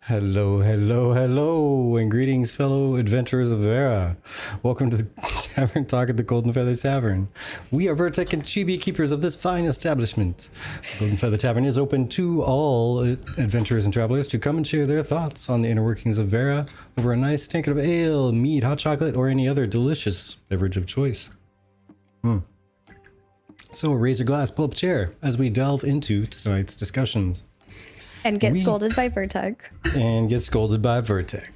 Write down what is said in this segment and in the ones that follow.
Hello, hello, hello, and greetings, fellow adventurers of Vera. Welcome to the Tavern Talk at the Golden Feather Tavern. We are Vertec and Chibi keepers of this fine establishment. The Golden Feather Tavern is open to all adventurers and travelers to come and share their thoughts on the inner workings of Vera over a nice tankard of ale, mead, hot chocolate, or any other delicious beverage of choice. So raise your glass, pull up a chair as we delve into tonight's discussions. And get scolded by Vertec. And get scolded by Vertec.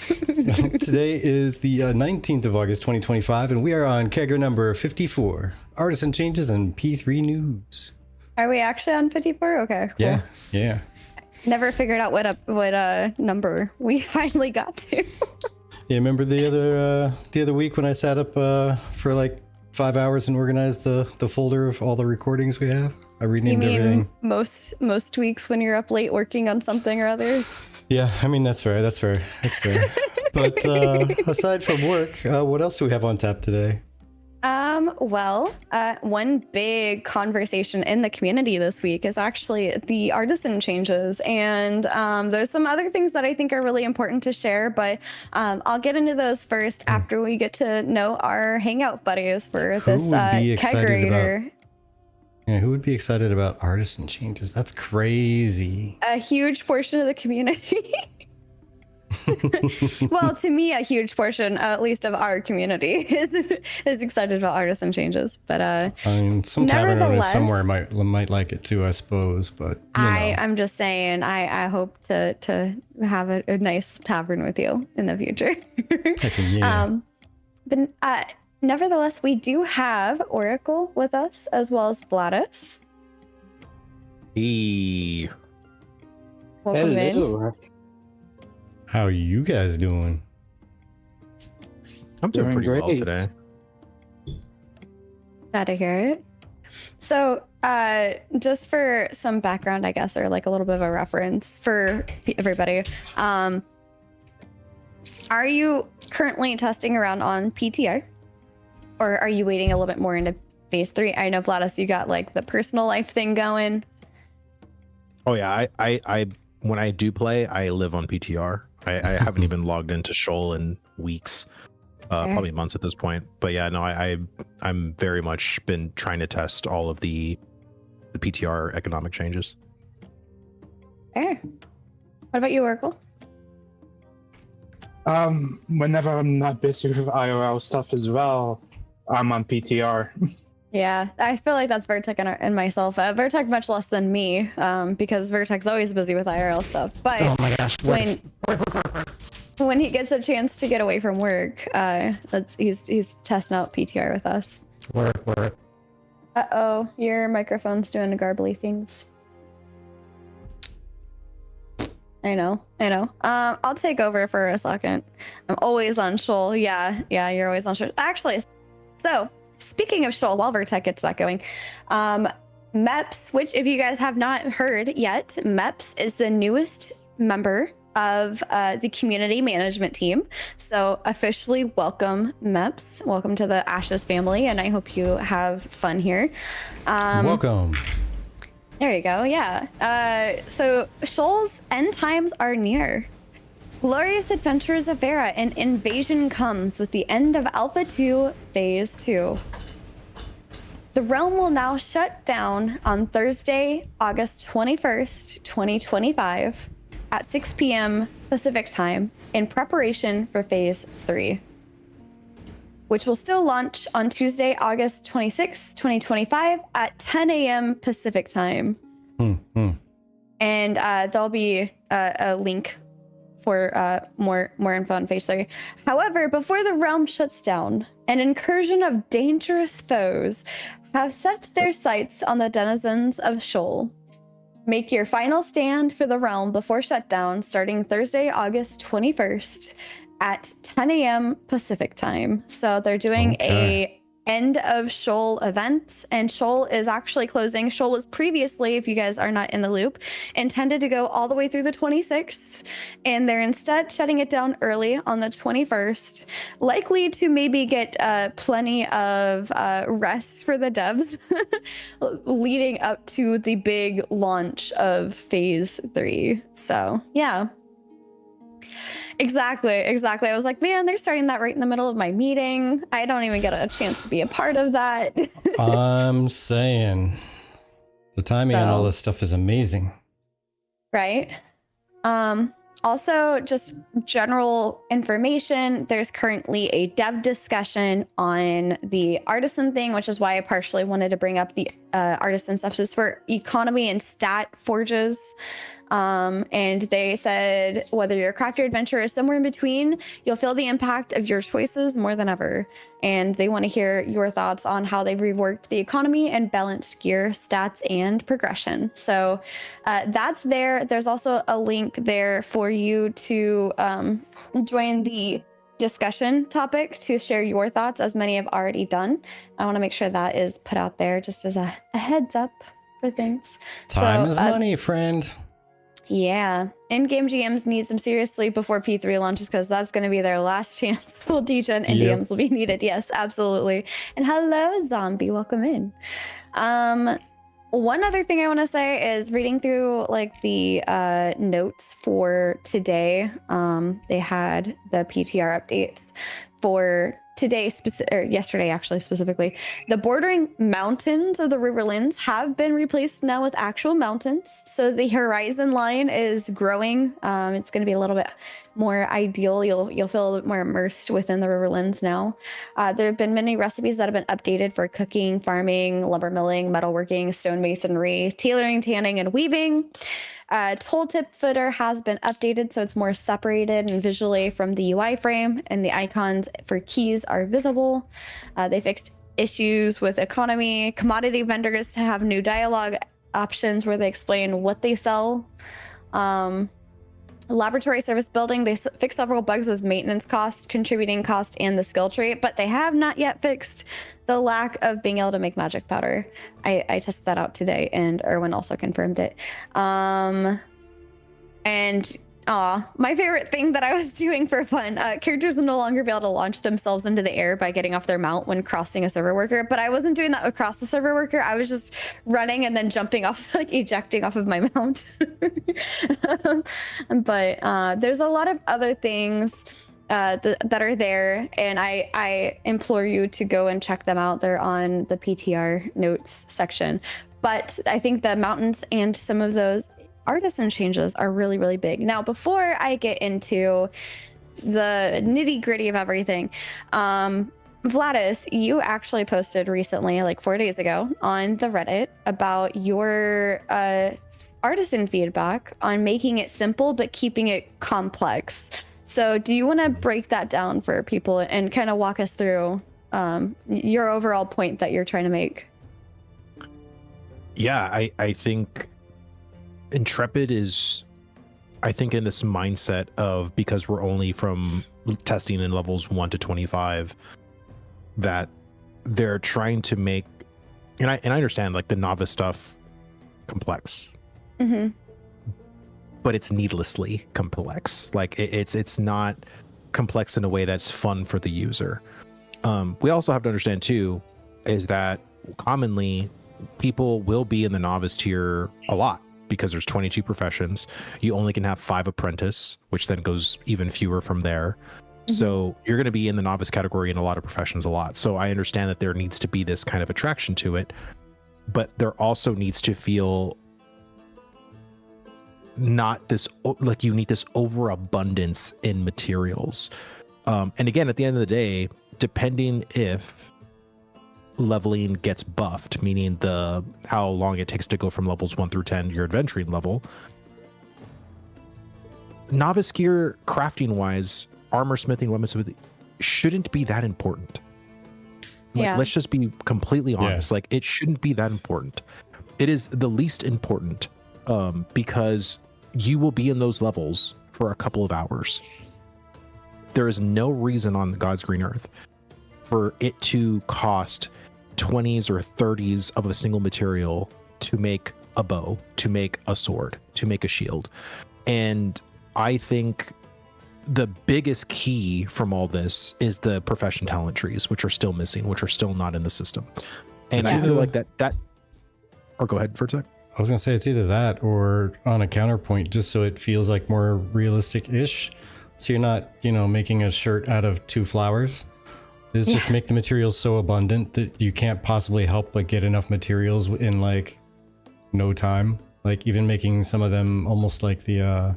Today is the 19th of August, 2025, and we are on kegger number 54. Artisan changes and P3 news. Are we actually on 54? Okay, cool. Yeah. Never figured out what number we finally got to. Yeah, remember the other week when I sat up for like 5 hours and organized the folder of all the recordings we have? I renamed everything. Most weeks when you're up late working on something or others? Yeah, I mean, that's fair. But aside from work, what else do we have on tap today? One big conversation in the community this week is actually the Artisan changes, and there's some other things that I think are really important to share, but I'll get into those first after we get to know our hangout buddies for this kegerator. Yeah, who would be excited about Artisan changes? That's crazy. A huge portion of the community. Well, to me, a huge portion, at least of our community, is excited about Artisan changes. But I mean, some tavern owners somewhere might like it too, I suppose. But I'm just saying, I hope to have a nice tavern with you in the future. But nevertheless, we do have Oracle with us as well as Vladis. Hey. Welcome in. How are you guys doing? I'm doing pretty great. well today. Glad to hear it. So, just for some background, I guess, or like a little bit of a reference for everybody, are you currently testing around on PTR? Or are you waiting a little bit more into phase 3? I know, Vladis, you got like the personal life thing going. Oh yeah, I when I do play, I live on PTR. I haven't even logged into Shoal in weeks, probably months at this point. But yeah, no, I'm very much been trying to test all of the PTR economic changes. Fair. What about you, Oracle? Whenever I'm not busy with IRL stuff as well, I'm on PTR. Yeah, I feel like that's Vertec and myself. Vertec much less than me, because Vertec's always busy with IRL stuff. But oh my gosh, when he gets a chance to get away from work, he's testing out PTR with us. Work. Uh-oh, your microphone's doing garbly things. I know. I'll take over for a second. I'm always on Shoal. Yeah, you're always on Shoal. Actually, so speaking of Shoal, while Vertec gets that going, MEPS, which if you guys have not heard yet, MEPS is the newest member of the community management team. So officially welcome, MEPS. Welcome to the Ashes family, and I hope you have fun here. Welcome. There you go, yeah. So Shoal's end times are near. Glorious adventures of Vera, an invasion comes with the end of Alpha 2 Phase 2. The realm will now shut down on Thursday, August 21st, 2025 at 6 p.m. Pacific time in preparation for Phase 3, which will still launch on Tuesday, August 26th, 2025 at 10 a.m. Pacific time. And there'll be a link for more info on Phase 3. However, before the realm shuts down, an incursion of dangerous foes have set their sights on the denizens of Shoal. Make your final stand for the realm before shutdown starting Thursday, August 21st at 10 a.m. Pacific time. So they're doing a end of Shoal event, and Shoal is actually closing. Shoal was previously, if you guys are not in the loop, intended to go all the way through the 26th, and they're instead shutting it down early on the 21st, likely to maybe get plenty of rest for the devs leading up to the big launch of Phase 3. So yeah, Exactly. I was like, man, they're starting that right in the middle of my meeting. I don't even get a chance to be a part of that. I'm saying the timing on all So- this stuff is amazing. Right. Also, just general information. There's currently a dev discussion on the Artisan thing, which is why I partially wanted to bring up the Artisan stuff. Just for economy and stat forges. And they said whether you're a crafter adventurer or somewhere in between, you'll feel the impact of your choices more than ever. And they want to hear your thoughts on how they've reworked the economy and balanced gear, stats, and progression. So that's there. There's also a link there for you to join the discussion topic to share your thoughts, as many have already done. I want to make sure that is put out there just as a heads up for things. Time So, is money, friend. yeah, in-game GMs need some serious sleep before P3 launches, because that's going to be their last chance. Full degen and Yep. DMs will be needed. Yes, absolutely. And hello, zombie, welcome in. One other thing I want to say is reading through like the notes for today. They had the PTR updates for today, or yesterday actually specifically. The bordering mountains of the Riverlands have been replaced now with actual mountains. So the horizon line is growing. It's going to be a little bit more ideal. You'll feel a little bit more immersed within the Riverlands now. There have been many recipes that have been updated for cooking, farming, lumber milling, metalworking, stonemasonry, tailoring, tanning, and weaving. Tooltip footer has been updated, so it's more separated and visually from the UI frame, and the icons for keys are visible. They fixed issues with economy, commodity vendors to have new dialogue options where they explain what they sell. Laboratory service building, they fixed several bugs with maintenance cost, contributing cost, and the skill tree, but they have not yet fixed the lack of being able to make magic powder. I tested that out today, and Erwin also confirmed it. My favorite thing that I was doing for fun, characters will no longer be able to launch themselves into the air by getting off their mount when crossing a server worker, but I wasn't doing that across the server worker. I was just running and then jumping off, like ejecting off of my mount. But there's a lot of other things that are there, and I implore you to go and check them out. They're on the PTR notes section. But I think the mountains and some of those Artisan changes are really, really big. Now, before I get into the nitty gritty of everything, Vladis, you actually posted recently, like 4 days ago, on the Reddit about your Artisan feedback on making it simple but keeping it complex. So do you want to break that down for people and kind of walk us through your overall point that you're trying to make? Yeah, I think Intrepid is, I think, in this mindset of, because we're only from testing in levels 1 to 25, that they're trying to make, and I understand like the novice stuff complex, but it's needlessly complex. Like it's not complex in a way that's fun for the user. We also have to understand too, is that commonly people will be in the novice tier a lot, because there's 22 professions. You only can have 5 apprentice, which then goes even fewer from there. So you're going to be in the novice category in a lot of professions a lot. So I understand that there needs to be this kind of attraction to it, but there also needs to feel not this, like you need this overabundance in materials. And again, at the end of the day, depending if leveling gets buffed, meaning how long it takes to go from levels 1 through 10, your adventuring level, novice gear crafting wise, armor smithing, weapon smithing shouldn't be that important. Like, let's just be completely honest. Like, it shouldn't be that important. It is the least important, because you will be in those levels for a couple of hours. There is no reason on God's green earth for it to cost 20s or 30s of a single material to make a bow, to make a sword, to make a shield. And I think the biggest key from all this is the profession talent trees, which are still missing, which are still not in the system. And I feel like that or go ahead for a sec. I was gonna say it's either that or on a counterpoint, just so it feels like more realistic-ish. So you're not, making a shirt out of 2 flowers. Is just make the materials so abundant that you can't possibly help but get enough materials in like no time. Like even making some of them almost like the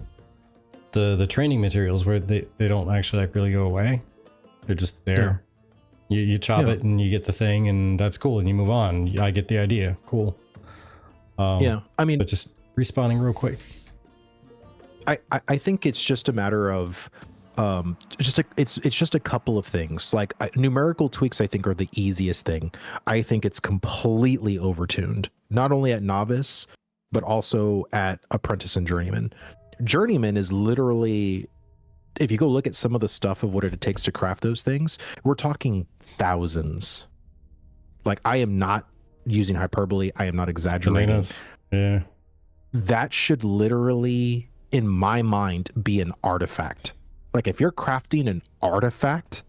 training materials where they don't actually like really go away. They're just there. You chop it and you get the thing and that's cool and you move on. I get the idea. Cool. I mean, but just respawning real quick. I think it's just a matter of it's just a couple of things. Like numerical tweaks I think are the easiest thing. I think it's completely overtuned, not only at novice but also at apprentice and journeyman. Journeyman is literally, if you go look at some of the stuff of what it takes to craft those things, we're talking thousands. Like I am not using hyperbole, I am not exaggerating. Yeah, that should literally in my mind be an artifact. Like if you're crafting an artifact,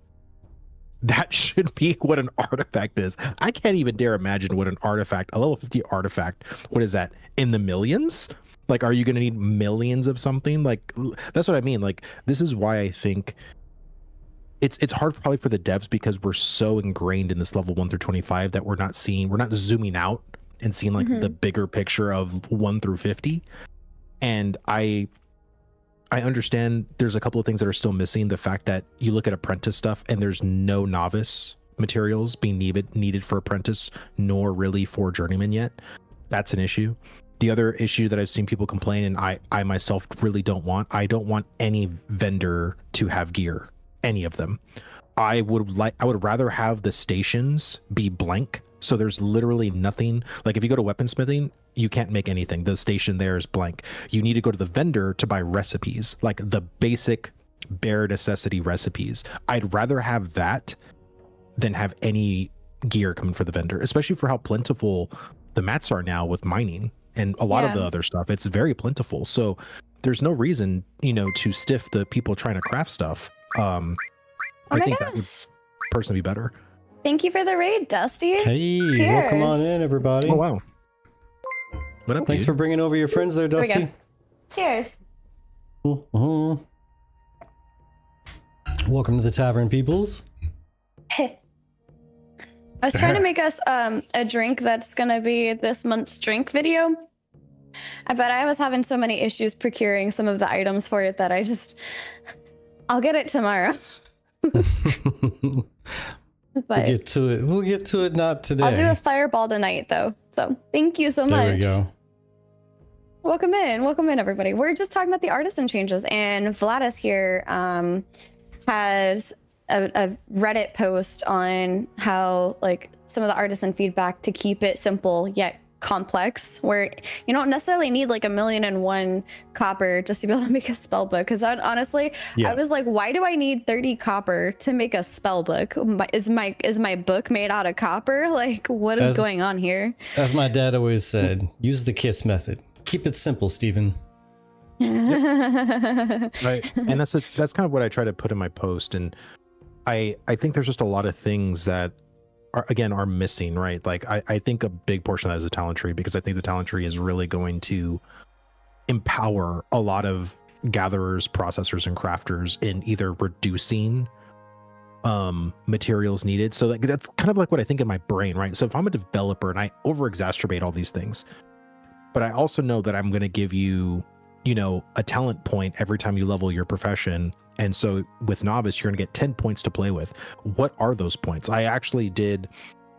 that should be what an artifact is. I can't even dare imagine what an artifact, a level 50 artifact, what is that, in the millions? Like, are you going to need millions of something? Like, that's what I mean. Like, this is why I think it's hard probably for the devs because we're so ingrained in this level 1 through 25 that we're not zooming out and seeing like the bigger picture of 1 through 50. And I understand there's a couple of things that are still missing. The fact that you look at apprentice stuff and there's no novice materials being needed for apprentice, nor really for journeyman yet. That's an issue. The other issue that I've seen people complain, and I myself really don't want any vendor to have gear, any of them. I would rather have the stations be blank. So there's literally nothing. Like if you go to weaponsmithing, you can't make anything. The station there is blank. You need to go to the vendor to buy recipes, like the basic bare necessity recipes. I'd rather have that than have any gear coming for the vendor, especially for how plentiful the mats are now with mining and a lot of the other stuff. It's very plentiful. So there's no reason, to stiff the people trying to craft stuff. I think that would personally be better. Thank you for the raid, Dusty. Hey, Cheers. welcome on in, everybody. Oh, wow. What up, Thanks dude? for bringing over your friends there, Dusty. Cheers. Welcome to the Tavern, peoples. I was trying to make us a drink that's going to be this month's drink video. But I was having so many issues procuring some of the items for it that I'll get it tomorrow. But We'll get to it not today. I'll do a fireball tonight though. So thank you so much. There we go. Welcome in everybody. We're just talking about the artisan changes, and Vladis here has a Reddit post on how like some of the artisan feedback to keep it simple yet complex, where you don't necessarily need like 1,000,001 copper just to be able to make a spell book. Because honestly, I was like, why do I need 30 copper to make a spell book? Is my book made out of copper? Like, what is going on here? As my dad always said, use the KISS method. Keep it simple, Stephen. Right. And that's kind of what I try to put in my post. And I think there's just a lot of things that are missing, right? Like I think a big portion of that is the talent tree, because I think the talent tree is really going to empower a lot of gatherers, processors, and crafters in either reducing materials needed. So that's kind of like what I think in my brain, right? So if I'm a developer and I over exacerbate all these things, but I also know that I'm going to give you, a talent point every time you level your profession. And so with novice, you're going to get 10 points to play with. What are those points? I actually did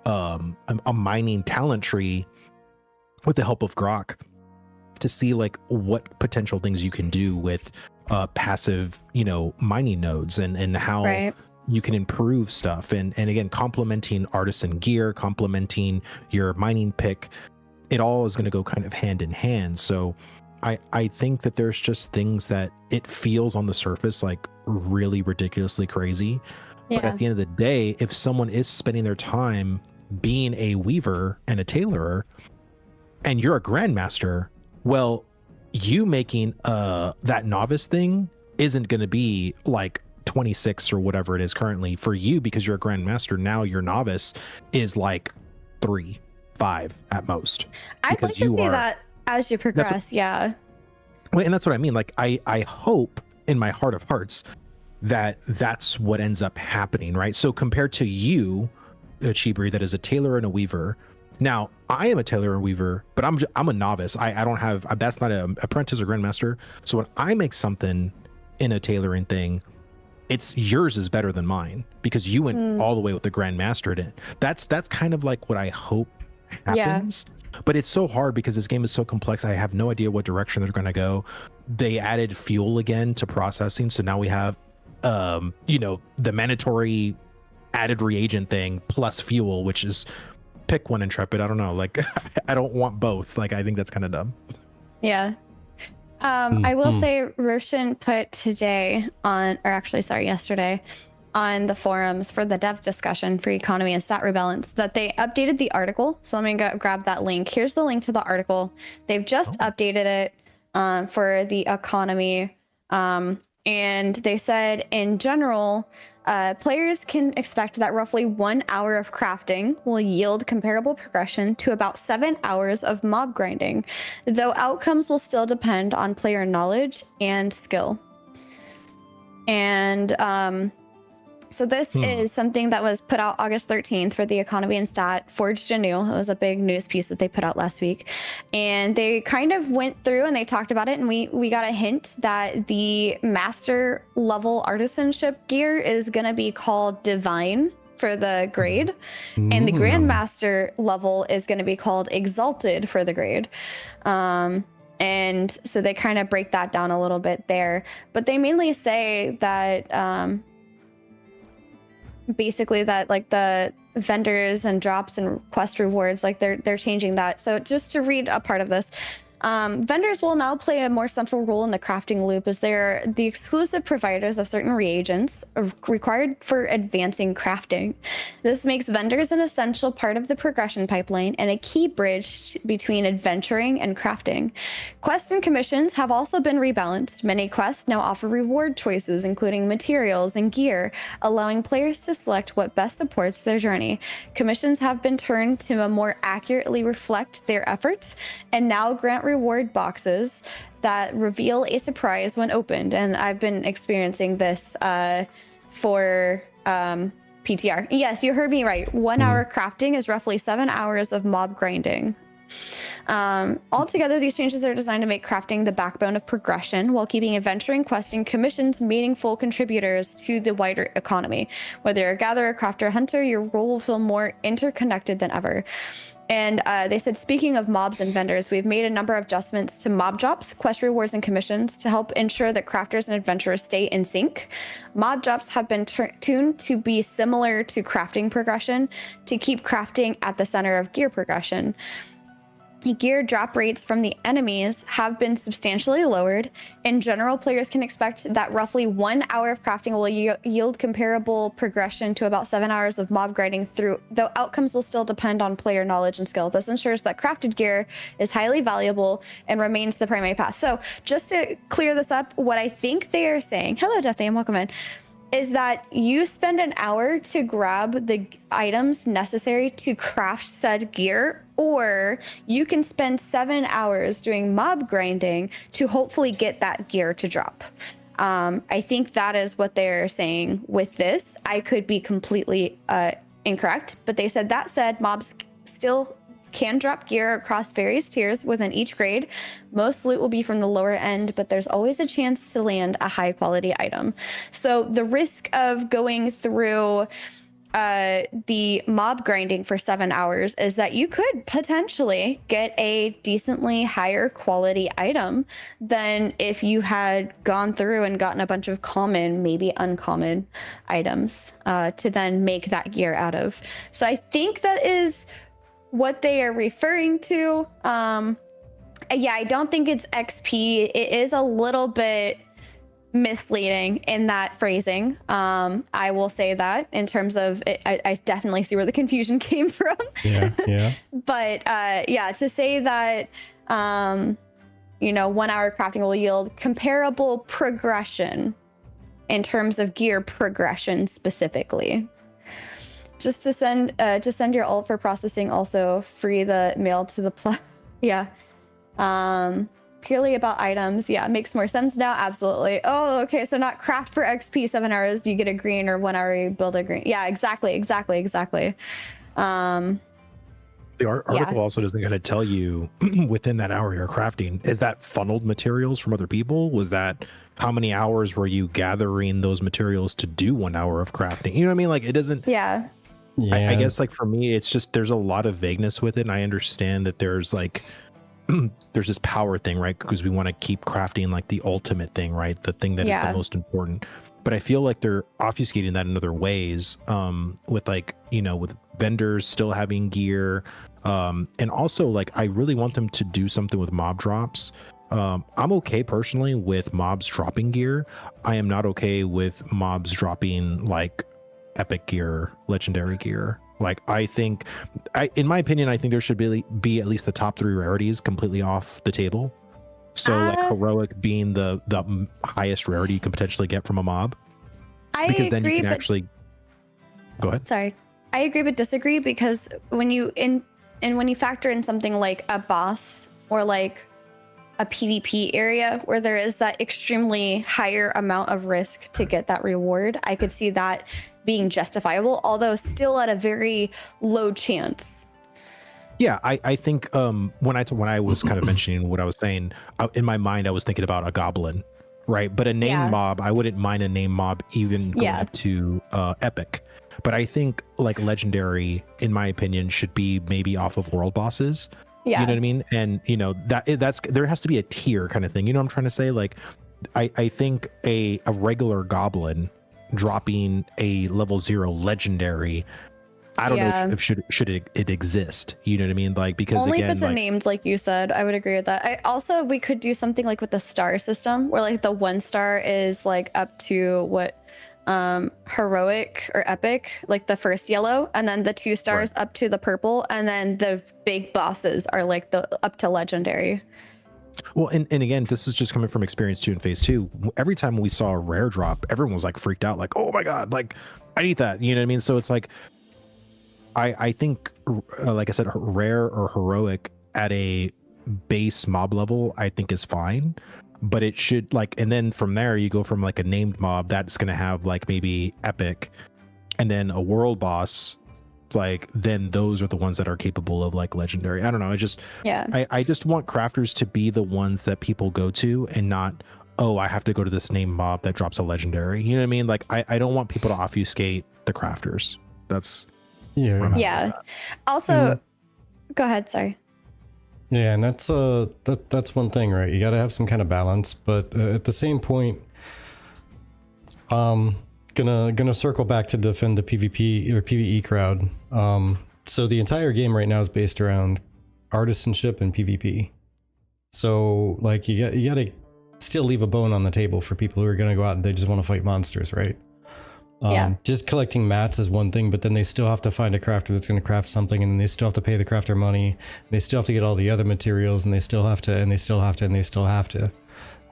a mining talent tree with the help of Grok to see like what potential things you can do with passive, mining nodes and how you can improve stuff. And again, complementing artisan gear, complementing your mining pick, it all is going to go kind of hand in hand. So I think that there's just things that it feels on the surface like really ridiculously crazy. Yeah. But at the end of the day, if someone is spending their time being a weaver and a tailorer and you're a grandmaster, well, you making that novice thing isn't going to be like 26 or whatever it is currently for you, because you're a grandmaster. Now your novice is like 3, 5 at most. I'd like to see that as you progress. Yeah. Well, and that's what I mean. Like I hope in my heart of hearts that's what ends up happening, right? So compared to you, Chibri, that is a tailor and a weaver. Now I am a tailor and weaver, but I'm a novice. I don't have, that's not an apprentice or grandmaster. So when I make something in a tailoring thing, it's yours is better than mine because you went all the way with the grandmaster in it. That's kind of like what I hope happens. But it's so hard because this game is so complex. I have no idea what direction they're going to go. They added fuel again to processing, so now we have the mandatory added reagent thing plus fuel, which is pick one, Intrepid. I don't know, like I don't want both. Like I think that's kind of dumb. Yeah. I will say Roshan put today on, or actually sorry, yesterday on the forums for the dev discussion for economy and stat rebalance that they updated the article. So let me grab that link. Here's the link to the article. They've just updated it for the economy. And they said in general, players can expect that roughly 1 hour of crafting will yield comparable progression to about 7 hours of mob grinding, though outcomes will still depend on player knowledge and skill. And so this is something that was put out August 13th for the economy and stat forged anew. It was a big news piece that they put out last week. And they kind of went through and they talked about it. And we got a hint that the master level artisanship gear is going to be called divine for the grade. And the grandmaster level is going to be called exalted for the grade. And so they kind of break that down a little bit there. But they mainly say that basically that like the vendors and drops and quest rewards, like they're changing that. So just to read a part of this, vendors will now play a more central role in the crafting loop as they're the exclusive providers of certain reagents required for advancing crafting. This makes vendors an essential part of the progression pipeline and a key bridge between adventuring and crafting. Quests and commissions have also been rebalanced. Many quests now offer reward choices, including materials and gear, allowing players to select what best supports their journey. Commissions have been turned to more accurately reflect their efforts and now grant reward boxes that reveal a surprise when opened. And I've been experiencing this for PTR. Yes, you heard me right. 1 hour crafting is roughly 7 hours of mob grinding. Altogether, these changes are designed to make crafting the backbone of progression while keeping adventuring, questing, commissions meaningful contributors to the wider economy. Whether you're a gatherer, crafter, hunter, your role will feel more interconnected than ever. And they said, speaking of mobs and vendors, we've made a number of adjustments to mob drops, quest rewards, and commissions to help ensure that crafters and adventurers stay in sync. Mob drops have been tuned to be similar to crafting progression to keep crafting at the center of gear progression. Gear drop rates from the enemies have been substantially lowered. In general, players can expect that roughly 1 hour of crafting will yield comparable progression to about 7 hours of mob grinding through, though outcomes will still depend on player knowledge and skill. This ensures that crafted gear is highly valuable and remains the primary path. So just to clear this up, what I think they are saying, hello, Jesse, and welcome in, is that you spend an hour to grab the items necessary to craft said gear, or you can spend 7 hours doing mob grinding to hopefully get that gear to drop. I think that is what they're saying with this. I could be completely incorrect, but they said that said, mobs still can drop gear across various tiers within each grade. Most loot will be from the lower end, but there's always a chance to land a high quality item. So the risk of going through the mob grinding for 7 hours is that you could potentially get a decently higher quality item than if you had gone through and gotten a bunch of common, maybe uncommon items to then make that gear out of. So I think that is what they are referring to. Yeah, I don't think it's XP. It is a little bit misleading in that phrasing. I will say that in terms of it, I definitely see where the confusion came from. Yeah. But yeah, to say that 1 hour crafting will yield comparable progression in terms of gear progression specifically. Just to send your ult for processing, also free the mail to the yeah. purely about items. Yeah, makes more sense now. Absolutely. Oh, okay. So not craft for XP 7 hours, you get a green, or 1 hour you build a green. Yeah, exactly. The article also doesn't kind of tell you within that hour you're crafting, is that funneled materials from other people? Was that how many hours were you gathering those materials to do 1 hour of crafting? You know what I mean? Like it doesn't. Yeah. Yeah. I guess like for me, it's just there's a lot of vagueness with it. And I understand that there's like there's this power thing, right? Because we want to keep crafting like the ultimate thing, right? The thing that is the most important. But I feel like they're obfuscating that in other ways, with like, you know, with vendors still having gear. And also like I really want them to do something with mob drops. I'm okay personally with mobs dropping gear. I am not okay with mobs dropping like epic gear, legendary gear. Like I think, in my opinion, I think there should be at least the top 3 rarities completely off the table. So like heroic being the highest rarity you can potentially get from a mob. Because then you can actually go ahead. Sorry. I agree but disagree, because when you when you factor in something like a boss or like a PvP area where there is that extremely higher amount of risk to get that reward, I could see that being justifiable, although still at a very low chance. Yeah, I think when I was kind of mentioning what I was saying, in my mind I was thinking about a goblin, right? But a named mob, I wouldn't mind a named mob even going up to epic. But I think like legendary, in my opinion, should be maybe off of world bosses. Yeah. You know what I mean? And you know that's there has to be a tier kind of thing. You know what I'm trying to say? Like I think a regular goblin dropping a level 0 legendary, I don't know if should it exist. You know what I mean? Like because only again, if it's a named, like you said, I would agree with that. We could do something like with the star system, where like the 1 star is like up to what heroic or epic, like the first yellow, and then the 2 stars up to the purple, and then the big bosses are like the up to legendary. Well, and again, this is just coming from experience too in phase 2. Every time we saw a rare drop, everyone was like freaked out, like, oh my god, like I need that. You know what I mean? So it's like I think like I said, rare or heroic at a base mob level I think is fine, but it should like, and then from there you go from like a named mob that's going to have like maybe epic, and then a world boss, like then those are the ones that are capable of like legendary. I don't know, I just I just want crafters to be the ones that people go to, and not, oh, I have to go to this named mob that drops a legendary. You know what I mean? Like I don't want people to obfuscate the crafters. That's also go ahead, sorry. Yeah, and that's one thing, right? You got to have some kind of balance, but at the same point, gonna circle back to defend the PvP or PvE crowd. So the entire game right now is based around artisanship and PvP. So like you got to still leave a bone on the table for people who are gonna go out and they just want to fight monsters, right? Just collecting mats is one thing, but then they still have to find a crafter that's going to craft something, and then they still have to pay the crafter money. They still have to get all the other materials, and they still have to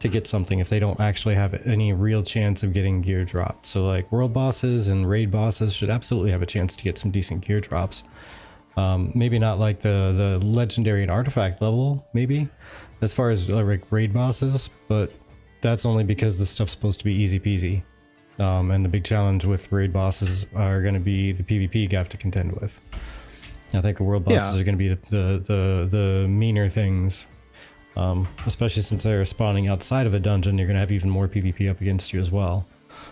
get something if they don't actually have any real chance of getting gear dropped. So like world bosses and raid bosses should absolutely have a chance to get some decent gear drops. Maybe not like the legendary and artifact level, maybe as far as like raid bosses, but that's only because the stuff's supposed to be easy peasy. And the big challenge with raid bosses are going to be the PvP you have to contend with. I think the world bosses are going to be the meaner things, especially since they're spawning outside of a dungeon. You're going to have even more PvP up against you as well.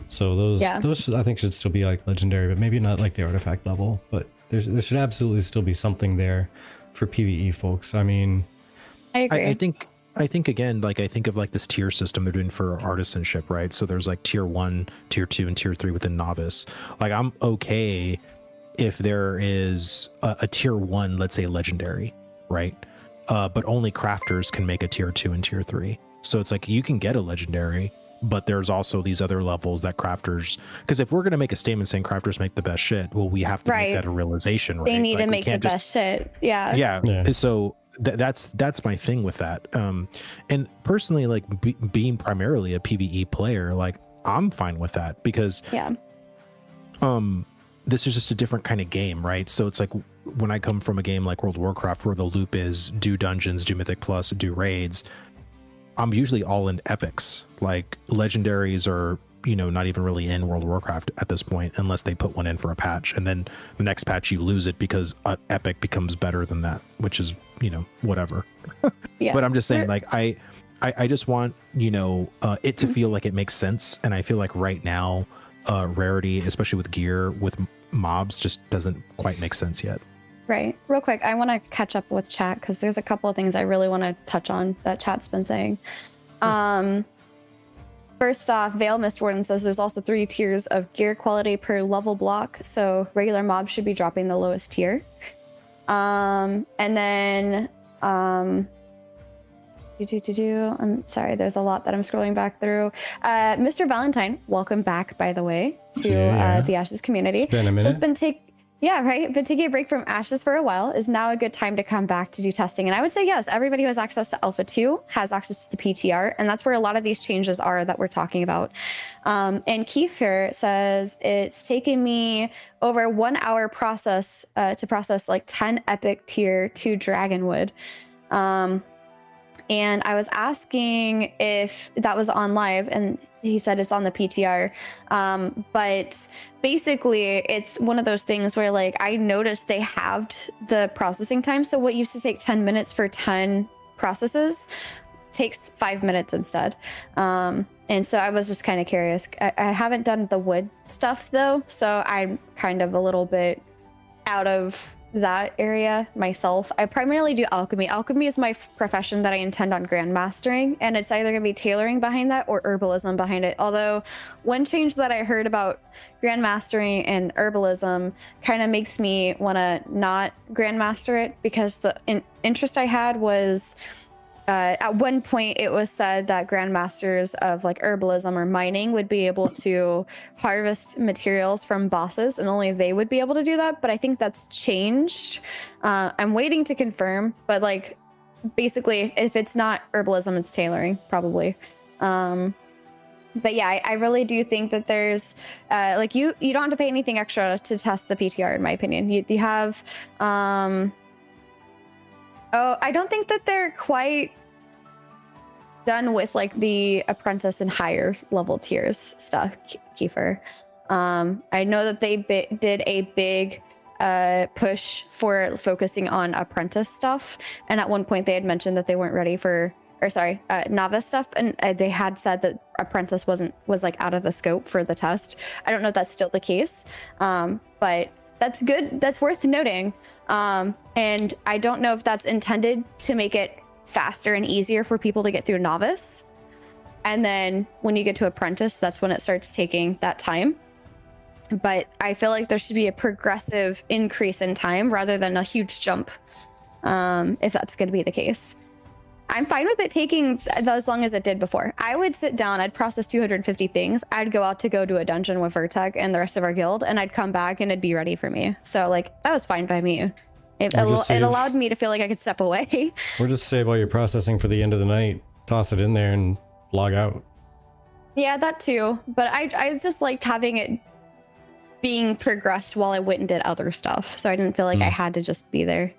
So those I think should still be like legendary, but maybe not like the artifact level. But there should absolutely still be something there for PvE folks. I mean, I agree. I think again, like I think of like this tier system they're doing for artisanship, right? So there's like tier 1, tier 2, and tier 3 within novice. Like I'm okay if there is a tier 1, let's say legendary, right? But only crafters can make a tier 2 and tier 3. So it's like you can get a legendary, but there's also these other levels that crafters, because if we're going to make a statement saying crafters make the best shit, well, we have to make that a realization, right? They need to make the best shit. Yeah. So that's my thing with that. And personally, like being primarily a PvE player, like I'm fine with that because this is just a different kind of game, right? So it's like when I come from a game like World of Warcraft where the loop is do dungeons, do Mythic Plus, do raids, I'm usually all in epics. Like legendaries are, you know, not even really in World of Warcraft at this point, unless they put one in for a patch, and then the next patch you lose it because an epic becomes better than that, which is, you know, whatever. Yeah. But I'm just saying, like, I just want, you know, it to feel like it makes sense, and I feel like right now, rarity, especially with gear with mobs, just doesn't quite make sense yet. Right. Real quick, I want to catch up with chat because there's a couple of things I really want to touch on that chat's been saying. First off, Veil Mistwarden says there's also 3 tiers of gear quality per level block, so regular mobs should be dropping the lowest tier. And then I'm sorry, there's a lot that I'm scrolling back through. Mr. Valentine, welcome back, by the way, to the Ashes community. It's been a minute. So been taking a break from Ashes for a while. Is now a good time to come back to do testing? And I would say yes, everybody who has access to Alpha 2 has access to the PTR, and that's where a lot of these changes are that we're talking about. And Kiefer says, it's taken me over 1 hour process to process like 10 epic tier 2 Dragonwood. And I was asking if that was on live, and he said it's on the PTR. But basically, it's one of those things where, like, I noticed they halved the processing time. So what used to take 10 minutes for 10 processes takes 5 minutes instead. And so I was just kind of curious. I haven't done the wood stuff, though, so I'm kind of a little bit out of that area myself. I primarily do alchemy. Alchemy is my profession that I intend on grandmastering, and it's either going to be tailoring behind that or herbalism behind it. Although one change that I heard about grandmastering and herbalism kind of makes me want to not grandmaster it, because the interest I had was at one point it was said that grandmasters of like herbalism or mining would be able to harvest materials from bosses, and only they would be able to do that. But I think that's changed. I'm waiting to confirm, but like basically if it's not herbalism, it's tailoring probably. But yeah, I really do think that there's like you don't have to pay anything extra to test the PTR, in my opinion. You have I don't think that they're quite done with like the apprentice and higher level tiers stuff, Kiefer. I know that they did a big push for focusing on apprentice stuff, and at one point they had mentioned that they weren't ready for, novice stuff, and they had said that apprentice was like out of the scope for the test. I don't know if that's still the case, but that's good. That's worth noting. And I don't know if that's intended to make it faster and easier for people to get through novice. And then when you get to apprentice, that's when it starts taking that time. But I feel like there should be a progressive increase in time rather than a huge jump, if that's going to be the case. I'm fine with it taking as long as it did before. I would sit down, I'd process 250 things. I'd go out to go do a dungeon with Vertec and the rest of our guild, and I'd come back and it'd be ready for me. So like, that was fine by me. It allowed me to feel like I could step away. Or just save all your processing for the end of the night, toss it in there and log out. Yeah, that too. But I just liked having it being progressed while I went and did other stuff. So I didn't feel like I had to just be there.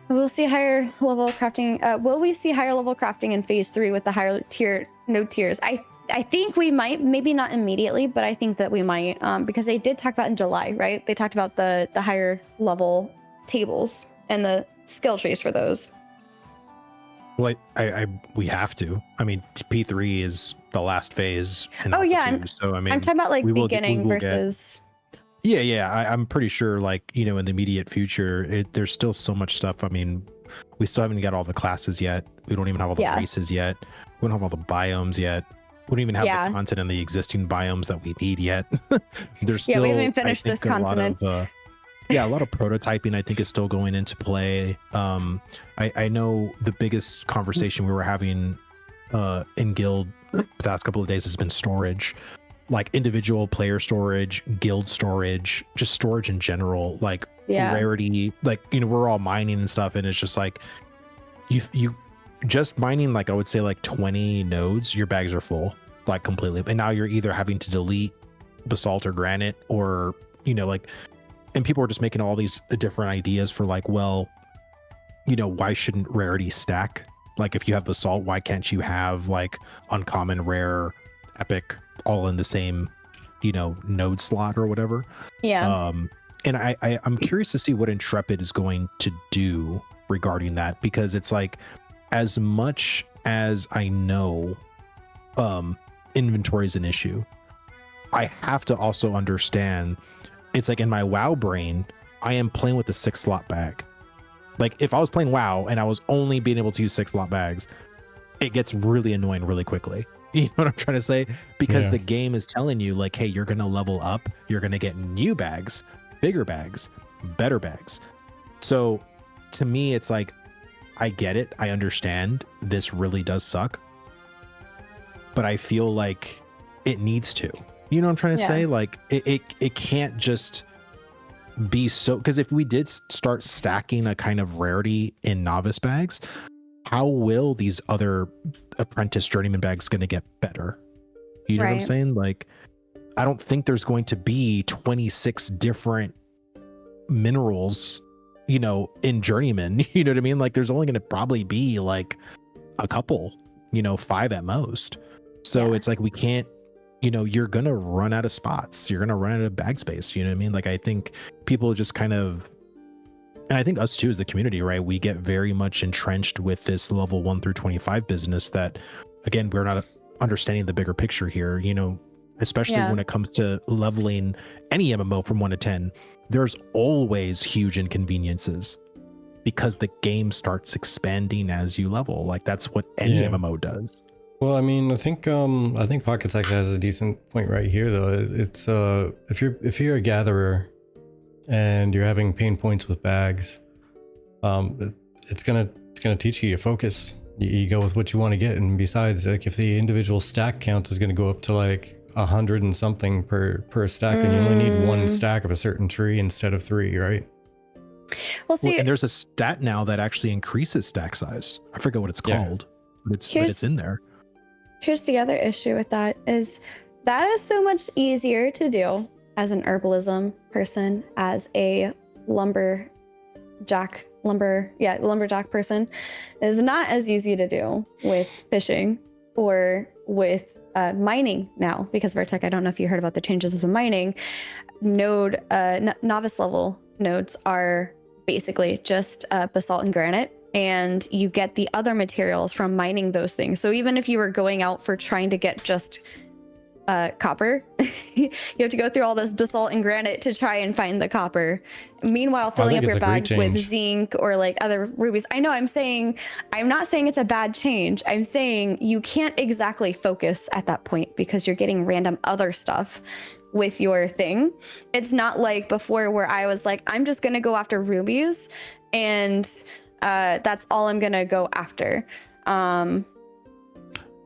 We'll see higher level crafting. Will we see higher level crafting in phase 3 with the higher tier node tiers? I think we might, maybe not immediately, but I think that we might, because they did talk about in July, right? They talked about the higher level tables and the skill trees for those. Well, we have to. I mean, P3 is the last phase. Oh yeah, so I mean, I'm talking about like beginning we will versus. I'm pretty sure, like, you know, in the immediate future, there's still so much stuff. I mean, we still haven't got all the classes yet. We don't even have all the races yet. We don't have all the biomes yet. We don't even have the content in the existing biomes that we need yet. There's still, we haven't finished this continent. A lot of prototyping, I think, is still going into play. I know the biggest conversation we were having in guild the past couple of days has been storage, like individual player storage, guild storage, just storage in general, like rarity. Like, you know, we're all mining and stuff, and it's just like you just mining, like I would say like 20 nodes, your bags are full, like completely. And now you're either having to delete basalt or granite, or, you know, like, and people are just making all these different ideas for like, well, you know, why shouldn't rarity stack? Like if you have basalt, why can't you have like uncommon, rare, epic all in the same, node slot or whatever? Yeah. And I'm curious to see what Intrepid is going to do regarding that, because it's like, as much as I know inventory is an issue, I have to also understand, it's like in my WoW brain, I am playing with the 6 slot bag. Like if I was playing WoW and I was only being able to use 6 slot bags, it gets really annoying really quickly. You know what I'm trying to say? Because the game is telling you like, hey, you're going to level up. You're going to get new bags, bigger bags, better bags. So to me, it's like, I get it. I understand this really does suck. But I feel like it needs to. You know what I'm trying to say? Like it can't just be so, because if we did start stacking a kind of rarity in novice bags, how will these other apprentice journeyman bags going to get better? You know what I'm saying? Like, I don't think there's going to be 26 different minerals, in journeyman. You know what I mean? Like there's only going to probably be like a couple, 5 at most. So it's like, we can't, you're going to run out of spots. You're going to run out of bag space. You know what I mean? Like, I think people just kind of, and I think us too as the community, right? We get very much entrenched with this level 1 through 25 business that, again, we're not understanding the bigger picture here, especially when it comes to leveling any MMO from 1 to 10. There's always huge inconveniences because the game starts expanding as you level. Like that's what any MMO does. Well, I mean, I think Pockets actually has a decent point right here, though. It's if you're a gatherer and you're having pain points with bags, it's gonna teach you your focus. You go with what you want to get, and besides, like if the individual stack count is gonna go up to like 100 and something per stack, then you only need 1 stack of a certain tree instead of 3, right? Well, see, and there's a stat now that actually increases stack size. I forget what it's called, but it's in there. Here's the other issue with that is so much easier to do as an herbalism person, as a lumberjack person. It is not as easy to do with fishing or with mining now, because Vertec, I don't know if you heard about the changes with the mining node. Novice level nodes are basically just basalt and granite, and you get the other materials from mining those things. So even if you were going out for trying to get just copper, you have to go through all this basalt and granite to try and find the copper. Meanwhile, filling up your bags with zinc or like other rubies. I know, I'm not saying it's a bad change. I'm saying you can't exactly focus at that point because you're getting random other stuff with your thing. It's not like before where I was like, I'm just going to go after rubies and that's all I'm going to go after. Well,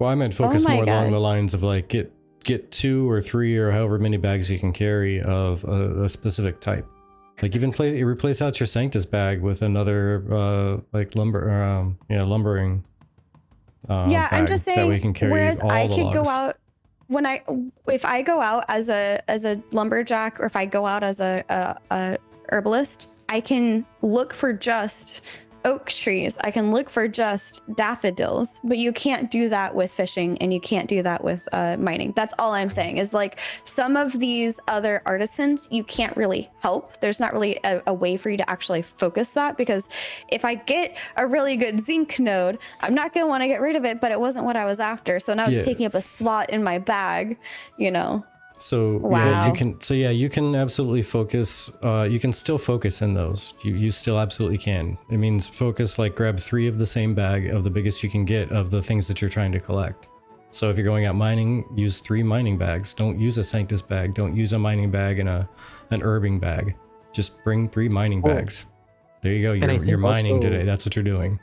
I meant focus more along the lines of like get 2 or 3 or however many bags you can carry of a specific type. Like even replace out your Sanctus bag with another like lumbering. I'm just saying. That way you can carry whereas all I the could logs. go out if I go out as a lumberjack, or if I go out as a herbalist, I can look for just oak trees. I can look for just daffodils, but you can't do that with fishing and you can't do that with mining. That's all I'm saying is like some of these other artisans, you can't really help. There's not really a way for you to actually focus that, because if I get a really good zinc node, I'm not going to want to get rid of it, but it wasn't what I was after. So now it's taking up a slot in my bag, So you can absolutely focus. You can still focus in those. You still absolutely can. It means focus, like grab 3 of the same bag of the biggest you can get of the things that you're trying to collect. So if you're going out mining, use 3 mining bags. Don't use a Sanctus bag. Don't use a mining bag and an herbing bag. Just bring 3 mining bags. There you go. You're mining today. That's what you're doing.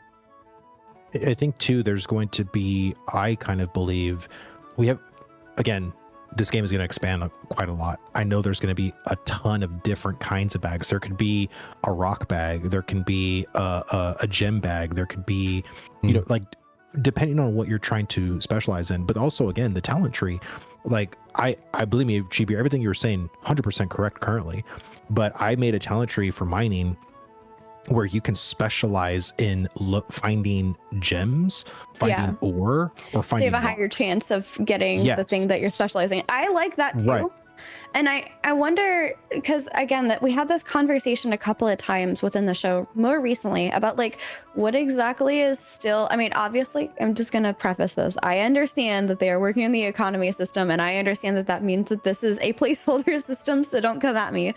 I think too, there's going to be, I kind of believe we have, again, this game is going to expand quite a lot. I know there's going to be a ton of different kinds of bags. There could be a rock bag. There can be a gem bag. There could be, like depending on what you're trying to specialize in, but also again, the talent tree. Like I believe me, Chibi, everything you were saying, 100% correct currently, but I made a talent tree for mining where you can specialize in finding gems, finding ore, or So you finding have a higher rocks. chance of getting the thing that you're specializing in. I like that too. Right. And I wonder, because again, that we had this conversation a couple of times within the show more recently about like what exactly is still, I mean, obviously, I'm just going to preface this. I understand that they are working on the economy system, and I understand that that means that this is a placeholder system, so don't come at me.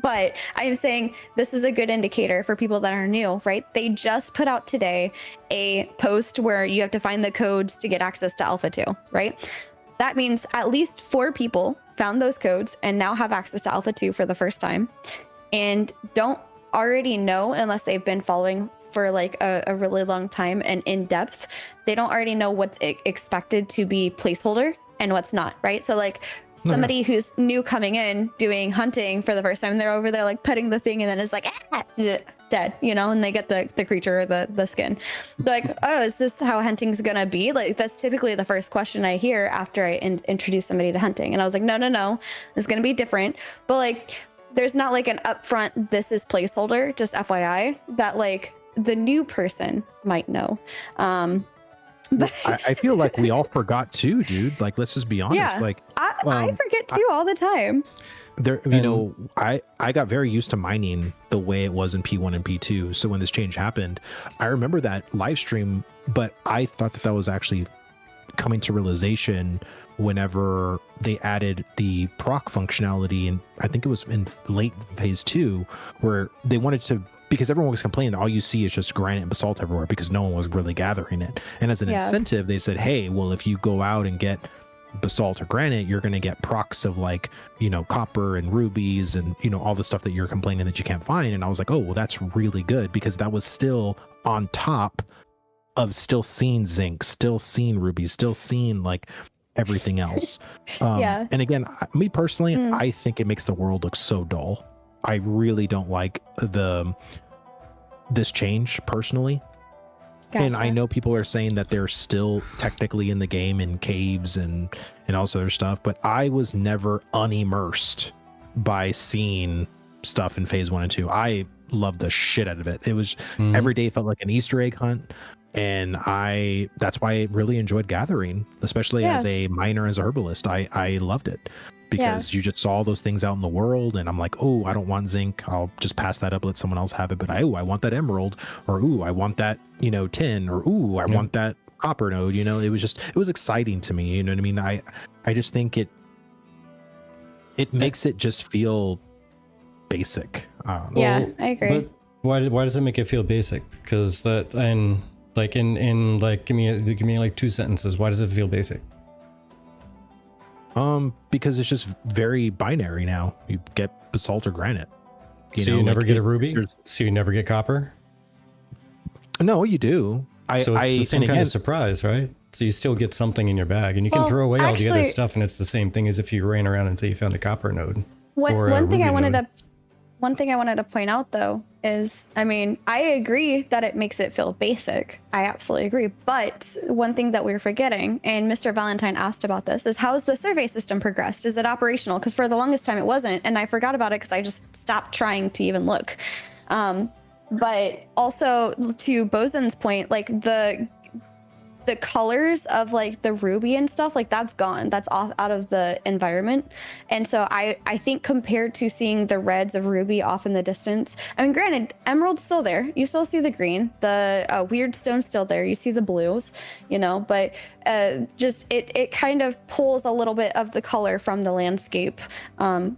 But I'm saying this is a good indicator for people that are new, right? They just put out today a post where you have to find the codes to get access to Alpha 2, right? That means at least 4 people found those codes and now have access to Alpha 2 for the first time and don't already know, unless they've been following for like a really long time and in depth, they don't already know what's expected to be placeholder and what's not, right? So like somebody who's new coming in doing hunting for the first time, they're over there like petting the thing and then it's like dead, you know, and they get the creature or the skin. They're like, oh, is this how hunting's gonna be? Like that's typically the first question I hear after I introduce somebody to hunting. And I was like, no, it's gonna be different. But like there's not like an upfront this is placeholder, just FYI, that like the new person might know. But I feel like we all forgot too, dude. Like, let's just be honest. Yeah, like, I forget too all the time. there, you know, I got very used to mining the way it was in P1 and P2. So when this change happened, I remember that live stream, but I thought that was actually coming to realization whenever they added the proc functionality, and I think it was in late phase 2, where they wanted to, because everyone was complaining all you see is just granite and basalt everywhere because no one was really gathering it. And as an incentive, they said, hey, well, if you go out and get basalt or granite, you're going to get procs of like, you know, copper and rubies and, you know, all the stuff that you're complaining that you can't find. And I was like, oh, well, that's really good, because that was still on top of still seeing zinc, still seeing rubies, still seeing like everything else. And again, me personally, I think it makes the world look so dull. I really don't like this change personally. Gotcha. And I know people are saying that they're still technically in the game in caves and all this other stuff, but I was never unimmersed by seeing stuff in phase 1 and 2. I loved the shit out of it. It was every day felt like an Easter egg hunt. And that's why I really enjoyed gathering, especially as a miner, as a herbalist. I loved it because you just saw those things out in the world, and I'm like, oh, I don't want zinc, I'll just pass that up, let someone else have it. But I want that emerald, or ooh, I want that, you know, tin, or ooh, I want that copper node. You know, it was exciting to me. You know what I mean? I just think it makes it just feel basic. I agree. But why does it make it feel basic? Because that, and like in like give me like 2 sentences. Why does it feel basic? Because it's just very binary now. You get basalt or granite. You never get a ruby? So you never get copper? No, you do. So it's the same kind of surprise, right? So you still get something in your bag, and you can throw away all the other stuff, and it's the same thing as if you ran around until you found a copper node. One thing I wanted to point out though is, I mean, I agree that it makes it feel basic. I absolutely agree. But one thing that we're forgetting, and Mr. Valentine asked about this, is how's the survey system progressed? Is it operational? Because for the longest time it wasn't, and I forgot about it because I just stopped trying to even look. But also to Bosun's point, like the colors of like the ruby and stuff, like that's gone, that's off out of the environment. And so I think compared to seeing the reds of ruby off in the distance, I mean, granted, emerald's still there, you still see the green, the weird stone's still there, you see the blues, you know, but just it kind of pulls a little bit of the color from the landscape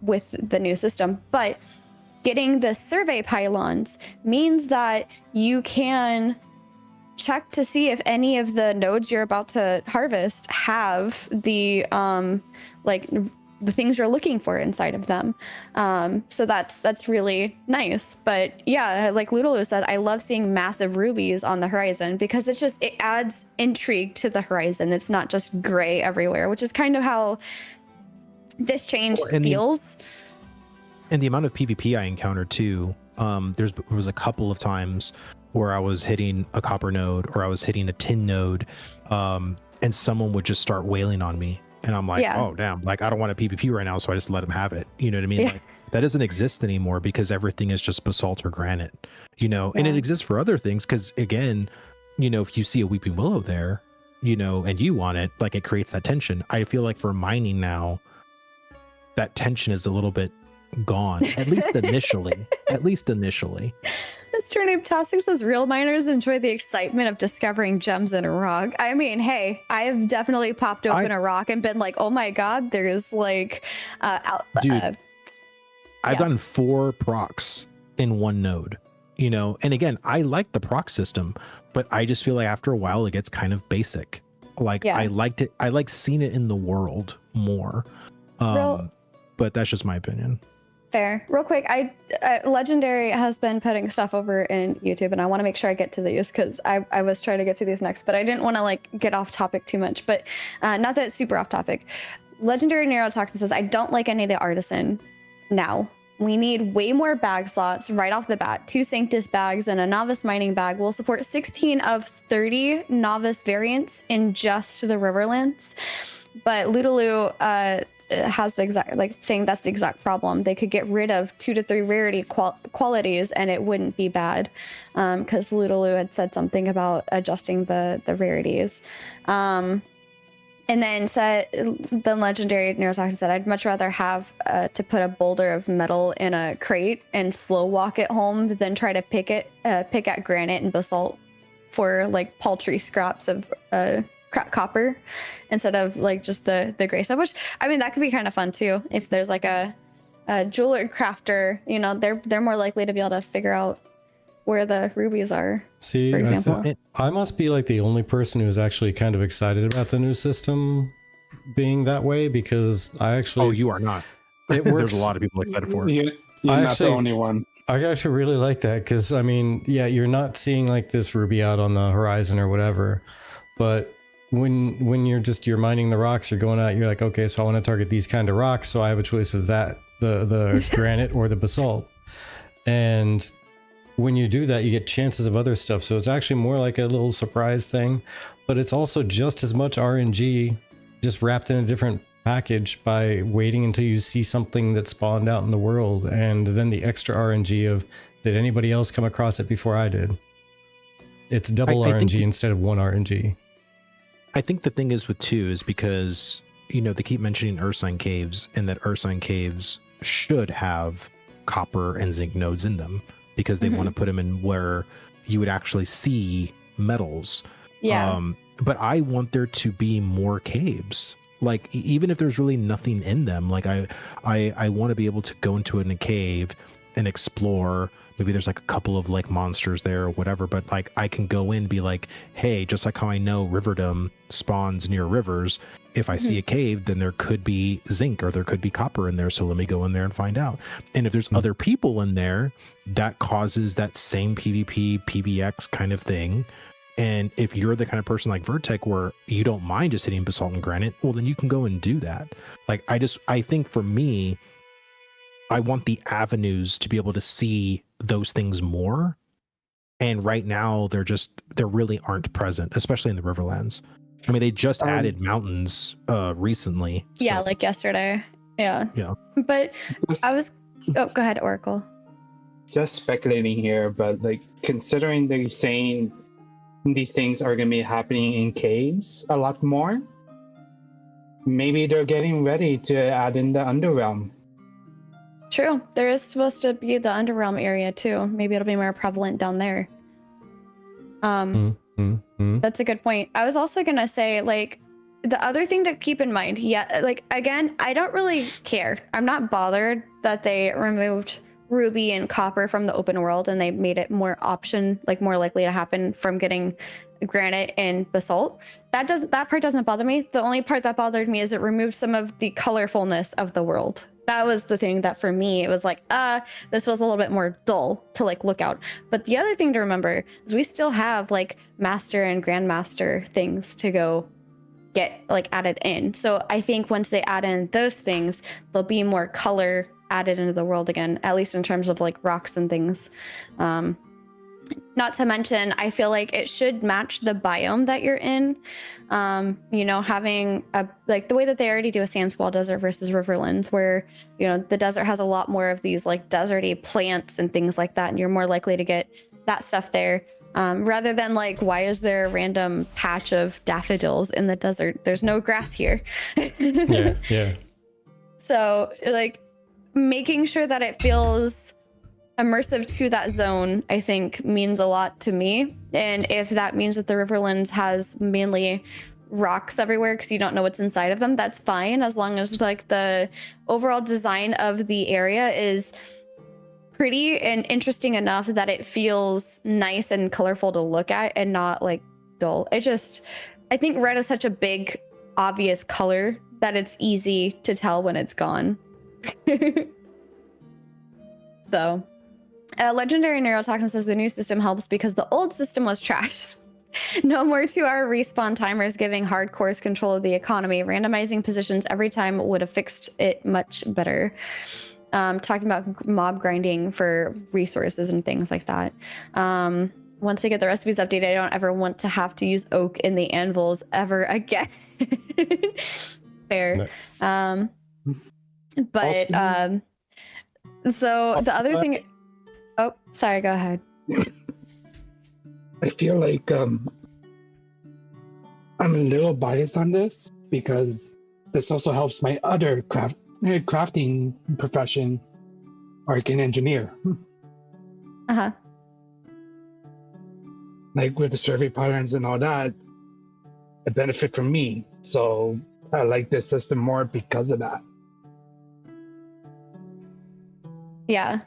with the new system. But getting the survey pylons means that you can check to see if any of the nodes you're about to harvest have the like the things you're looking for inside of them. So that's really nice. But yeah, like Ludolo said, I love seeing massive rubies on the horizon because it adds intrigue to the horizon. It's not just gray everywhere, which is kind of how this change feels. And the amount of PvP I encountered too, there was a couple of times where I was hitting a copper node or I was hitting a tin node, and someone would just start wailing on me. and I'm like, Yeah. oh damn, like I don't want a PvP right now, so I just let him have it. You know what I mean? Yeah. Like, that doesn't exist anymore because everything is just basalt or granite. And it Yeah. exists for other things because again, if you see a weeping willow there, and you want it, like it creates that tension. I feel like for mining now, that tension is a little bit gone, at least initially. This turnip tastic says real miners enjoy the excitement of discovering gems in a rock. I mean, hey, I've definitely popped open a rock and been like, oh my god, there's like Dude, I've gotten 4 procs in one node, and again, I like the proc system, but I just feel like after a while it gets kind of basic. Like I liked it, I like seeing it in the world more. But that's just my opinion. Fair. Real quick, Legendary has been putting stuff over in YouTube, and I want to make sure I get to these because I was trying to get to these next, but I didn't want to like get off topic too much. But not that it's super off topic. Legendary Neurotoxin says, I don't like any of the Artisan now. We need way more bag slots right off the bat. 2 Sanctus bags and a Novice Mining bag will support 16 of 30 Novice variants in just the Riverlands. But Ludaloo has the exact, like, saying that's the exact problem. They could get rid of 2 to 3 rarity qualities and it wouldn't be bad, because Ludaloo had said something about adjusting the rarities. And then Legendary Neurotoxin said, I'd much rather have to put a boulder of metal in a crate and slow walk it home than try to pick at granite and basalt for like paltry scraps of copper instead of like just the gray stuff, which I mean that could be kind of fun too. If there's like a jeweler crafter, they're more likely to be able to figure out where the rubies are. See, for example. I must be like the only person who's actually kind of excited about the new system being that way, because I actually... Oh, you are not. It works. There's a lot of people excited for it. You're not the only one. I actually really like that because, I mean, yeah, you're not seeing like this ruby out on the horizon or whatever, but when you're mining the rocks, you're going out, you're like, okay, so I want to target these kind of rocks, so I have a choice of that, the granite or the basalt. And when you do that, you get chances of other stuff, so it's actually more like a little surprise thing, but it's also just as much RNG, just wrapped in a different package by waiting until you see something that spawned out in the world, and then the extra RNG of, did anybody else come across it before I did? It's double RNG instead of 1 RNG. I think the thing is with 2 is because, they keep mentioning Ursine Caves, and that Ursine Caves should have copper and zinc nodes in them because they want to put them in where you would actually see metals. Yeah. But I want there to be more caves. Like, even if there's really nothing in them, like I want to be able to go into a cave and explore. Maybe there's like a couple of like monsters there or whatever, but like I can go in and be like, hey, just like how I know Riverdom spawns near rivers, if I see a cave, then there could be zinc or there could be copper in there. So let me go in there and find out. And if there's other people in there, that causes that same PvP, PvX kind of thing. And if you're the kind of person like Vertec where you don't mind just hitting basalt and granite, well, then you can go and do that. Like, I think for me, I want the avenues to be able to see those things more. And right now there really aren't present, especially in the Riverlands. I mean, they just added mountains recently. So. Yeah, like yesterday. Yeah. Yeah. But go ahead, Oracle. Just speculating here, but like considering they're saying these things are going to be happening in caves a lot more, maybe they're getting ready to add in the Underrealm. True. There is supposed to be the Underrealm area too. Maybe it'll be more prevalent down there. That's a good point. I was also gonna say, like, the other thing to keep in mind, like, again, I don't really care. I'm not bothered that they removed ruby and copper from the open world and they made it more likely to happen from getting granite and basalt. That part doesn't bother me. The only part that bothered me is it removed some of the colorfulness of the world. That was the thing that for me, it was like, this was a little bit more dull to like look out. But the other thing to remember is we still have like master and grandmaster things to go get like added in. So I think once they add in those things, there'll be more color added into the world again, at least in terms of like rocks and things. Not to mention, I feel like it should match the biome that you're in. You know, having like the way that they already do a sand squall desert versus Riverlands, where, you know, the desert has a lot more of these like deserty plants and things like that, and you're more likely to get that stuff there. Rather than like, why is there a random patch of daffodils in the desert? There's no grass here. Yeah. So like making sure that it feels immersive to that zone, I think means a lot to me. And if that means that the Riverlands has mainly rocks everywhere because you don't know what's inside of them, that's fine, as long as like the overall design of the area is pretty and interesting enough that it feels nice and colorful to look at and not like dull. I think red is such a big, obvious color that it's easy to tell when it's gone. So Legendary Neurotoxin says the new system helps because the old system was trash. No more 2-hour respawn timers giving hardcores control of the economy. Randomizing positions every time would have fixed it much better. Talking about mob grinding for resources and things like that. Once I get the recipes updated, I don't ever want to have to use oak in the anvils ever again. Fair. Nice. But so the other thing. Oh, sorry. Go ahead. I feel like I'm a little biased on this because this also helps my other crafting profession, arcane engineer. Uh-huh. Like with the survey patterns and all that, a benefit from me. So I like this system more because of that. Yeah.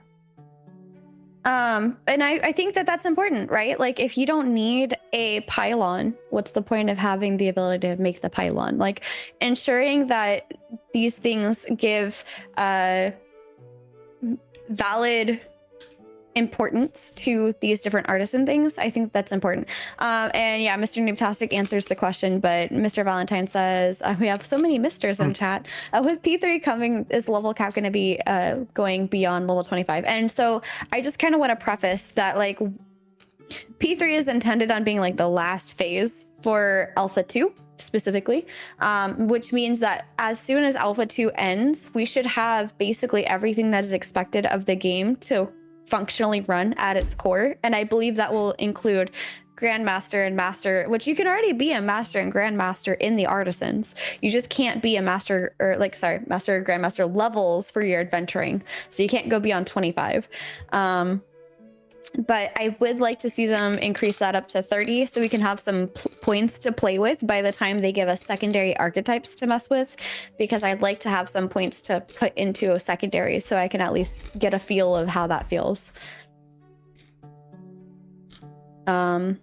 And I think that that's important, right? Like if you don't need a pylon, what's the point of having the ability to make the pylon? Like ensuring that these things give valid importance to these different artisan things. I think that's important. And yeah, Mr. Noobtastic answers the question, but Mr. Valentine says we have so many misters in chat. With P3 coming, is level cap going to be going beyond level 25? And so I just kind of want to preface that like P3 is intended on being like the last phase for Alpha 2 specifically, which means that as soon as Alpha 2 ends, we should have basically everything that is expected of the game to functionally run at its core. And I believe that will include Grandmaster and Master, which you can already be a Master and Grandmaster in the Artisans. You just can't be a Master or Master or Grandmaster levels for your adventuring. So you can't go beyond 25. But I would like to see them increase that up to 30 so we can have some points to play with by the time they give us secondary archetypes to mess with, because I'd like to have some points to put into a secondary so I can at least get a feel of how that feels. Won't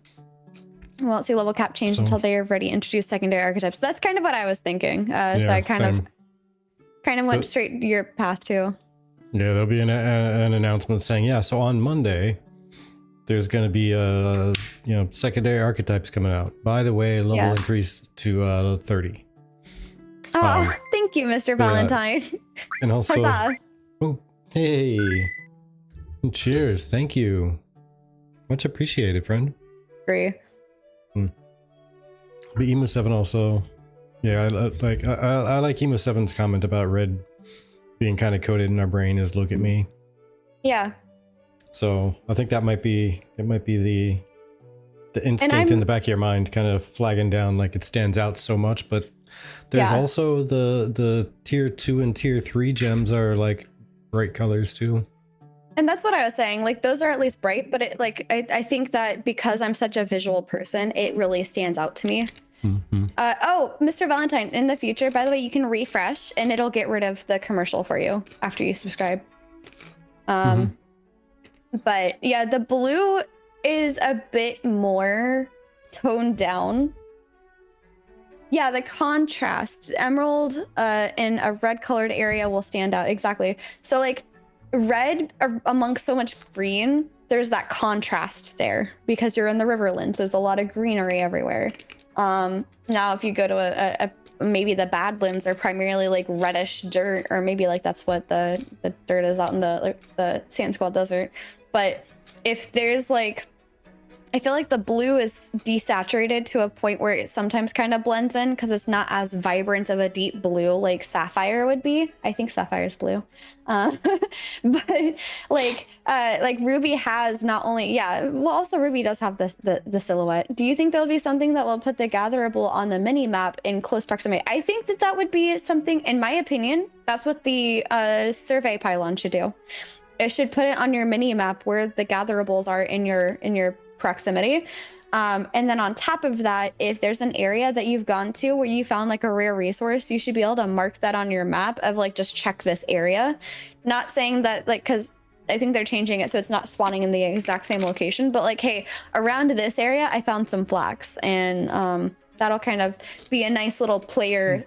see level cap change until they have already introduced secondary archetypes. That's kind of what I was thinking. So I kind of went straight your path too. Yeah, there'll be an announcement saying, yeah, so on Monday there's going to be secondary archetypes coming out. By the way, level increased to 30. Oh, thank you, Mr. Valentine. And also, Huzzah. oh, hey, cheers, thank you, much appreciated, friend. Agree. But Emu7 also, yeah, I like Emu7's comment about red being kind of coded in our brain as "look at me." Yeah. So I think that might be the instinct in the back of your mind, kind of flagging down like it stands out so much. But there's also the tier 2 and tier 3 gems are like bright colors too. And that's what I was saying. Like those are at least bright, but it like I think that because I'm such a visual person, it really stands out to me. Mm-hmm. Oh, Mr. Valentine, in the future, by the way, you can refresh and it'll get rid of the commercial for you after you subscribe. But yeah, the blue is a bit more toned down. Yeah, the contrast, emerald in a red colored area will stand out. Exactly. So like red amongst so much green, there's that contrast there because you're in the Riverlands. There's a lot of greenery everywhere. Now if you go to maybe the Badlands are primarily like reddish dirt, or maybe like that's what the dirt is out in the Sand Squall Desert. But if there's like I feel like the blue is desaturated to a point where it sometimes kind of blends in because it's not as vibrant of a deep blue like sapphire would be. I think sapphire is blue, but like ruby has not only well also ruby does have the silhouette. Do you think there'll be something that will put the gatherable on the mini map in close proximity? I think that would be something, in my opinion. That's what the survey pylon should do. It should put it on your mini map where the gatherables are in your proximity. And then on top of that, if there's an area that you've gone to where you found like a rare resource, you should be able to mark that on your map of like, just check this area. Not saying that like, because I think they're changing it so it's not spawning in the exact same location, but like, hey, around this area, I found some flax, and that'll kind of be a nice little player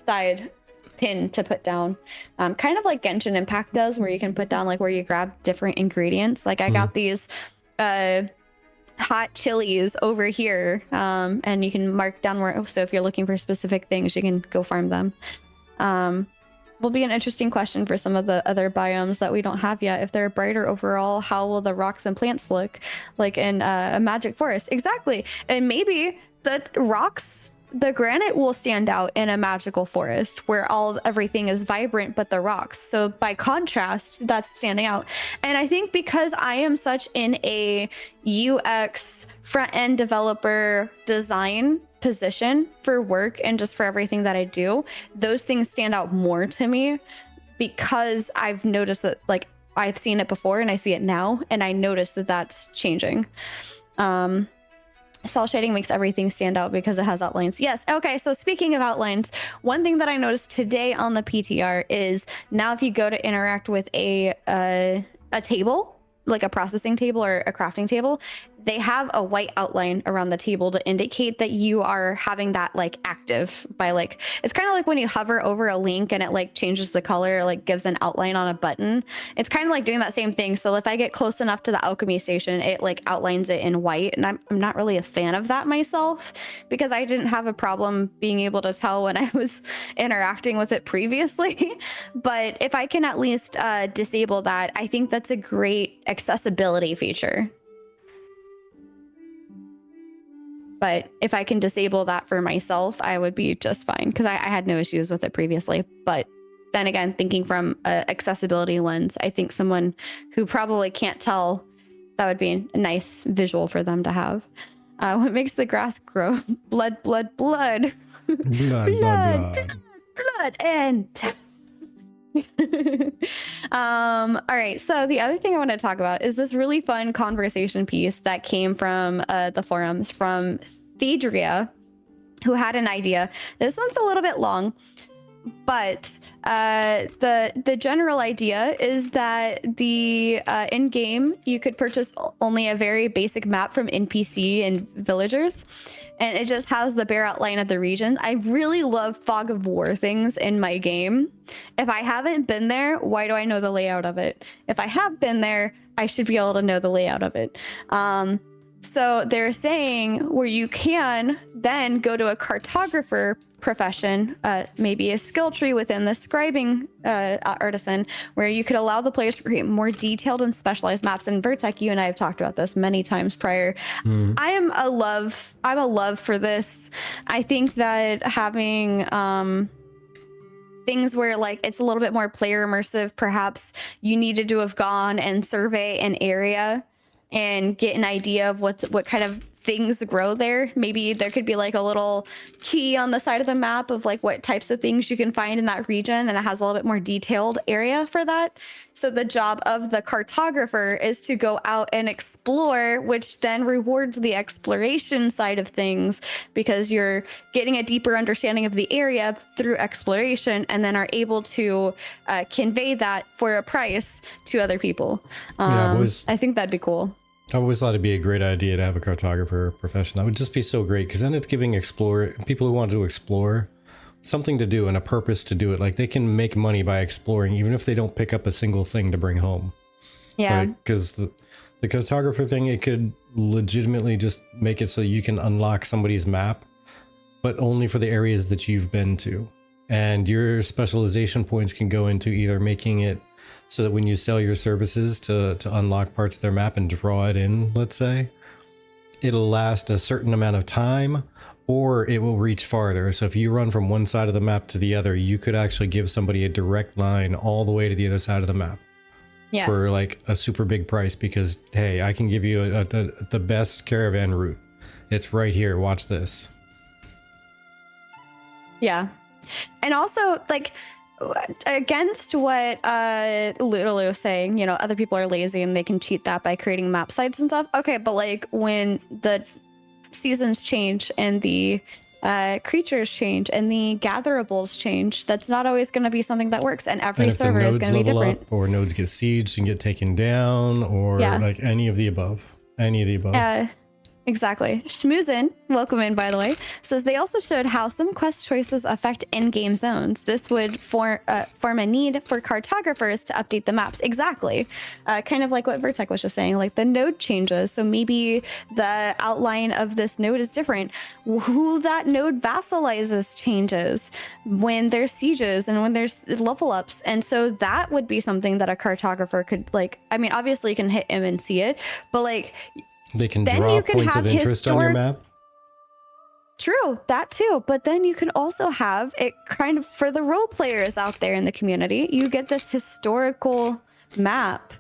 side pin to put down, kind of like Genshin Impact does, where you can put down like where you grab different ingredients. Like I got these hot chilies over here, and you can mark down where, so if you're looking for specific things, you can go farm them. Will be an interesting question for some of the other biomes that we don't have yet. If they're brighter overall, how will the rocks and plants look like in a magic forest? Exactly. And maybe the rocks, the granite will stand out in a magical forest where everything is vibrant but the rocks. So by contrast, that's standing out. And I think because I am such in a UX front-end developer design position for work and just for everything that I do, those things stand out more to me because I've noticed that, like, I've seen it before and I see it now, and I notice that that's changing. Cell shading makes everything stand out because it has outlines. Yes. Okay. So speaking of outlines, one thing that I noticed today on the PTR is now if you go to interact with a table, like a processing table or a crafting table, they have a white outline around the table to indicate that you are having that like active by like, it's kind of like when you hover over a link and it like changes the color, like gives an outline on a button. It's kind of like doing that same thing. So if I get close enough to the alchemy station, it like outlines it in white. And I'm not really a fan of that myself because I didn't have a problem being able to tell when I was interacting with it previously. But if I can at least disable that, I think that's a great accessibility feature. But if I can disable that for myself, I would be just fine because I had no issues with it previously. But then again, thinking from an accessibility lens, I think someone who probably can't tell, that would be a nice visual for them to have. What makes the grass grow? Blood, blood, blood. Blood, and... all right, so the other thing I want to talk about is this really fun conversation piece that came from the forums from Thedria, who had an idea. This one's a little bit long, but the general idea is that the in-game you could purchase only a very basic map from NPC and villagers, and it just has the bare outline of the region. I really love fog of war things in my game. If I haven't been there, why do I know the layout of it? If I have been there, I should be able to know the layout of it. So they're saying where you can then go to a cartographer profession, maybe a skill tree within the scribing artisan, where you could allow the players to create more detailed and specialized maps. And Vertec, you and I have talked about this many times prior. I'm a love for this. I think that having things where like it's a little bit more player immersive, perhaps you needed to have gone and survey an area and get an idea of what kind of things grow there. Maybe there could be like a little key on the side of the map of like what types of things you can find in that region, and it has a little bit more detailed area for that. So the job of the cartographer is to go out and explore, which then rewards the exploration side of things because you're getting a deeper understanding of the area through exploration, and then are able to convey that for a price to other people. I think that'd be cool. I always thought it'd be a great idea to have a cartographer profession. That would just be so great because then it's giving people who want to explore something to do and a purpose to do it. Like they can make money by exploring, even if they don't pick up a single thing to bring home. Yeah. Because the cartographer thing, it could legitimately just make it so you can unlock somebody's map, but only for the areas that you've been to. And your specialization points can go into either making it so that when you sell your services to unlock parts of their map and draw it in, let's say, it'll last a certain amount of time, or it will reach farther. So if you run from one side of the map to the other, you could actually give somebody a direct line all the way to the other side of the map for like a super big price, because hey, I can give you the best caravan route. It's right here. Watch this. Yeah. And also, like, against what Lulu was saying, you know, other people are lazy and they can cheat that by creating map sites and stuff. Okay, but like when the seasons change and the creatures change and the gatherables change, that's not always going to be something that works, and every server is going to be different. Up, or nodes get sieged and get taken down, or like any of the above. Exactly. Schmoozin, welcome in, by the way, says they also showed how some quest choices affect in-game zones. This would form a need for cartographers to update the maps. Exactly. Kind of like what Vertec was just saying, like the node changes. So maybe the outline of this node is different. Who that node vassalizes changes when there's sieges and when there's level ups. And so that would be something that a cartographer could, like, I mean, obviously you can hit him and see it, but like, they can draw points of interest on your map. True, that too. But then you can also have it kind of for the role players out there in the community. You get this historical map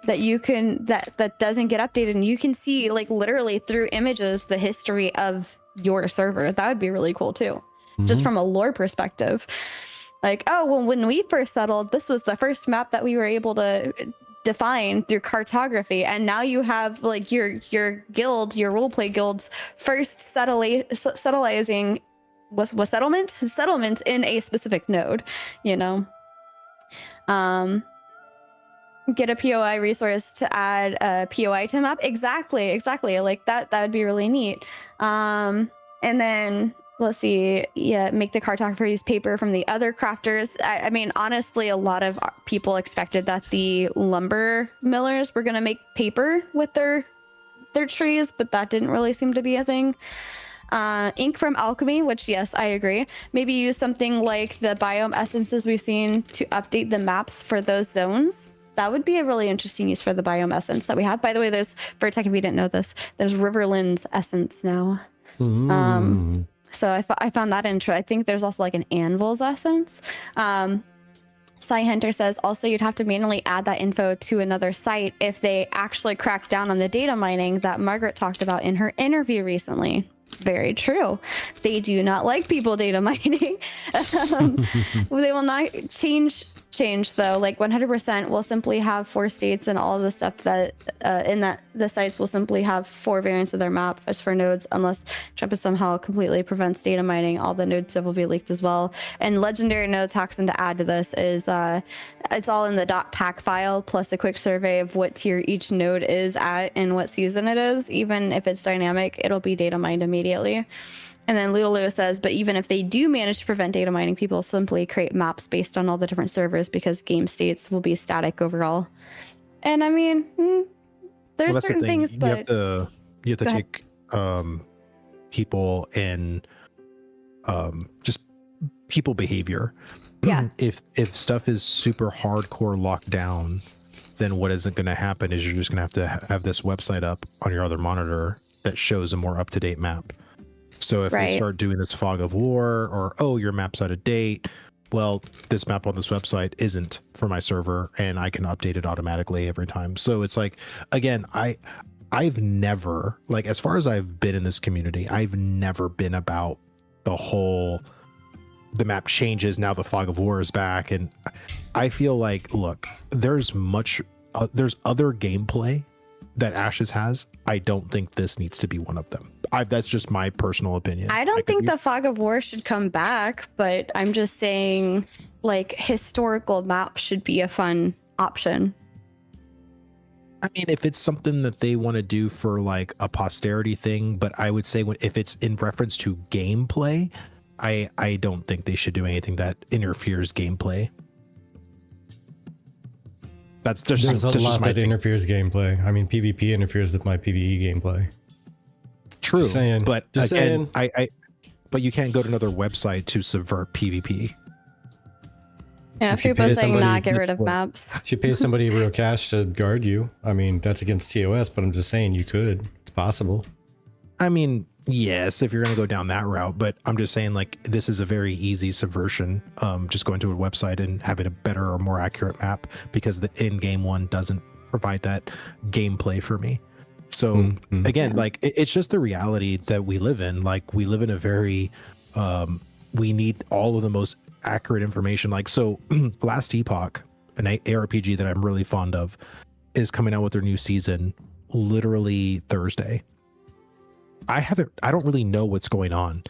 that you can that doesn't get updated, and you can see like literally through images the history of your server. That would be really cool too, just from a lore perspective. Like, oh, well, when we first settled, this was the first map that we were able to define through cartography, and now you have like your guild, your roleplay guild's first settling settlement in a specific node, you know. Get a POI resource to add a POI to map. Exactly, like that would be really neat. And then let's see, make the cartographer use paper from the other crafters. I mean, honestly, a lot of people expected that the lumber millers were going to make paper with their trees, but that didn't really seem to be a thing. Ink from alchemy, which, yes, I agree. Maybe use something like the biome essences we've seen to update the maps for those zones. That would be a really interesting use for the biome essence that we have. By the way, there's, Vertec, if you didn't know this, there's Riverland's essence now. So I found that interesting. I think there's also like an Anvil's essence. Sai Hunter says also you'd have to manually add that info to another site if they actually crack down on the data mining that Margaret talked about in her interview recently. Very true. They do not like people data mining. They will not change though. Like 100% will simply have 4 states, and all of the stuff that in that the sites will simply have 4 variants of their map as for nodes, unless Trumpet somehow completely prevents data mining. All the node stuff will be leaked as well. And legendary node toxin to add to this is it's all in the .pack file, plus a quick survey of what tier each node is at and what season it is. Even if it's dynamic, it'll be data mined immediately. And then Lulu says, but even if they do manage to prevent data mining, people simply create maps based on all the different servers because game states will be static overall. And I mean, there's certain things, but you have to take people and just people behavior. Yeah. If stuff is super hardcore locked down, then what isn't going to happen is you're just going to have this website up on your other monitor that shows a more up-to-date map. So if they start doing this fog of war, or, oh, your map's out of date, well, this map on this website isn't for my server, and I can update it automatically every time. So it's like, again, I've never, like, as far as I've been in this community, I've never been about the map changes, now the fog of war is back. And I feel like, look, there's other gameplay that Ashes has. I don't think this needs to be one of them. That's just my personal opinion. I don't think the fog of war should come back, but I'm just saying, like, historical maps should be a fun option. I mean, if it's something that they want to do for like a posterity thing, but I would say if it's in reference to gameplay, I don't think they should do anything that interferes gameplay. There's a lot that interferes gameplay. I mean, PvP interferes with my PvE gameplay. True, just saying, but just again, but you can't go to another website to subvert PvP. Yeah, if you're both saying not get rid of maps. If you pay somebody real cash to guard you, I mean, that's against TOS, but I'm just saying you could. It's possible. I mean, yes, if you're going to go down that route, but I'm just saying, like, this is a very easy subversion. Just going to a website and having a better or more accurate map, because the in-game one doesn't provide that gameplay for me. So again, like, it's just the reality that we live in. Like, we live in a very, we need all of the most accurate information. Like, so Last Epoch, an ARPG that I'm really fond of, is coming out with their new season literally Thursday. I don't really know what's going on.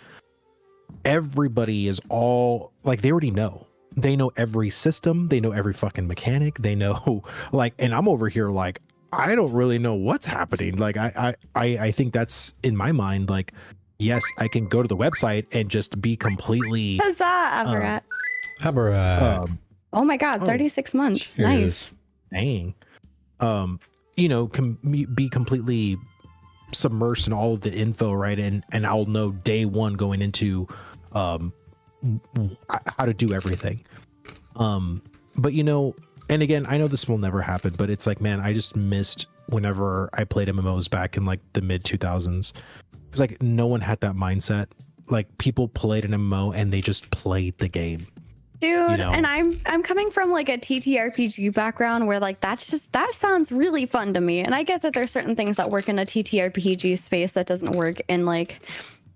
Everybody is all like, they already know. They know every system. They know every fucking mechanic. They know, like, and I'm over here like, I don't really know what's happening. Like, I think that's, in my mind, like, yes, I can go to the website and just be completely. Huzzah, Avarat. Oh my God, 36 months. cheers. Nice. Dang. You know, be completely submersed in all of the info, right? And I'll know day one going into how to do everything. But you know, and again, I know this will never happen, but it's like, man, I just missed whenever I played MMOs back in like the mid 2000s. It's like no one had that mindset. Like, people played an MMO and they just played the game. Dude, You know? and I'm coming from like a TTRPG background where like that sounds really fun to me. And I get that there's certain things that work in a TTRPG space that doesn't work in like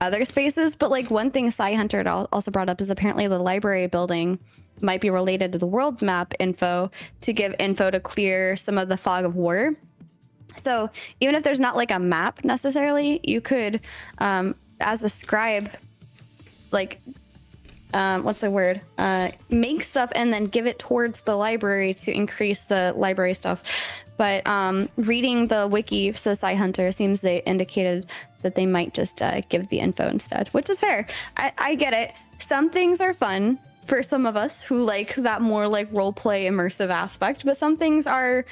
other spaces. But like one thing Psy Hunter also brought up is apparently the library building might be related to the world map info to give info to clear some of the fog of war. So even if there's not like a map necessarily, you could, as a scribe, like, what's the word? Make stuff and then give it towards the library to increase the library stuff. But reading the wiki, says Psy Hunter, seems they indicated that they might just give the info instead, which is fair. I get it. Some things are fun for some of us who like that more like role play immersive aspect, but some things are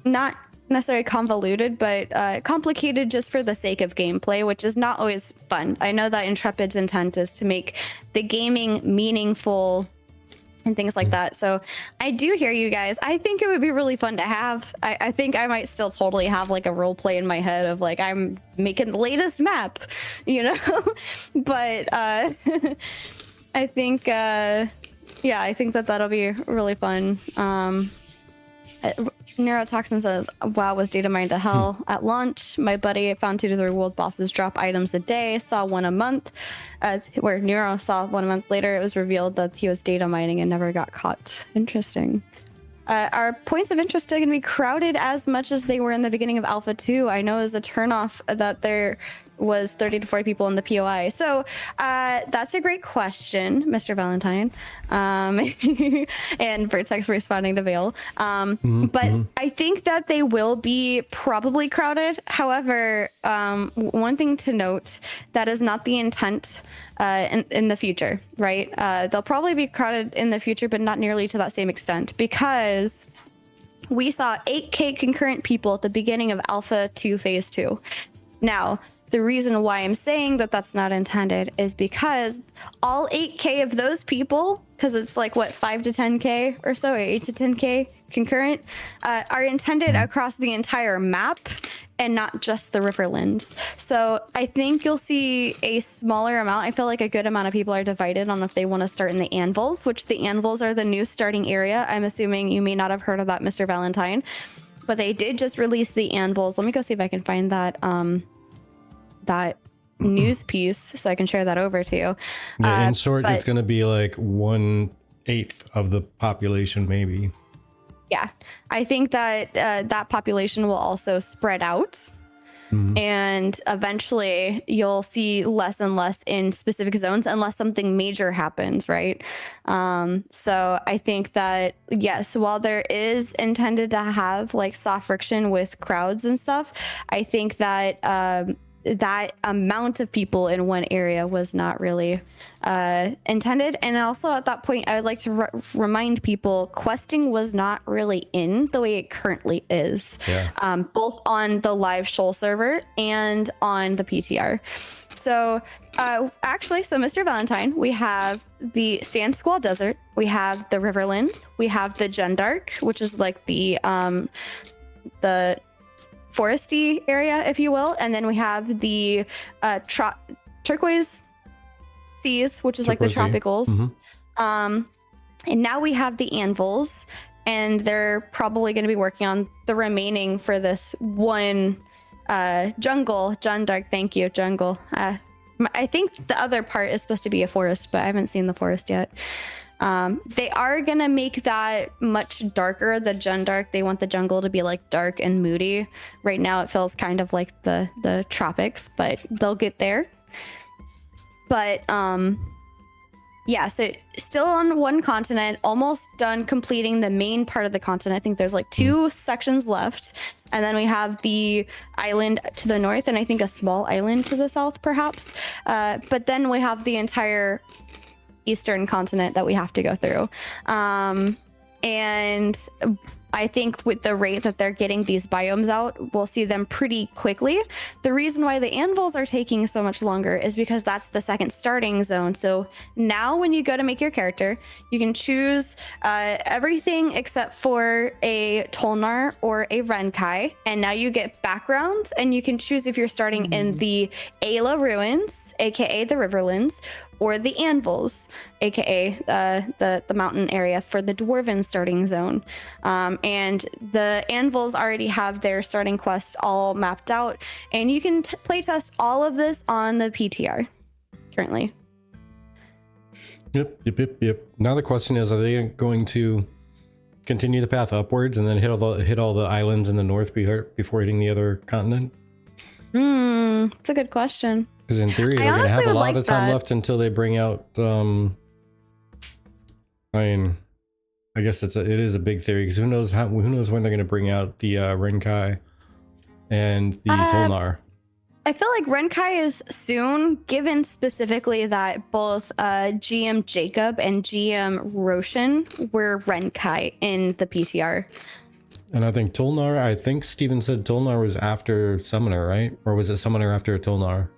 not necessarily convoluted, but complicated just for the sake of gameplay, which is not always fun. I know that Intrepid's intent is to make the gaming meaningful and things like that. So I do hear you guys. I think it would be really fun to have. I think I might still totally have like a role play in my head of like, I'm making the latest map, you know? But I think, yeah, I think that that'll be really fun. Neurotoxin says, WoW was data mined to hell at launch. My buddy found 2 to 3 world bosses drop items a day, saw one a month. Where Neuro saw 1 month later, it was revealed that he was data mining and never got caught. Interesting. Our points of interest are going to be crowded as much as they were in the beginning of Alpha 2. I know as a turnoff that there was 30 to 40 people in the POI. So that's a great question, Mr. Valentine. And Vertex responding to Vale. But I think that they will be probably crowded. However, one thing to note, that is not the intent in the future, right? They'll probably be crowded in the future, but not nearly to that same extent, because we saw 8K concurrent people at the beginning of Alpha 2 Phase 2. Now, the reason why I'm saying that that's not intended is because all 8K of those people, because it's like, what, 5 to 10K or so, or 8 to 10K concurrent, are intended across the entire map and not just the Riverlands. So I think you'll see a smaller amount. I feel like a good amount of people are divided on if they want to start in the Anvils, which the Anvils are the new starting area. I'm assuming you may not have heard of that, Mr. Valentine, but they did just release the Anvils. Let me go see if I can find that that news piece so I can share that over to you. Yeah, in short, it's going to be like 1/8 of the population, maybe. Yeah, I think that that population will also spread out. And eventually you'll see less and less in specific zones unless something major happens, right? So I think that, yes, while there is intended to have like soft friction with crowds and stuff, I think that that amount of people in one area was not really intended. And also at that point, I would like to remind people, questing was not really in the way it currently is, both on the live Shoal server and on the PTR. So actually, so Mr. Valentine, we have the Sand Squall Desert, we have the Riverlands, we have the Gendark, which is like the foresty area, if you will, and then we have the turquoise seas, which is like the Turquoise sea. tropicals. And now we have the anvils, and they're probably going to be working on the remaining for this one jungle. John Dark, thank you, jungle. I think the other part is supposed to be a forest, but I haven't seen the forest yet. They are going to make that much darker, the Jun Dark. They want the jungle to be like dark and moody. Right now it feels kind of like the tropics, but they'll get there. But yeah, so still on one continent, almost done completing the main part of the continent. I think there's like 2 sections left. And then we have the island to the north, and I think a small island to the south, perhaps. But then we have the entire eastern continent that we have to go through. And I think with the rate that they're getting these biomes out, we'll see them pretty quickly. The reason why the anvils are taking so much longer is because that's the second starting zone. So now when you go to make your character, you can choose everything except for a Tolnar or a Renkai. And now you get backgrounds, and you can choose if you're starting in the Ayla ruins, aka the Riverlands, or the anvils, aka the mountain area for the dwarven starting zone. And the anvils already have their starting quests all mapped out, and you can playtest all of this on the PTR currently. Yep. Now the question is, are they going to continue the path upwards and then hit all the islands in the north before hitting the other continent? It's a good question. Because in theory, they're going to have a lot of time left until they bring out. I mean, I guess it is a big theory, because who knows when they're going to bring out the Renkai and the Tolnar. I feel like Renkai is soon, given specifically that both GM Jacob and GM Roshan were Renkai in the PTR. And I think Tolnar, I think Steven said Tolnar was after Summoner, right? Or was it Summoner after Tolnar?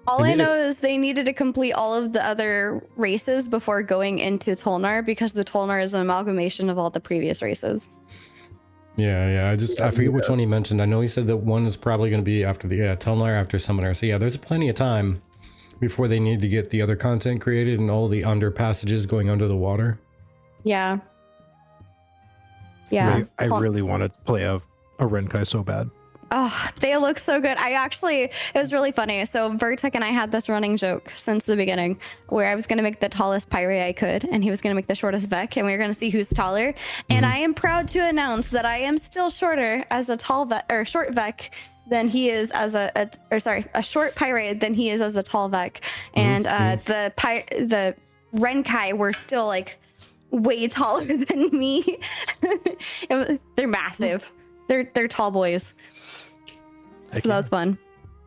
All I know is they needed to complete all of the other races before going into Tolnar, because the Tolnar is an amalgamation of all the previous races. Yeah. I forget which one he mentioned. I know he said that one is probably going to be after the Tolnar after Summoner. So yeah, there's plenty of time before they need to get the other content created and all the under passages going under the water. Yeah. I really want to play a Renkai so bad. Oh, they look so good. It was really funny. So Vertek and I had this running joke since the beginning, where I was going to make the tallest pirate I could, and he was going to make the shortest Vec, and we were going to see who's taller. And I am proud to announce that I am still shorter as a short Vec than he is as a short pirate than he is as a tall Vec. And the Renkai were still like way taller than me. They're massive. They're tall boys. So that was fun.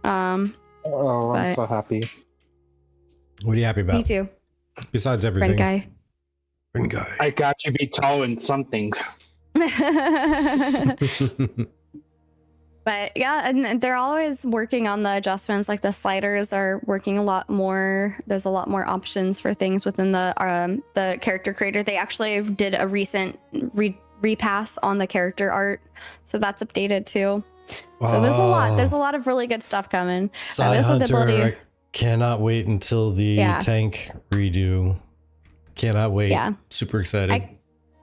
I'm so happy. What are you happy about? Me too. Besides everything. Renkai. I got you be tall in something. But yeah, and they're always working on the adjustments. Like the sliders are working a lot more. There's a lot more options for things within the character creator. They actually did a recent repass on the character art, so that's updated too. So there's a lot of really good stuff coming. There's Hunter, I cannot wait until the tank redo. Cannot wait. Yeah. Super excited. I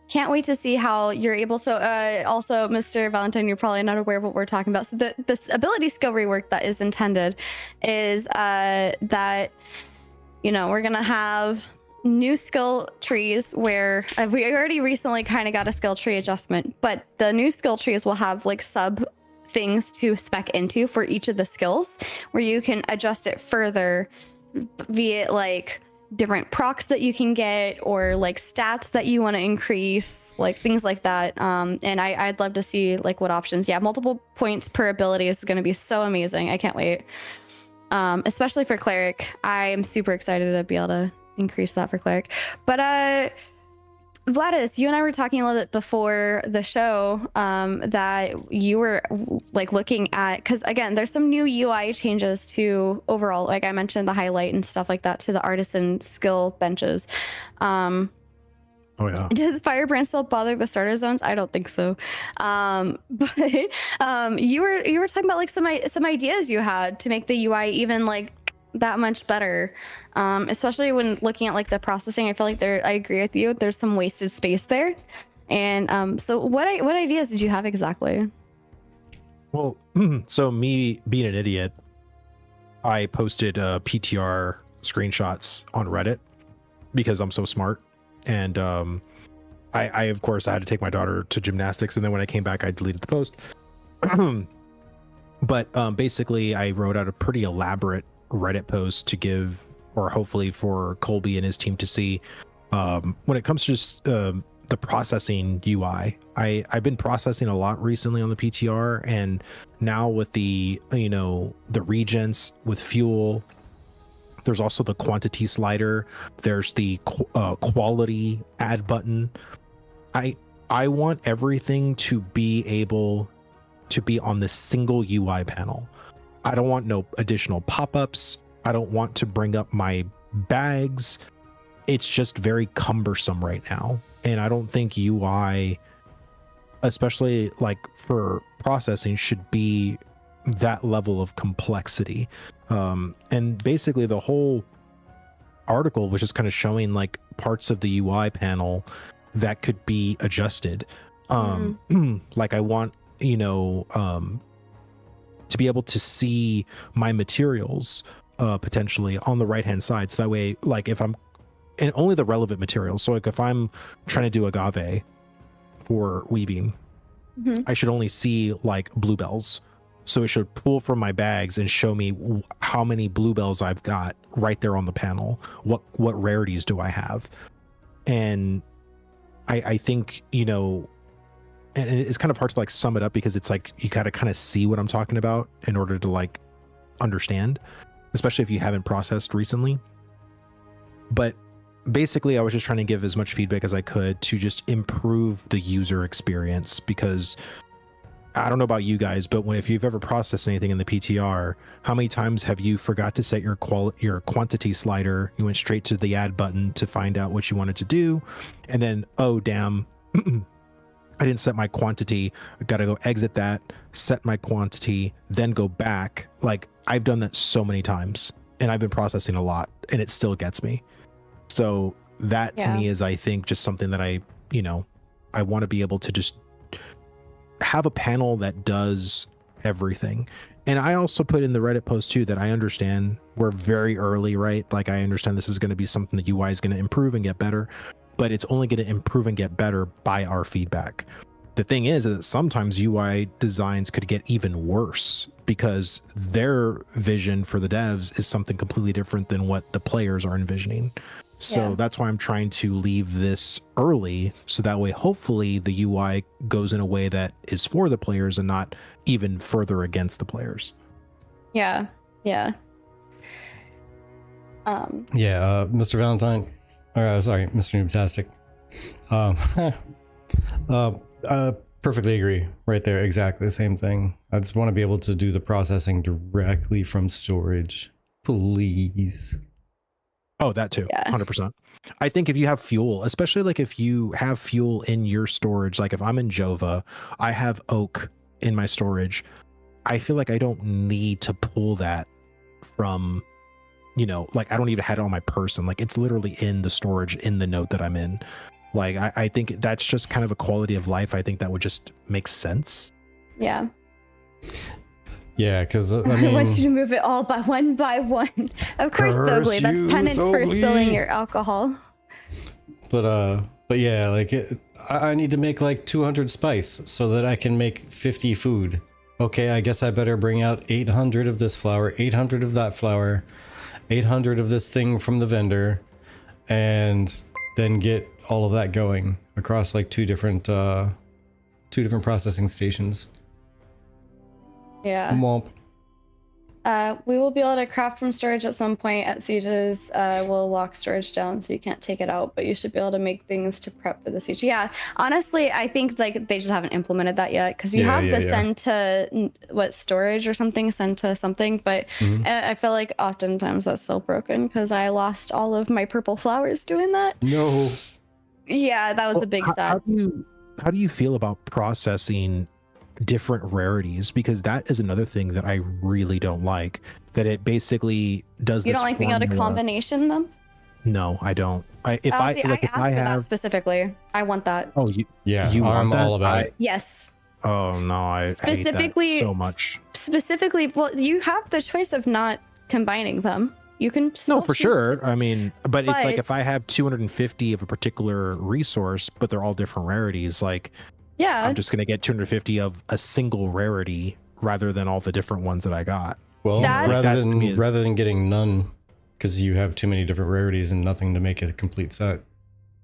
can't wait to see how you're able to also, Mr. Valentine, you're probably not aware of what we're talking about. So this ability skill rework that is intended is that, we're gonna have new skill trees where we already recently kind of got a skill tree adjustment, but the new skill trees will have like sub things to spec into for each of the skills, where you can adjust it further via like different procs that you can get, or like stats that you want to increase, like things like that. And I'd love to see like what options. Yeah, multiple points per ability is going to be so amazing. I can't wait. Especially for cleric. I am super excited to be able to increase that for cleric. But Vladis, you and I were talking a little bit before the show that you were like looking at, because again, there's some new UI changes to overall, like I mentioned, the highlight and stuff like that to the artisan skill benches. Oh yeah. Does Firebrand still bother the starter zones? I don't think so. But you were talking about like some ideas you had to make the UI even like that much better. Especially when looking at like the processing, I feel like I agree with you. There's some wasted space there. And so what ideas did you have exactly? Well, so me being an idiot, I posted PTR screenshots on Reddit because I'm so smart. And I of course I had to take my daughter to gymnastics, and then when I came back I deleted the post. But basically I wrote out a pretty elaborate Reddit post to give, or hopefully for Colby and his team to see, when it comes to just the processing UI. I've been processing a lot recently on the PTR, and now with the the regents with fuel, there's also the quantity slider, there's the quality add button. I want everything to be able to be on this single UI panel. I don't want no additional pop-ups. I don't want to bring up my bags. It's just very cumbersome right now. And I don't think UI, especially like for processing, should be that level of complexity. And basically the whole article was just kind of showing like parts of the UI panel that could be adjusted. Like I want, to be able to see my materials potentially on the right hand side. So that way, like if I'm, and only the relevant materials. So like if I'm trying to do agave for weaving, I should only see like bluebells. So it should pull from my bags and show me how many bluebells I've got right there on the panel. What rarities do I have? And I think, and it's kind of hard to like sum it up because it's like you gotta kind of see what I'm talking about in order to like understand, especially if you haven't processed recently. But basically I was just trying to give as much feedback as I could to just improve the user experience, because I don't know about you guys, but if you've ever processed anything in the PTR, how many times have you forgot to set your quantity slider? You went straight to the add button to find out what you wanted to do, and then, oh damn, I didn't set my quantity. I gotta go exit that, set my quantity, then go back. Like I've done that so many times, and I've been processing a lot, and it still gets me. So that to me is, I think, just something that I want to be able to just have a panel that does everything. And I also put in the Reddit post too that I understand we're very early, right? Like I understand this is going to be something that UI is going to improve and get better, but it's only going to improve and get better by our feedback. The thing is that sometimes UI designs could get even worse because their vision for the devs is something completely different than what the players are envisioning. So that's why I'm trying to leave this early, so that way hopefully the UI goes in a way that is for the players and not even further against the players. Yeah. Mr. Valentine, sorry, Mr. Noobtastic. Perfectly agree. Right there, exactly the same thing. I just want to be able to do the processing directly from storage, please. Oh, that too. 100%. I think if you have fuel, especially like if you have fuel in your storage, like if I'm in Jova, I have oak in my storage. I feel like I don't need to pull that from, like I don't even have it on my person. Like it's literally in the storage in the note that I'm in. Like I think that's just kind of a quality of life. I think that would just make sense. Yeah. Yeah, because I want you to move it all one by one. Of course, Thogly. That's penance for spilling your alcohol. But yeah, like I need to make like 200 spice so that I can make 50 food. Okay, I guess I better bring out 800 of this flour, 800 of that flour, 800 of this thing from the vendor, and then get all of that going across like two different processing stations. Yeah. Womp. We will be able to craft from storage at some point at sieges. We'll lock storage down so you can't take it out, but you should be able to make things to prep for the siege. Yeah, honestly, I think like they just haven't implemented that yet, because you have the send to storage or something, send to something, but I feel like oftentimes that's still broken because I lost all of my purple flowers doing that. No. Yeah, that was a big How stat. do you feel about processing different rarities? Because that is another thing that I really don't like. That it basically does. You this don't like being able to formula- combination them? No, I don't. If I See, like, I if asked I for that have, specifically. I want that. oh, Yeah, you want I'm that? all about it. Yes. Oh no, I hate that Specifically, so much. Specifically, well, you have the choice of not combining them. You can still No, for choose to- sure. I mean, but it's like But- if I have 250 of a particular resource, but they're all different rarities, like Yeah. I'm just gonna get 250 of a single rarity rather than all the different ones that I got. Well, That's- That's to me is- rather than getting none, because you have too many different rarities and nothing to make a complete set.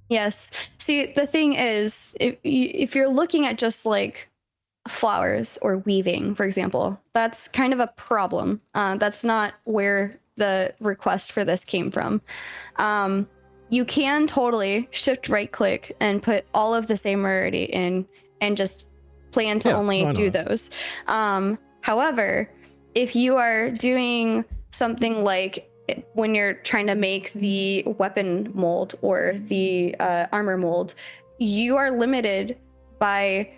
Yes. See, the thing is, if you're looking at just like flowers or weaving, for example, that's kind of a problem. That's not where the request for this came from. You can totally shift right click and put all of the same rarity in and just plan to Yeah, only why do not? those. However, if you are doing something like when you're trying to make the weapon mold or the armor mold, you are limited by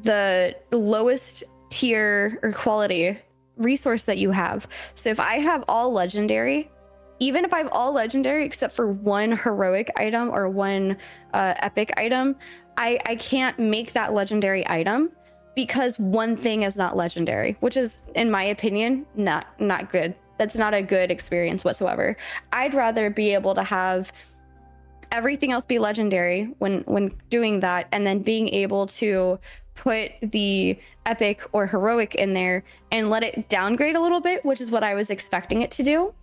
the lowest tier or quality resource that you have. So if I have all legendary, even if I have all legendary except for one heroic item or one epic item, I can't make that legendary item because one thing is not legendary, which is, in my opinion, not good. That's not a good experience whatsoever. I'd rather be able to have everything else be legendary when doing that, and then being able to put the epic or heroic in there and let it downgrade a little bit, which is what I was expecting it to do.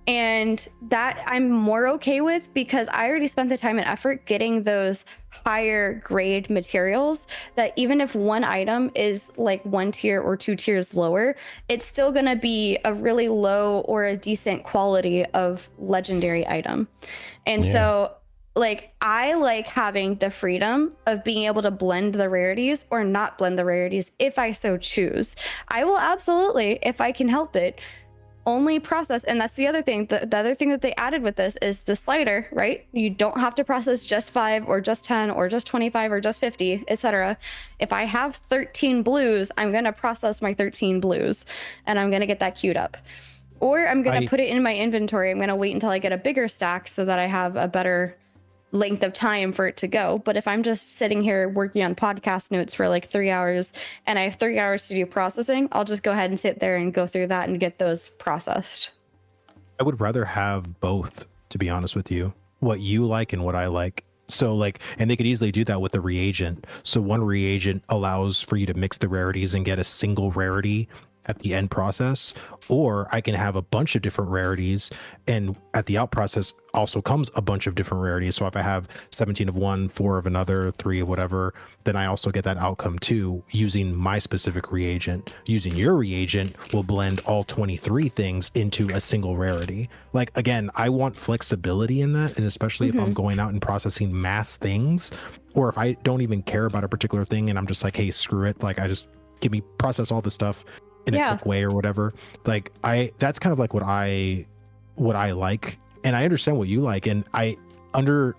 And that I'm more okay with because I already spent the time and effort getting those higher grade materials that even if one item is like one tier or two tiers lower, it's still going to be a really low or a decent quality of legendary item. And Yeah. so like I like having the freedom of being able to blend the rarities or not blend the rarities if I so choose. I will absolutely, if I can help it, only process, and that's the other thing. The other thing that they added with this is the slider, right? You don't have to process just 5 or just 10 or just 25 or just 50, etc. If I have 13 blues, I'm going to process my 13 blues and I'm going to get that queued up. Or I'm going to put it in my inventory. I'm going to wait until I get a bigger stack so that I have a better length of time for it to go. But if I'm just sitting here working on podcast notes for like 3 hours and I have 3 hours to do processing, I'll just go ahead and sit there and go through that and get those processed. I would rather have both, to be honest with you. What you like and what I like. So like, and they could easily do that with the reagent. So one reagent allows for you to mix the rarities and get a single rarity at the end process, or I can have a bunch of different rarities, and at the out process also comes a bunch of different rarities. So if I have 17 of one, 4 of another, 3 of whatever, then I also get that outcome too, using my specific reagent. Using your reagent will blend all 23 things into a single rarity. Like, again, I want flexibility in that, and especially if I'm going out and processing mass things, or if I don't even care about a particular thing and I'm just like, hey, screw it, like I just give me process all this stuff in a quick way or whatever. Like that's kind of like what I like, and I understand what you like, and I under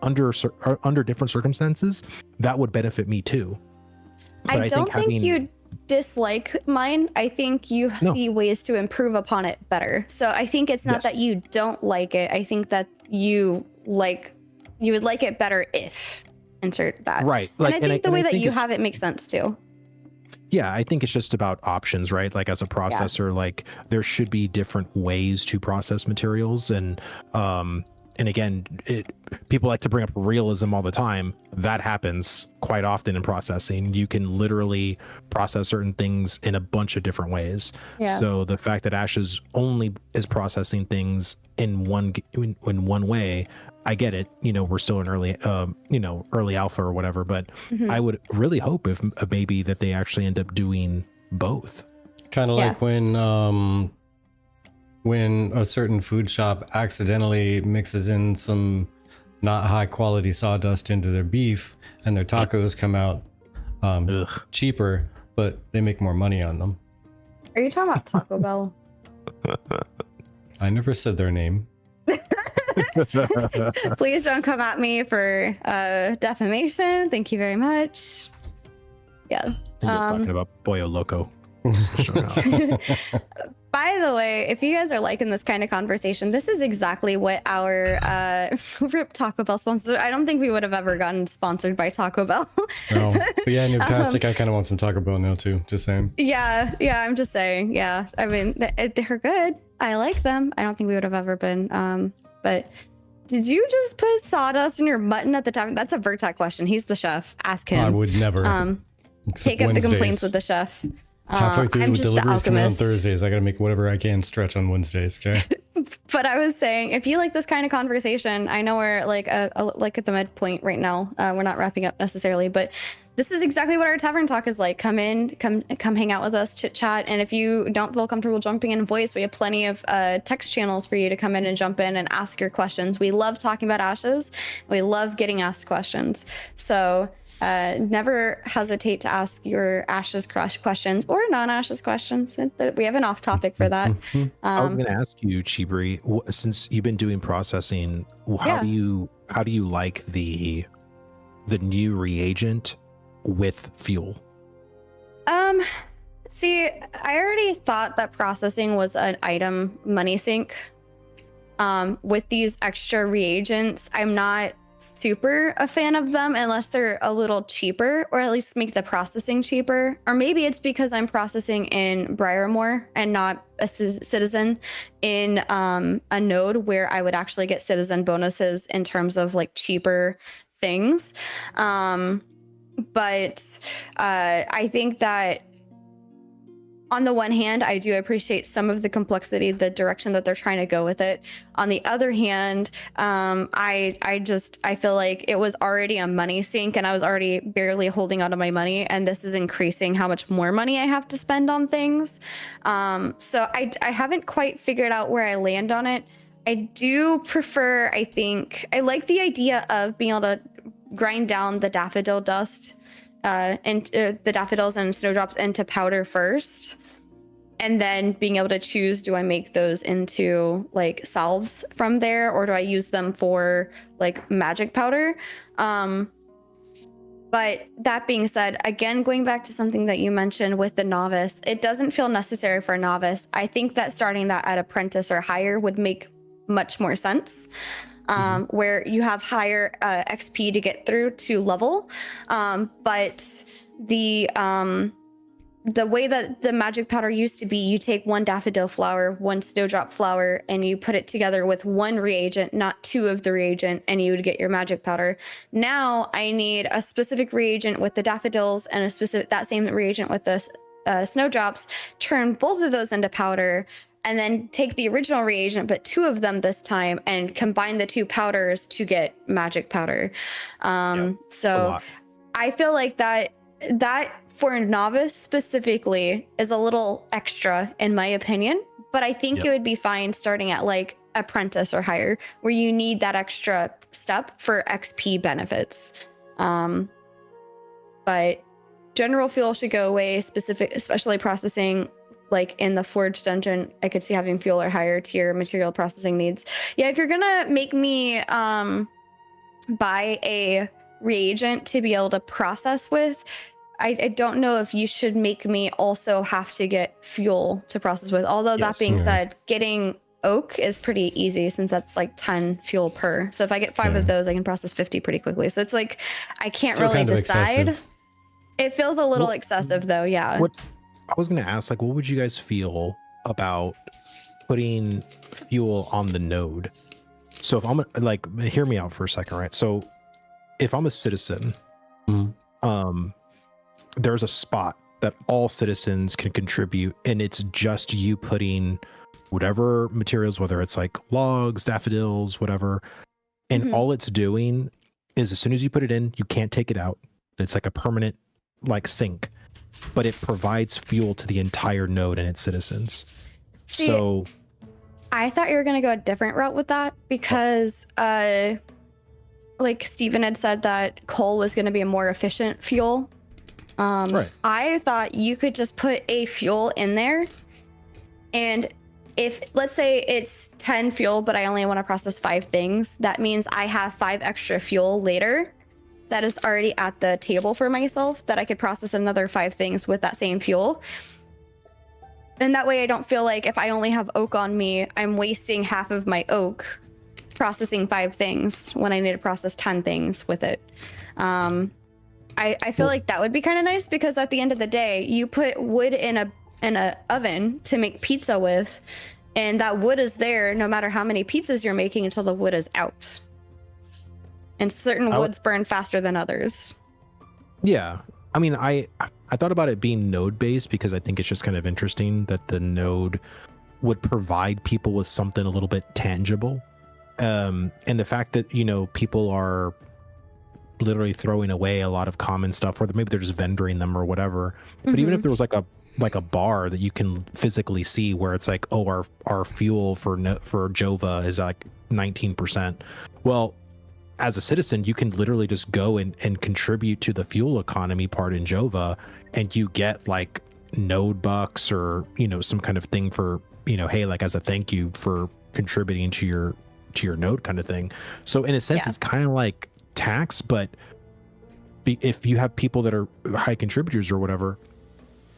different circumstances that would benefit me too. But I don't think you dislike mine. I think you see ways to improve upon it better. So I think it's not that you don't like it. I think that you would like it better if insert that. Right. Like, and I think the way that you have it makes sense too. Yeah, I think it's just about options, right? Like as a processor, like there should be different ways to process materials, and again, people like to bring up realism all the time. That happens quite often in processing. You can literally process certain things in a bunch of different ways. Yeah. So the fact that Ash is processing things in one way, I get it. You know, we're still in early alpha or whatever, but I would really hope if maybe that they actually end up doing both. Kind of like when a certain food shop accidentally mixes in some not high quality sawdust into their beef, and their tacos come out cheaper, but they make more money on them. Are you talking about Taco Bell? I never said their name. Please don't come at me for defamation. Thank you very much. Yeah. You're talking about Boyo Loco. By the way, if you guys are liking this kind of conversation, this is exactly what our RIP Taco Bell sponsor. I don't think we would have ever gotten sponsored by Taco Bell. No. But yeah, Newtastic, I kind of want some Taco Bell now too. Just saying. Yeah, I'm just saying. Yeah, I mean, they're good. I like them. I don't think we would have ever been. But did you just put sawdust in your mutton at the time? That's a Vertec question. He's the chef. Ask him. I would never. Take up the complaints with the chef. Halfway through, I'm just the deliveries coming on alchemist. Thursdays. I got to make whatever I can stretch on Wednesdays. Okay. But I was saying, if you like this kind of conversation, I know we're like like at the midpoint right now. We're not wrapping up necessarily, but this is exactly what our tavern talk is like. Come hang out with us, chit chat. And if you don't feel comfortable jumping in voice, we have plenty of text channels for you to come in and jump in and ask your questions. We love talking about ashes. We love getting asked questions. So never hesitate to ask your ashes questions or non-ashes questions. We have an off topic for that. I was going to ask you, Chibri, since you've been doing processing, how do you like the new reagent with fuel? See, I already thought that processing was an item money sink. With these extra reagents, I'm not super a fan of them unless they're a little cheaper, or at least make the processing cheaper. Or maybe it's because I'm processing in Briarmore and not a citizen in a node where I would actually get citizen bonuses in terms of like cheaper things. But I think that on the one hand, I do appreciate some of the complexity, the direction that they're trying to go with it. On the other hand, I feel like it was already a money sink and I was already barely holding on to my money. And this is increasing how much more money I have to spend on things. So I haven't quite figured out where I land on it. I do prefer, I like the idea of being able to grind down the daffodil dust and the daffodils and snowdrops into powder first, and then being able to choose, do I make those into like salves from there, or do I use them for like magic powder? But that being said, again, going back to something that you mentioned with the novice, it doesn't feel necessary for a novice. I think that starting that at apprentice or higher would make much more sense. Where you have higher XP to get through to level, but the way that the magic powder used to be, you take one daffodil flower, one snowdrop flower, and you put it together with one reagent, not two of the reagent, and you would get your magic powder. Now I need a specific reagent with the daffodils and that same reagent with the snowdrops, turn both of those into powder, and then take the original reagent, but two of them this time, and combine the two powders to get magic powder. So I feel like that for a novice specifically is a little extra in my opinion, but I think it would be fine starting at like apprentice or higher, where you need that extra step for XP benefits. But general fuel should go away, especially processing. Like in the forge dungeon, I could see having fuel or higher tier material processing needs. Yeah, if you're gonna make me buy a reagent to be able to process with, I don't know if you should make me also have to get fuel to process with. Although that being said, getting oak is pretty easy since that's like 10 fuel per. So if I get 5 of those, I can process 50 pretty quickly. So it's like I can't really decide. Excessive. It feels a little excessive though, yeah. What I was going to ask, like, what would you guys feel about putting fuel on the node? So if I'm like, hear me out for a second, right? So if I'm a citizen, there's a spot that all citizens can contribute, and it's just you putting whatever materials, whether it's like logs, daffodils, whatever, and all it's doing is as soon as you put it in, you can't take it out. It's like a permanent like sink, but it provides fuel to the entire node and its citizens. See, so I thought you were going to go a different route with that because like Steven had said that coal was going to be a more efficient fuel. Right. I thought you could just put a fuel in there and if let's say it's 10 fuel, but I only want to process 5 things, that means I have 5 extra fuel later that is already at the table for myself that I could process another 5 things with that same fuel. And that way I don't feel like if I only have oak on me, I'm wasting half of my oak processing 5 things when I need to process 10 things with it. I feel like that would be kind of nice, because at the end of the day, you put wood in a oven to make pizza with, and that wood is there no matter how many pizzas you're making until the wood is out. And certain woods burn faster than others. Yeah. I mean, I thought about it being node based because I think it's just kind of interesting that the node would provide people with something a little bit tangible. And the fact that, you know, people are literally throwing away a lot of common stuff, or maybe they're just vendoring them or whatever. But even if there was like a bar that you can physically see where it's like, oh, our fuel for Jova is like 19%. Well, as a citizen, you can literally just go and contribute to the fuel economy part in Jova, and you get like node bucks or, you know, some kind of thing for, you know, hey, like as a thank you for contributing to your node kind of thing. So in a sense, it's kind of like tax, but if you have people that are high contributors or whatever,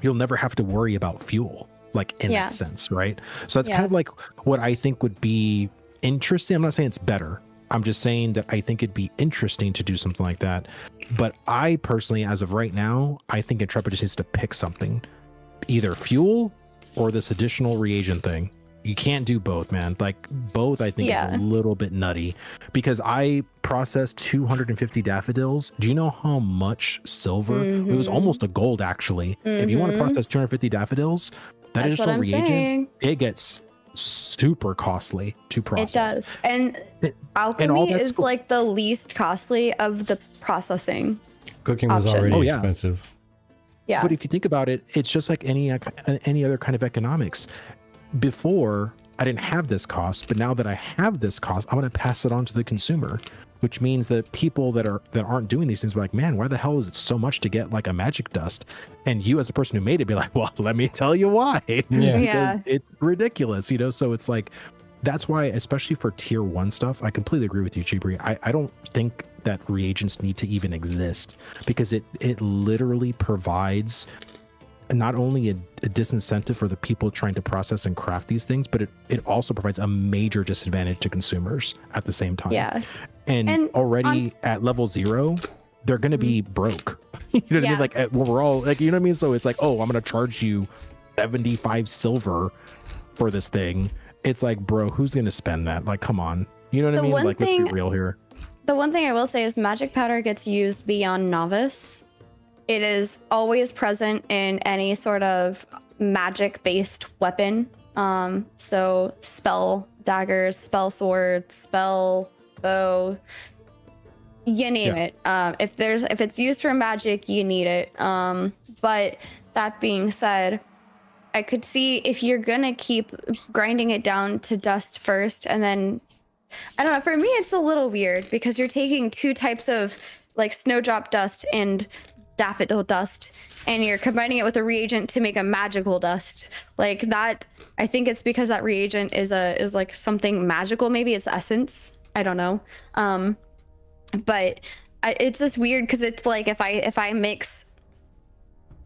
you'll never have to worry about fuel, like in that sense, right? So that's kind of like what I think would be interesting. I'm not saying it's better. I'm just saying that I think it'd be interesting to do something like that. But I personally, as of right now, I think Intrepid just needs to pick something, either fuel or this additional reagent thing. You can't do both, man. Like both, I think is a little bit nutty, because I processed 250 daffodils. Do you know how much silver? It was almost a gold, actually. If you want to process 250 daffodils, that additional reagent, it gets super costly to process. It does. And alchemy is like the least costly of the processing. Cooking was already expensive. Yeah. But if you think about it, it's just like any other kind of economics. Before, I didn't have this cost, but now that I have this cost, I'm going to pass it on to the consumer, which means that people that aren't doing these things be like, man, why the hell is it so much to get like a magic dust? And you, as a person who made it, be like, well, let me tell you why. Because it's ridiculous, you know? So it's like, that's why, especially for tier 1 stuff, I completely agree with you, Chibri. I don't think that reagents need to even exist, because it literally provides not only a disincentive for the people trying to process and craft these things, but it also provides a major disadvantage to consumers at the same time. Yeah. And already at level 0, they're going to be broke. You know what I mean? Like we're all like, you know what I mean? So it's like, oh, I'm going to charge you 75 silver for this thing. It's like, bro, who's going to spend that? Like, come on. You know what I mean? Like, let's be real here. The one thing I will say is magic powder gets used beyond novice. It is always present in any sort of magic-based weapon. So spell daggers, spell swords, spell bow, you name it. If it's used for magic, you need it. But that being said, I could see if you're gonna keep grinding it down to dust first, and then I don't know. For me, it's a little weird because you're taking 2 types of like snowdrop dust and daffodil dust, and you're combining it with a reagent to make a magical dust like that. I think it's because that reagent is like something magical. Maybe it's essence, I don't know. But it's just weird because it's like if I mix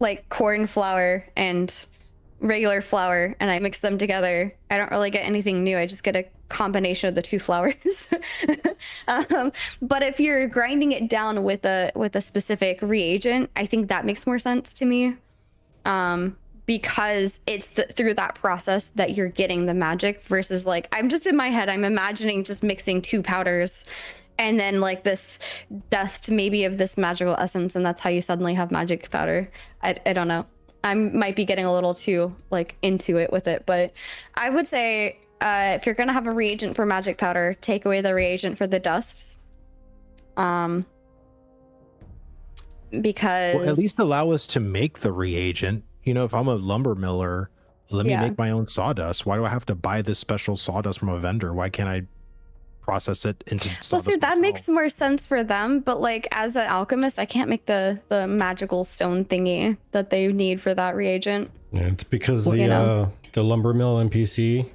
like corn flour and regular flour and I mix them together, I don't really get anything new. I just get a combination of the 2 flours. But if you're grinding it down with a specific reagent, I think that makes more sense to me, because it's through that process that you're getting the magic, versus like I'm just in my head, I'm imagining just mixing 2 powders and then like this dust maybe of this magical essence, and that's how you suddenly have magic powder. I don't know. I might be getting a little too like into it with it, but I would say if you're gonna have a reagent for magic powder, take away the reagent for the dusts, because at least allow us to make the reagent. You know, if I'm a lumber miller, let me make my own sawdust. Why do I have to buy this special sawdust from a vendor? Why can't I process it into sawdust? Well, see, that myself? makes more sense for them, but like as an alchemist, I can't make the magical stone thingy that they need for that reagent. Yeah, it's because the lumber mill NPC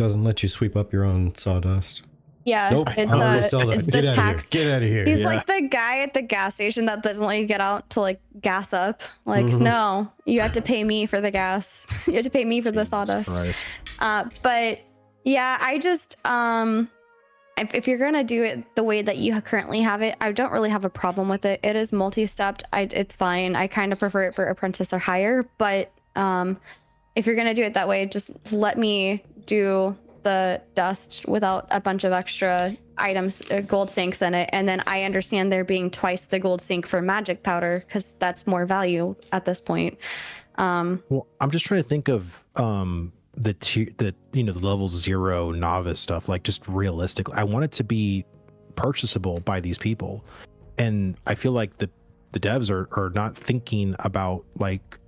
Doesn't let you sweep up your own sawdust. Yeah, Nope. it's I don't wanna sell that. it's Get the out tax. of here. Get out of here. He's Yeah. like the guy at the gas station that doesn't let you get out to like gas up. Like, Mhm. no, you have to pay me for the gas. You have to pay me for the Jesus sawdust. Christ. But yeah, I just if you're gonna do it the way that you currently have it, I don't really have a problem with it. It is multi-stepped. It's fine. I kind of prefer it for apprentice or higher, but if you're gonna do it that way, just let me do the dust without a bunch of extra items, gold sinks in it, and then I understand there being twice the gold sink for magic powder because that's more value at this point. Well, I'm just trying to think of the level 0 novice stuff, like just realistically. I want it to be purchasable by these people, and I feel like the devs are not thinking about, like,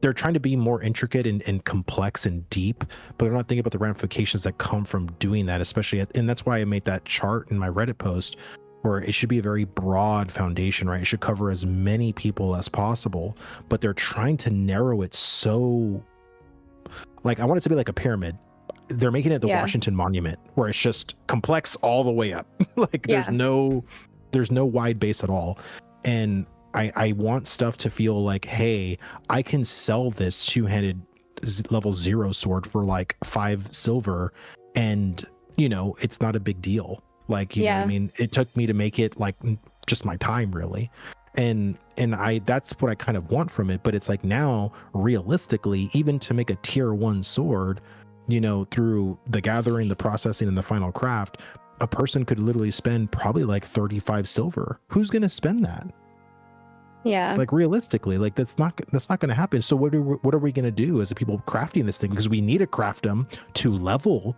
they're trying to be more intricate and complex and deep, but they're not thinking about the ramifications that come from doing that, especially and that's why I made that chart in my Reddit post where it should be a very broad foundation, right? It should cover as many people as possible, but they're trying to narrow it so, like, I want it to be like a pyramid. They're making it the Washington Monument, where it's just complex all the way up. Like there's no wide base at all. And I want stuff to feel like, hey, I can sell this two-handed level 0 sword for like 5 silver, and it's not a big deal. Like, you know what I mean? It took me to make it like just my time, really. And that's what I kind of want from it. But it's like, now realistically, even to make a tier 1 sword, through the gathering, the processing, and the final craft, a person could literally spend probably like 35 silver. Who's going to spend that? Yeah. Like, realistically, like that's not going to happen. So what are we going to do as the people crafting this thing? Because we need to craft them to level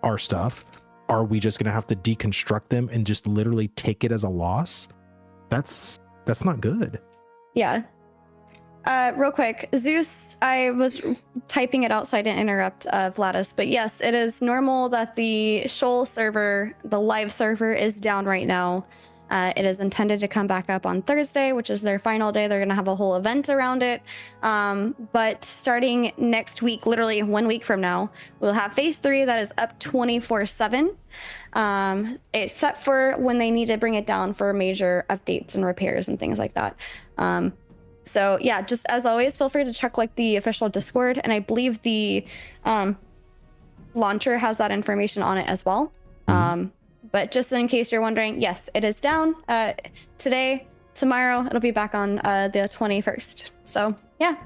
our stuff. Are we just going to have to deconstruct them and just literally take it as a loss? That's not good. Yeah. Real quick, Zeus, I was typing it out so I didn't interrupt Vladis, but yes, it is normal that the Shoal server, the live server, is down right now. It is intended to come back up on Thursday, which is their final day. They're going to have a whole event around it. But starting next week, literally 1 week from now, we'll have phase 3 that is up 24/7, except for when they need to bring it down for major updates and repairs and things like that. So yeah, just as always, feel free to check like the official Discord, and I believe the launcher has that information on it as well. But just in case you're wondering, yes, it is down today. Tomorrow, it'll be back on the 21st. So yeah,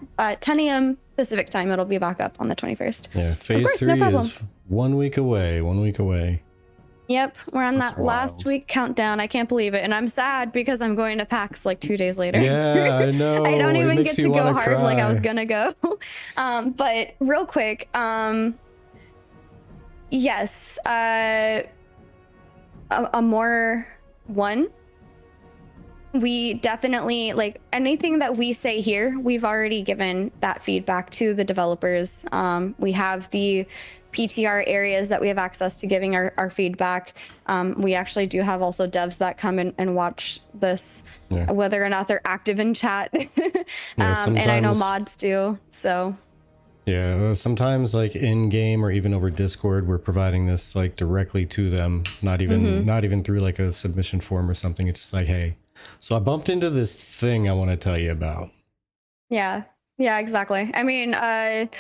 10 a.m. Pacific time, it'll be back up on the 21st. Yeah, phase 3 is 1 week away. 1 week away. Yep, we're on That's that last week countdown. I can't believe it, and I'm sad because I'm going to PAX like 2 days later. Yeah, I know. I don't It even makes get me to go wanna hard like I was cry. gonna go. But real quick, yes, a more one. We definitely, like, anything that we say here, we've already given that feedback to the developers. We have the PTR areas that we have access to giving our feedback. We actually do have also devs that come in and watch this, whether or not they're active in chat. And I know mods do, so. Yeah, sometimes like in game or even over Discord, we're providing this like directly to them, not even through like a submission form or something. It's just like, hey, so I bumped into this thing I want to tell you about. Yeah, exactly. I mean, I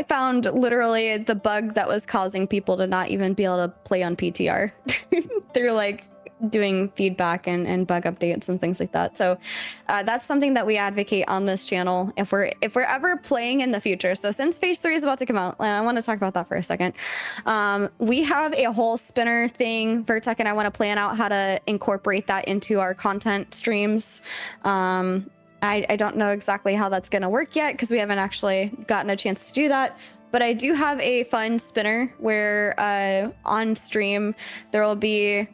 found literally the bug that was causing people to not even be able to play on PTR through like doing feedback and bug updates and things like that. So that's something that we advocate on this channel if we're ever playing in the future. So since phase 3 is about to come out, I want to talk about that for a second. We have a whole spinner thing, Vertec and I want to plan out how to incorporate that into our content streams. I don't know exactly how that's going to work yet because we haven't actually gotten a chance to do that. But I do have a fun spinner where on stream there will be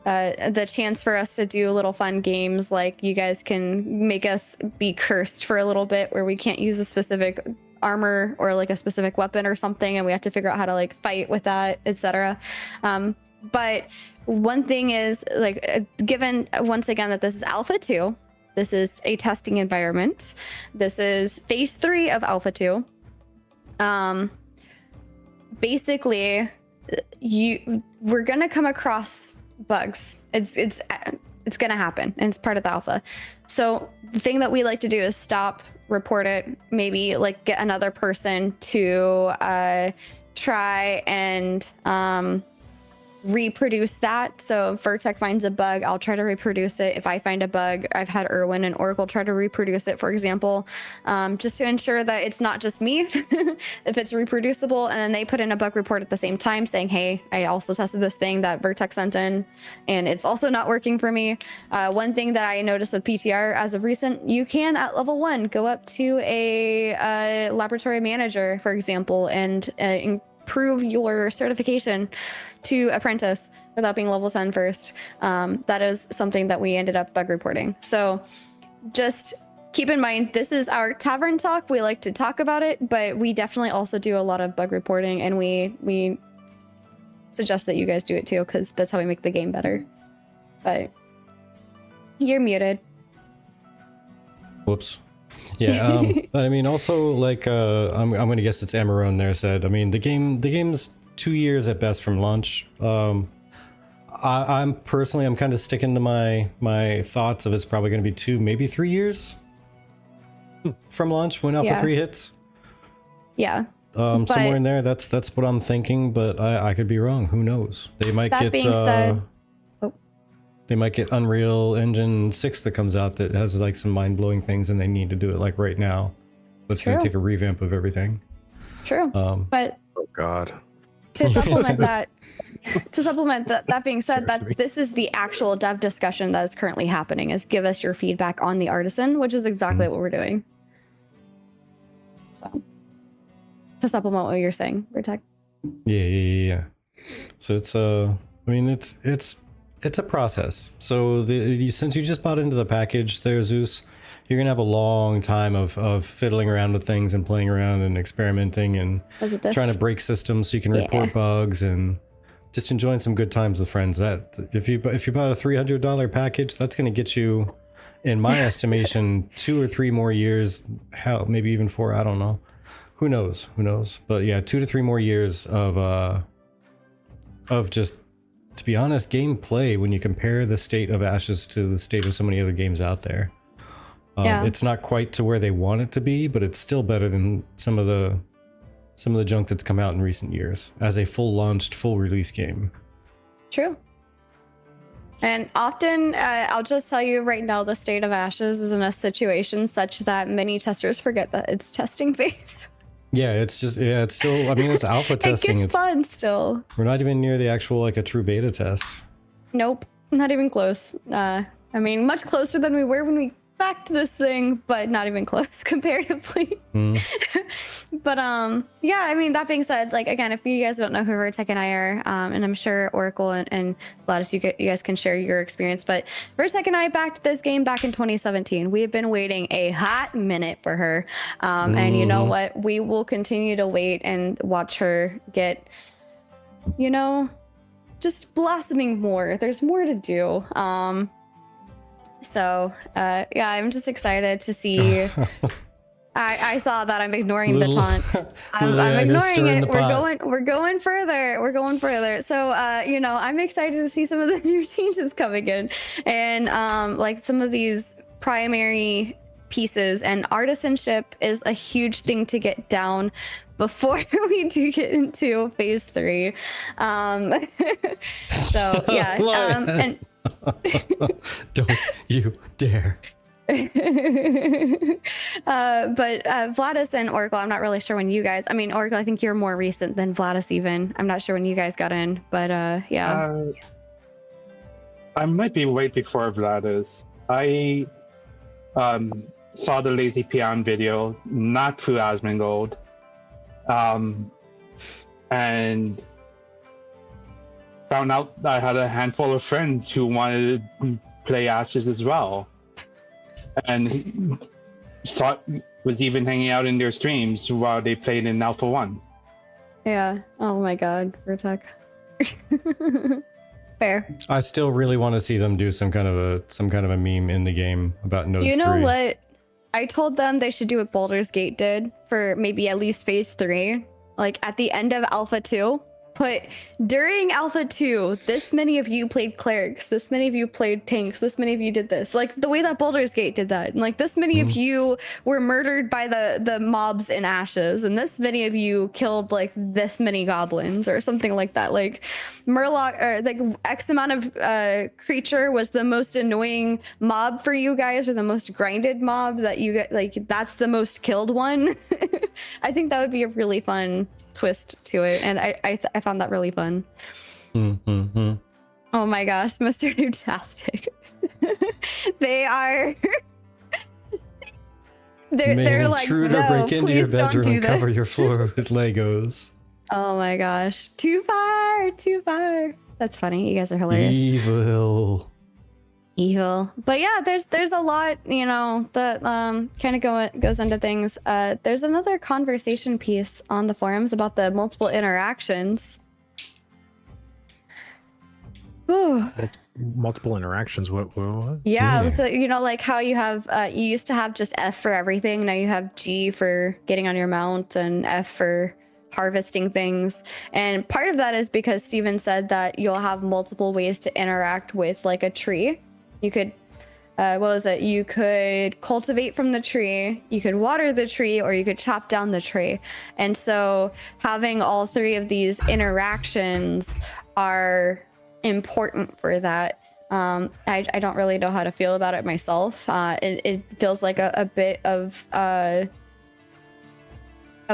the chance for us to do little fun games, like you guys can make us be cursed for a little bit where we can't use a specific armor or like a specific weapon or something, and we have to figure out how to like fight with that, etc. But one thing is, like, given once again that this is Alpha 2, this is a testing environment, this is phase 3 of Alpha 2. Basically, we're gonna come across bugs. It's gonna happen, and it's part of the alpha. So the thing that we like to do is stop, report it, maybe like get another person to try and reproduce that. So if Vertec finds a bug, I'll try to reproduce it. If I find a bug, I've had Erwin and Oracle try to reproduce it, for example, just to ensure that it's not just me, if it's reproducible. And then they put in a bug report at the same time saying, hey, I also tested this thing that Vertec sent in, and it's also not working for me. One thing that I noticed with PTR as of recent, you can at level 1 go up to a laboratory manager, for example, and improve your certification to apprentice without being level 10 first. That is something that we ended up bug reporting. So just keep in mind, this is our tavern talk. We like to talk about it, but we definitely also do a lot of bug reporting, and we suggest that you guys do it too, because that's how we make the game better. But you're muted. Whoops. Yeah, but I mean, also, like, I'm gonna guess it's Amarone there said, I mean, the game's 2 years at best from launch. I'm personally, I'm kind of sticking to my thoughts of it's probably going to be 2, maybe 3 years from launch when Alpha 3 hits. Yeah. Somewhere in there, that's what I'm thinking, but I could be wrong. Who knows? They might that get being said, they might get Unreal Engine 6 that comes out that has like some mind-blowing things, and they need to do it like right now. But it's going to take a revamp of everything. True. But oh god. To supplement that, that being said, that this is the actual dev discussion that is currently happening, is give us your feedback on the Artisan, which is exactly what we're doing. So to supplement what you're saying, Vertec. Yeah. So it's I mean, it's a process. So since you just bought into the package there, Zeus, you're gonna have a long time of fiddling around with things and playing around and experimenting and trying to break systems so you can report bugs and just enjoying some good times with friends. That if you bought a $300 package, that's gonna get you, in my estimation, 2 or 3 more years, hell, maybe even 4. I don't know. Who knows? But yeah, 2 to 3 more years of just, to be honest, gameplay. When you compare the state of Ashes to the state of so many other games out there. It's not quite to where they want it to be, but it's still better than some of the junk that's come out in recent years as a full release game. True. And often, I'll just tell you right now, the state of Ashes is in a situation such that many testers forget that it's testing phase. Yeah, it's still, I mean, it's alpha testing. It's fun still. We're not even near the actual, like, a true beta test. Nope, not even close. I mean, much closer than we were when we backed this thing, but not even close comparatively. But yeah, I mean, that being said, like, again, if you guys don't know who Vertec and I are, and I'm sure Oracle and Gladys, you guys can share your experience, but Vertec and I backed this game back in 2017. We have been waiting a hot minute for her, and you know what, we will continue to wait and watch her get, you know, just blossoming more. There's more to do. So yeah, I'm just excited to see. I saw that. I'm ignoring the taunt. I'm ignoring it. We're going further. So you know, I'm excited to see some of the new changes coming in, and like some of these primary pieces, and artisanship is a huge thing to get down before we do get into phase 3. So yeah, and don't you dare. But Vladis and Oracle, I'm not really sure when you guys, I mean, Oracle, I think you're more recent than Vladis even. I'm not sure when you guys got in, but yeah. I might be way before Vladis. I saw the Lazy Peon video, not through Asmongold. And found out I had a handful of friends who wanted to play Ashes as well, and was even hanging out in their streams while they played in Alpha 1. Yeah. Oh my God, Vertec. Fair. I still really want to see them do some kind of a meme in the game about Nodes 3. You know what? I told them they should do what Baldur's Gate did for maybe at least phase 3. Like at the end of Alpha 2, put during Alpha 2, this many of you played clerics, this many of you played tanks, this many of you did this. Like the way that Baldur's Gate did that. And like this many of you were murdered by the mobs in ashes, and this many of you killed like this many goblins or something like that. Like Murloc or like X amount of creature was the most annoying mob for you guys, or the most grinded mob that you get, like that's the most killed one. I think that would be a really fun twist to it, and I found that really fun. Oh my gosh, Mr. Newtastic. They are they're like, intruder, no, break into your please don't bedroom do and cover this." your floor with Legos. Oh my gosh, too far. That's funny. You guys are hilarious. Evil. But yeah, there's a lot, you know, that kind of goes into things. There's another conversation piece on the forums about the multiple interactions. Ooh. Multiple interactions. What? Yeah, so you know, like how you have you used to have just F for everything. Now you have G for getting on your mount and F for harvesting things. And part of that is because Steven said that you'll have multiple ways to interact with like a tree. You could what was it? You could cultivate from the tree, you could water the tree, or you could chop down the tree. And so having all three of these interactions are important for that. I don't really know how to feel about it myself. It feels like a bit of a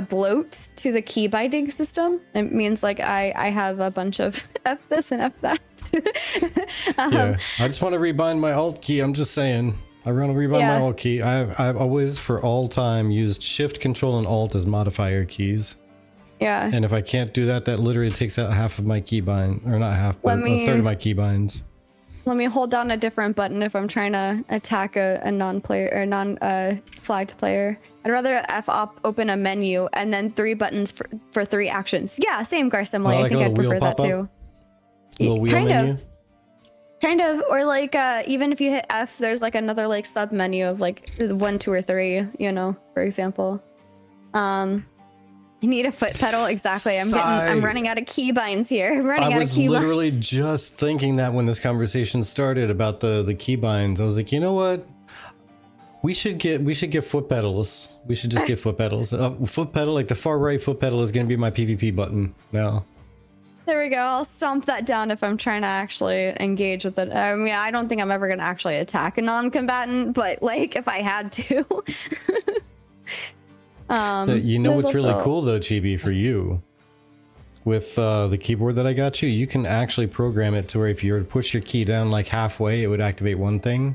bloat to the key binding system. It means like I have a bunch of F this and F that. Yeah, I just want to rebind my alt key. I'm just saying. I want to rebind my alt key. I've always, for all time, used Shift, Control, and Alt as modifier keys. Yeah. And if I can't do that, that literally takes out half of my keybind, or not half, but a third of my keybinds. Let me hold down a different button if I'm trying to attack a non-player or non-flagged player. I'd rather open a menu and then 3 buttons for 3 actions. Yeah, same Garcimle. Like I think I'd prefer that too. A little wheel menu? Kind of, or like even if you hit F, there's like another like sub menu of like 1, 2, or 3. You know, for example. I need a foot pedal. Exactly. I'm running out of keybinds here. I was literally just thinking that when this conversation started about the keybinds. I was like, you know what? We should get foot pedals. We should just get foot pedals. Foot pedal, like the far right foot pedal, is going to be my PvP button now. There we go. I'll stomp that down if I'm trying to actually engage with it. I mean, I don't think I'm ever going to actually attack a non-combatant, but like if I had to. You know what's really cool though, Chibi, for you? With the keyboard that I got you, you can actually program it to where if you were to push your key down like halfway, it would activate one thing.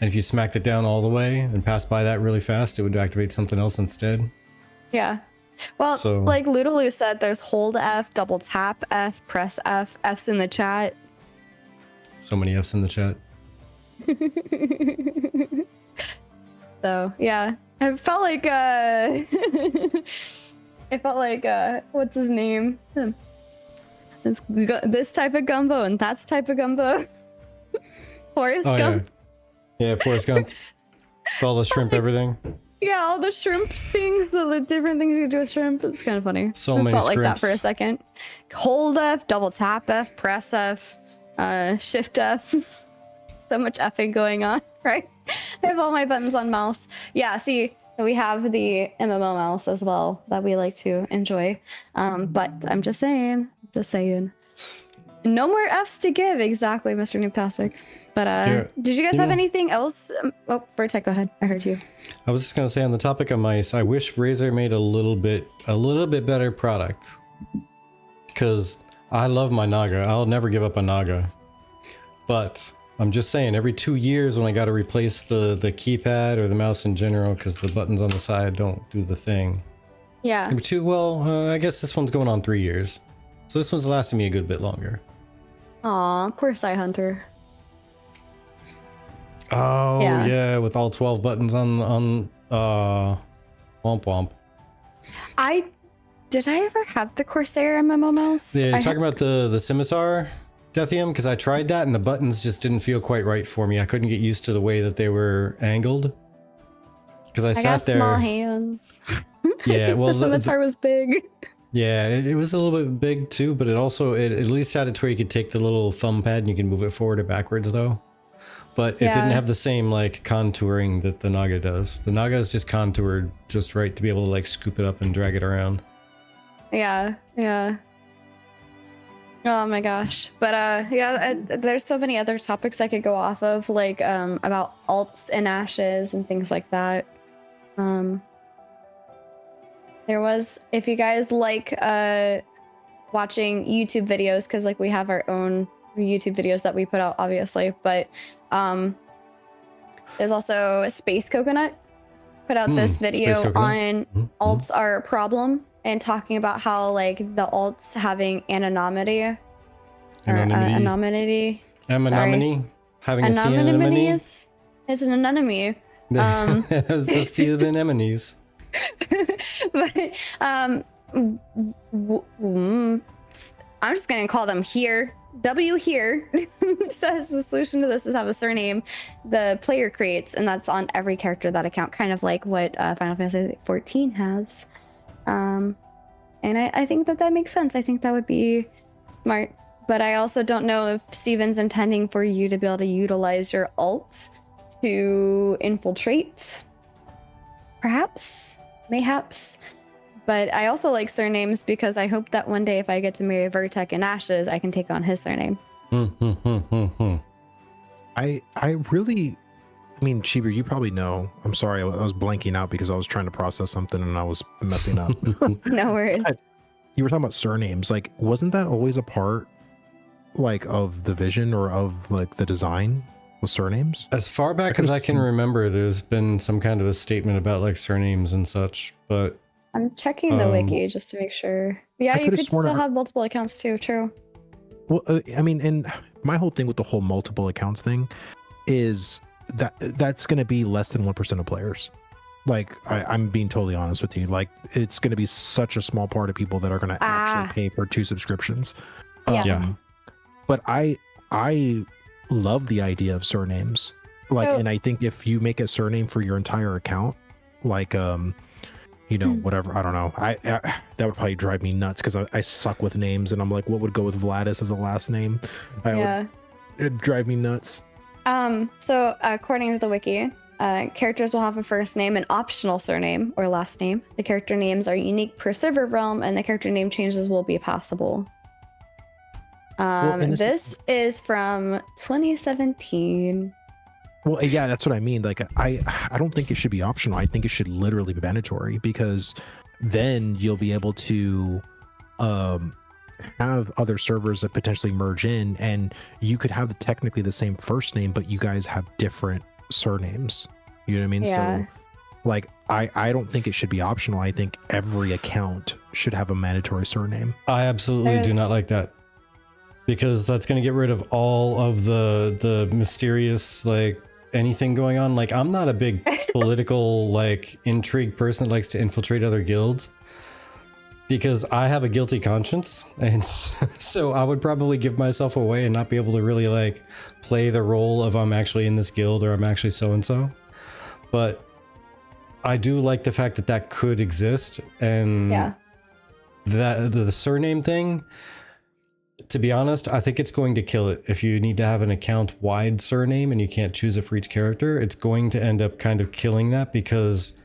And if you smacked it down all the way and passed by that really fast, it would activate something else instead. Yeah. Well, like Ludaloo said, there's hold F, double tap F, press F, F's in the chat. So many F's in the chat. So, yeah. I felt like what's his name? This type of gumbo and that's type of gumbo. Forrest Gump. Yeah, Forrest Gump. All the shrimp, everything. Yeah, all the shrimp things, the different things you do with shrimp. It's kind of funny. So many felt scripts. Like that for a second. Hold F, double tap F, press F, shift F. So much effing going on, right? I have all my buttons on mouse. Yeah, see, we have the MMO mouse as well that we like to enjoy. But I'm just saying. No more F's to give. Exactly, Mr. Noobtastic. But did you guys have anything else? Oh, Vertek, go ahead. I heard you. I was just gonna say on the topic of mice, I wish Razer made a little bit better product. Because I love my Naga. I'll never give up a Naga. But I'm just saying, every 2 years when I got to replace the keypad or the mouse in general, because the buttons on the side don't do the thing. Yeah. Number 2, well, I guess this one's going on 3 years. So this one's lasting me a good bit longer. Aw, poor Psy Hunter. Oh, yeah, with all 12 buttons on Womp Womp. Did I ever have the Corsair MMO mouse? Yeah, you're talking about the Scimitar? Deathium, because I tried that and the buttons just didn't feel quite right for me. I couldn't get used to the way that they were angled. Because I sat got there. Small hands. Yeah, well, the Scimitar was big. Yeah, it was a little bit big too, but it at least had it to where you could take the little thumb pad and you can move it forward or backwards though. But it didn't Yeah. have the same like contouring that the Naga does. The Naga is just contoured just right to be able to like scoop it up and drag it around. Yeah, yeah. Oh my gosh. But yeah, there's so many other topics I could go off of, like about alts and ashes and things like that. There was, if you guys like watching YouTube videos, because like we have our own YouTube videos that we put out, obviously, but there's also Space Coconut put out this video Space on Coconut. alts are a problem and talking about how like the alts having anonymity or anonymity. Anemone. Having a sea anemone. Anonymity. It's an anemone. It's the sea of anemones. But I'm just gonna call them here. W here says the solution to this is have a surname the player creates, and that's on every character that account, kind of like what Final Fantasy 14 has. And I think that makes sense. I think that would be smart. But I also don't know if Steven's intending for you to be able to utilize your alt to infiltrate. Perhaps, mayhaps. But I also like surnames because I hope that one day if I get to marry Vertek and Ashes, I can take on his surname. I really, I mean, Cheever, you probably know. I'm sorry, I was blanking out because I was trying to process something and I was messing up. No worries. You were talking about surnames. Like, wasn't that always a part, like, of the vision or of like the design with surnames? As far back as I can remember, there's been some kind of a statement about like surnames and such, but I'm checking the wiki just to make sure. Yeah, you could still have multiple accounts too. True. Well, I mean, and my whole thing with the whole multiple accounts thing is that's going to be less than 1% of players. Like, I'm being totally honest with you. Like, it's going to be such a small part of people that are going to actually pay for 2 subscriptions. yeah. But I love the idea of surnames. Like, and I think if you make a surname for your entire account, like, you know, whatever, I don't know. I that would probably drive me nuts because I suck with names, and I'm like, what would go with Vladis as a last name? It'd drive me nuts. So according to the wiki, characters will have a first name, an optional surname or last name. The character names are unique per server realm, and the character name changes will be possible. This is from 2017. Well, yeah, that's what I mean. Like, I don't think it should be optional. I think it should literally be mandatory, because then you'll be able to have other servers that potentially merge in, and you could have technically the same first name, but you guys have different surnames. You know what I mean? Yeah. So, like, I don't think it should be optional. I think every account should have a mandatory surname. I absolutely do not like that, because that's going to get rid of all of the mysterious, like, anything going on. Like, I'm not a big political like intrigue person that likes to infiltrate other guilds, because I have a guilty conscience, and so I would probably give myself away and not be able to really like play the role of I'm actually in this guild or I'm actually so and so. But I do like the fact that that could exist, and that the surname thing, to be honest, I think it's going to kill it. If you need to have an account wide surname and you can't choose it for each character, it's going to end up kind of killing that, because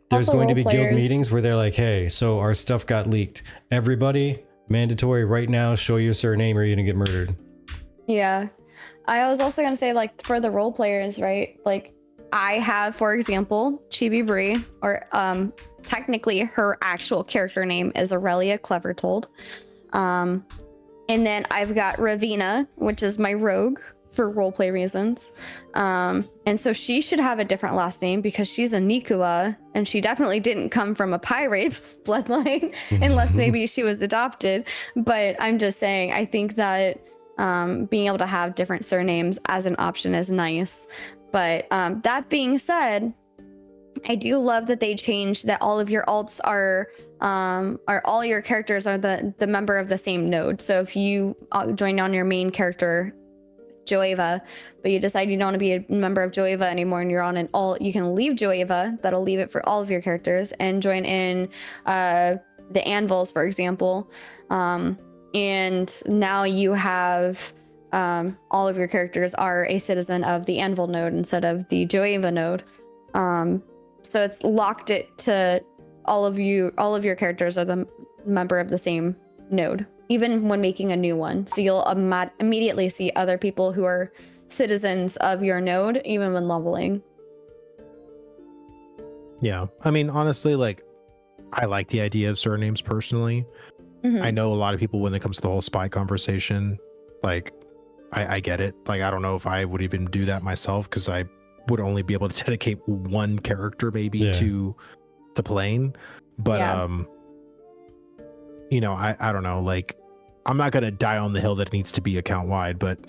there's Also, going to be role guild players. meetings where they're like, hey, so our stuff got leaked. Everybody, mandatory right now, show your surname or you're gonna get murdered. Yeah. I was also going to say, like, for the role players, right? Like, I have, for example, Chibi Brie, or technically her actual character name is Aurelia Clevertold. And then I've got Ravina, which is my rogue for roleplay reasons. And so she should have a different last name because she's a Nikua, and she definitely didn't come from a pirate bloodline unless maybe she was adopted. But I'm just saying, I think that being able to have different surnames as an option is nice. But that being said, I do love that they changed that all of your alts are all your characters are the member of the same node. So if you join on your main character, Joeva, but you decide you don't want to be a member of Joeva anymore and you're on an alt, you can leave Joeva. That'll leave it for all of your characters and join in the anvils, for example. And now you have all of your characters are a citizen of the anvil node instead of the Joeva node. So it's locked it to all of your characters are the member of the same node, even when making a new one. So you'll immediately see other people who are citizens of your node, even when leveling. Yeah. I mean, honestly, like, I like the idea of surnames personally. Mhm. I know a lot of people, when it comes to the whole spy conversation, like, I get it. Like, I don't know if I would even do that myself, because I would only be able to dedicate one character maybe to playing. But you know, I don't know, like, I'm not gonna die on the hill that it needs to be account wide, but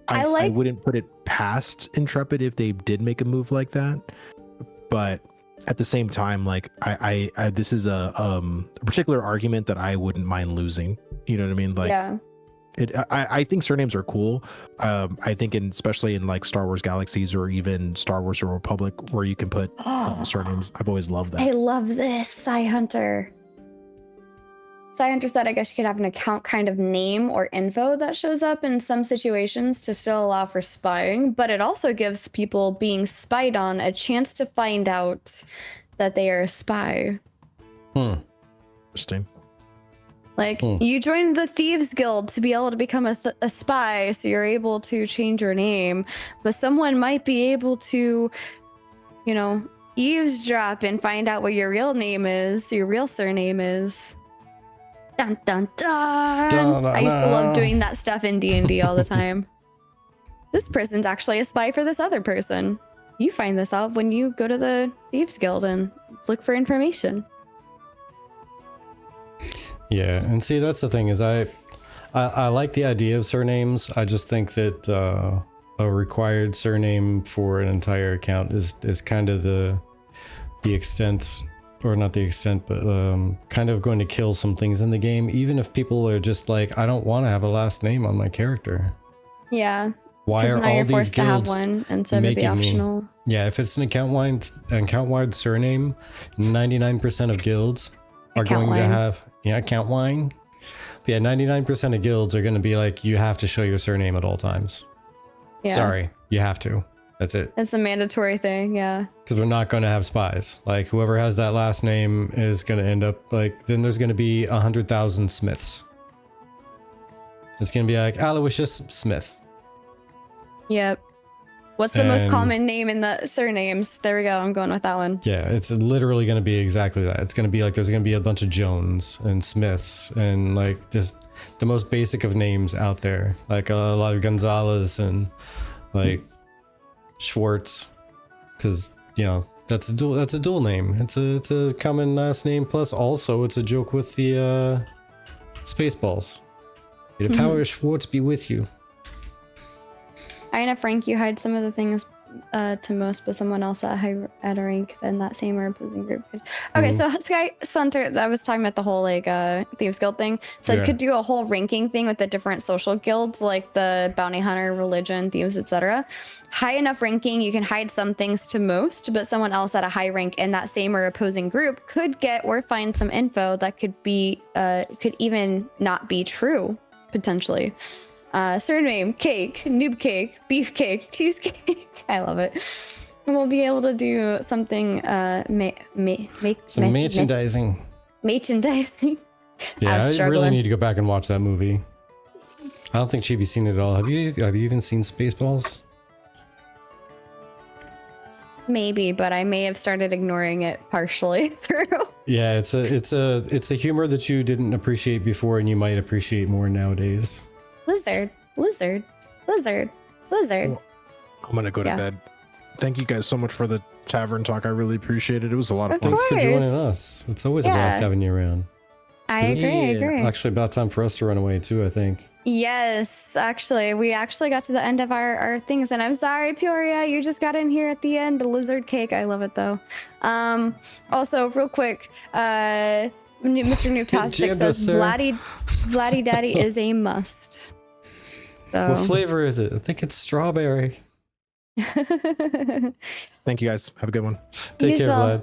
I wouldn't put it past Intrepid if they did make a move like that. But at the same time, like, I this is a particular argument that I wouldn't mind losing. You know what I mean? Like, I think surnames are cool. I think especially in like Star Wars Galaxies or even Star Wars: The Republic, where you can put surnames. I've always loved that. I love this. Psy Hunter. Psy Hunter said, I guess you could have an account kind of name or info that shows up in some situations to still allow for spying, but it also gives people being spied on a chance to find out that they are a spy. Interesting. Like, you joined the Thieves Guild to be able to become a spy, so you're able to change your name, but someone might be able to, you know, eavesdrop and find out what your real name is, your real surname is. Dun, dun, dun. I used to love doing that stuff in D&D all the time. This person's actually a spy for this other person. You find this out when you go to the Thieves Guild and look for information. Yeah, and see, that's the thing is I like the idea of surnames. I just think that a required surname for an entire account is kind of the extent, or not the extent, but kind of going to kill some things in the game, even if people are just like, I don't want to have a last name on my character. Yeah. Why are now all you're these forced to have guilds one instead of be optional? Yeah, if it's an account-wide surname, 99% of guilds are going to have account wine. But yeah, 99% of guilds are going to be like, you have to show your surname at all times. Yeah. Sorry, you have to. That's it. It's a mandatory thing, yeah. Because we're not going to have spies. Like, whoever has that last name is going to end up like, then there's going to be 100,000 Smiths. It's going to be like Aloysius Smith. Yep. What's the most common name in the surnames? There we go. I'm going with that one. Yeah, it's literally going to be exactly that. It's going to be like, there's going to be a bunch of Jones and Smiths and like just the most basic of names out there. Like a lot of Gonzalez and like Schwartz, because, you know, that's a dual name. It's a common last name. Plus also it's a joke with the Spaceballs. May the power of Schwartz be with you. I know, Frank, you hide some of the things to most, but someone else at a rank than that same or opposing group could. Okay, so Sky Sunter, I was talking about the whole like Thieves Guild thing. So I could do a whole ranking thing with the different social guilds, like the Bounty Hunter, Religion, Thieves, etc. High enough ranking, you can hide some things to most, but someone else at a high rank in that same or opposing group could get or find some info that could be could even not be true, potentially. Surname, cake, noob cake, beef cake, cheesecake. I love it. And we'll be able to do something, some merchandising. Merchandising. Yeah, I really need to go back and watch that movie. I don't think Chibi's seen it at all. Have you even seen Spaceballs? Maybe, but I may have started ignoring it partially through. Yeah, it's a humor that you didn't appreciate before and you might appreciate more nowadays. Blizzard. Well, I'm gonna go to bed. Thank you guys so much for the tavern talk. I really appreciate it. It was a lot of fun. Thanks for joining us. It's always a blast having you around. I agree. Actually, about time for us to run away too, I think. Yes, actually, we got to the end of our things, and I'm sorry, Peoria, you just got in here at the end. The lizard cake, I love it though. Also, real quick, Mr. Noobtastic says Vladdy Daddy is a must. So. What flavor is it? I think it's strawberry. Thank you guys. Have a good one. Take care, Vlad.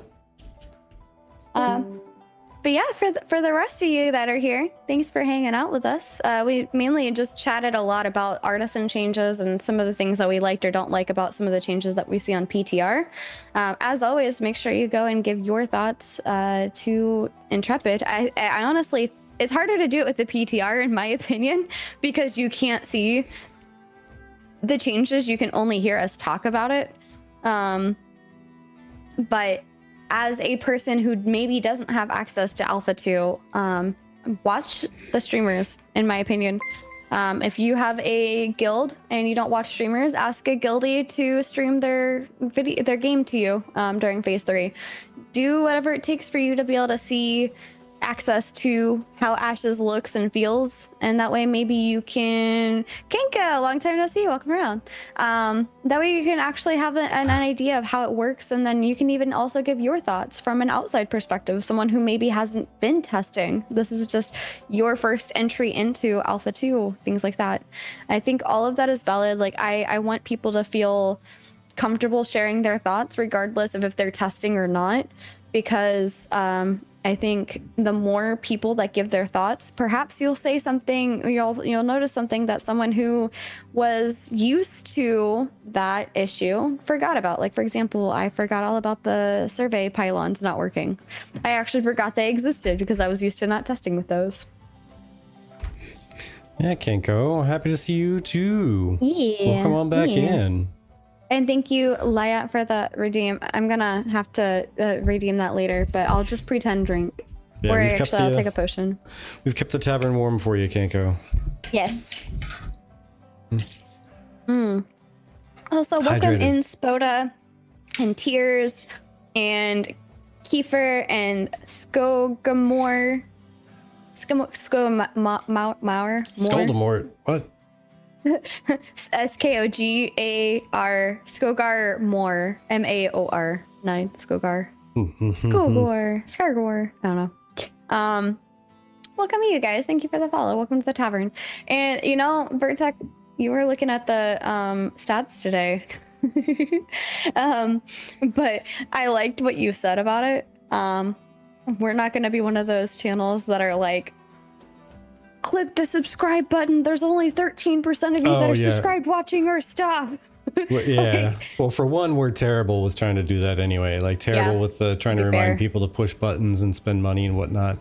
yeah, for the rest of you that are here, thanks for hanging out with us. We mainly just chatted a lot about Artisan changes and some of the things that we liked or don't like about some of the changes that we see on PTR. As always, make sure you go and give your thoughts to Intrepid. I honestly, it's harder to do it with the PTR in my opinion, because you can't see the changes. You can only hear us talk about it. But as a person who maybe doesn't have access to Alpha 2, watch the streamers, in my opinion. If you have a guild and you don't watch streamers, ask a guildie to stream their game to you during phase 3. Do whatever it takes for you to be able to see access to how Ashes looks and feels, and that way maybe you can Kinka, long time no see, welcome around. That way you can actually have an idea of how it works, and then you can even also give your thoughts from an outside perspective, someone who maybe hasn't been testing. This is just your first entry into Alpha 2, things like that. I think all of that is valid. Like I want people to feel comfortable sharing their thoughts regardless of if they're testing or not, because I think the more people that give their thoughts, perhaps you'll say something, you'll notice something that someone who was used to that issue forgot about. Like, for example, I forgot all about the survey pylons not working. I actually forgot they existed because I was used to not testing with those. Yeah, Kenko, happy to see you too. Yeah. Welcome on back in. And thank you, Layat, for the redeem. I'm gonna have to redeem that later, but I'll just pretend drink. Yeah, or actually, I'll take a potion. We've kept the tavern warm for you, Kenko. Yes. Also, welcome Hydrated. in Spoda and Tears and Kiefer and Skogamore. Skogamore. Skoldamort. What? Skogar Skogar Moore Maor 9 Skogar Skogor. I don't know. Welcome you guys. Thank you for the follow. Welcome to the tavern. And you know, Vertec, you were looking at the stats today. But I liked what you said about it. We're not going to be one of those channels that are like, click the subscribe button. There's only 13% of you that are subscribed watching our stuff. Well, yeah. Well, for one, we're terrible with trying to do that anyway. Like terrible with trying to remind people to push buttons and spend money and whatnot.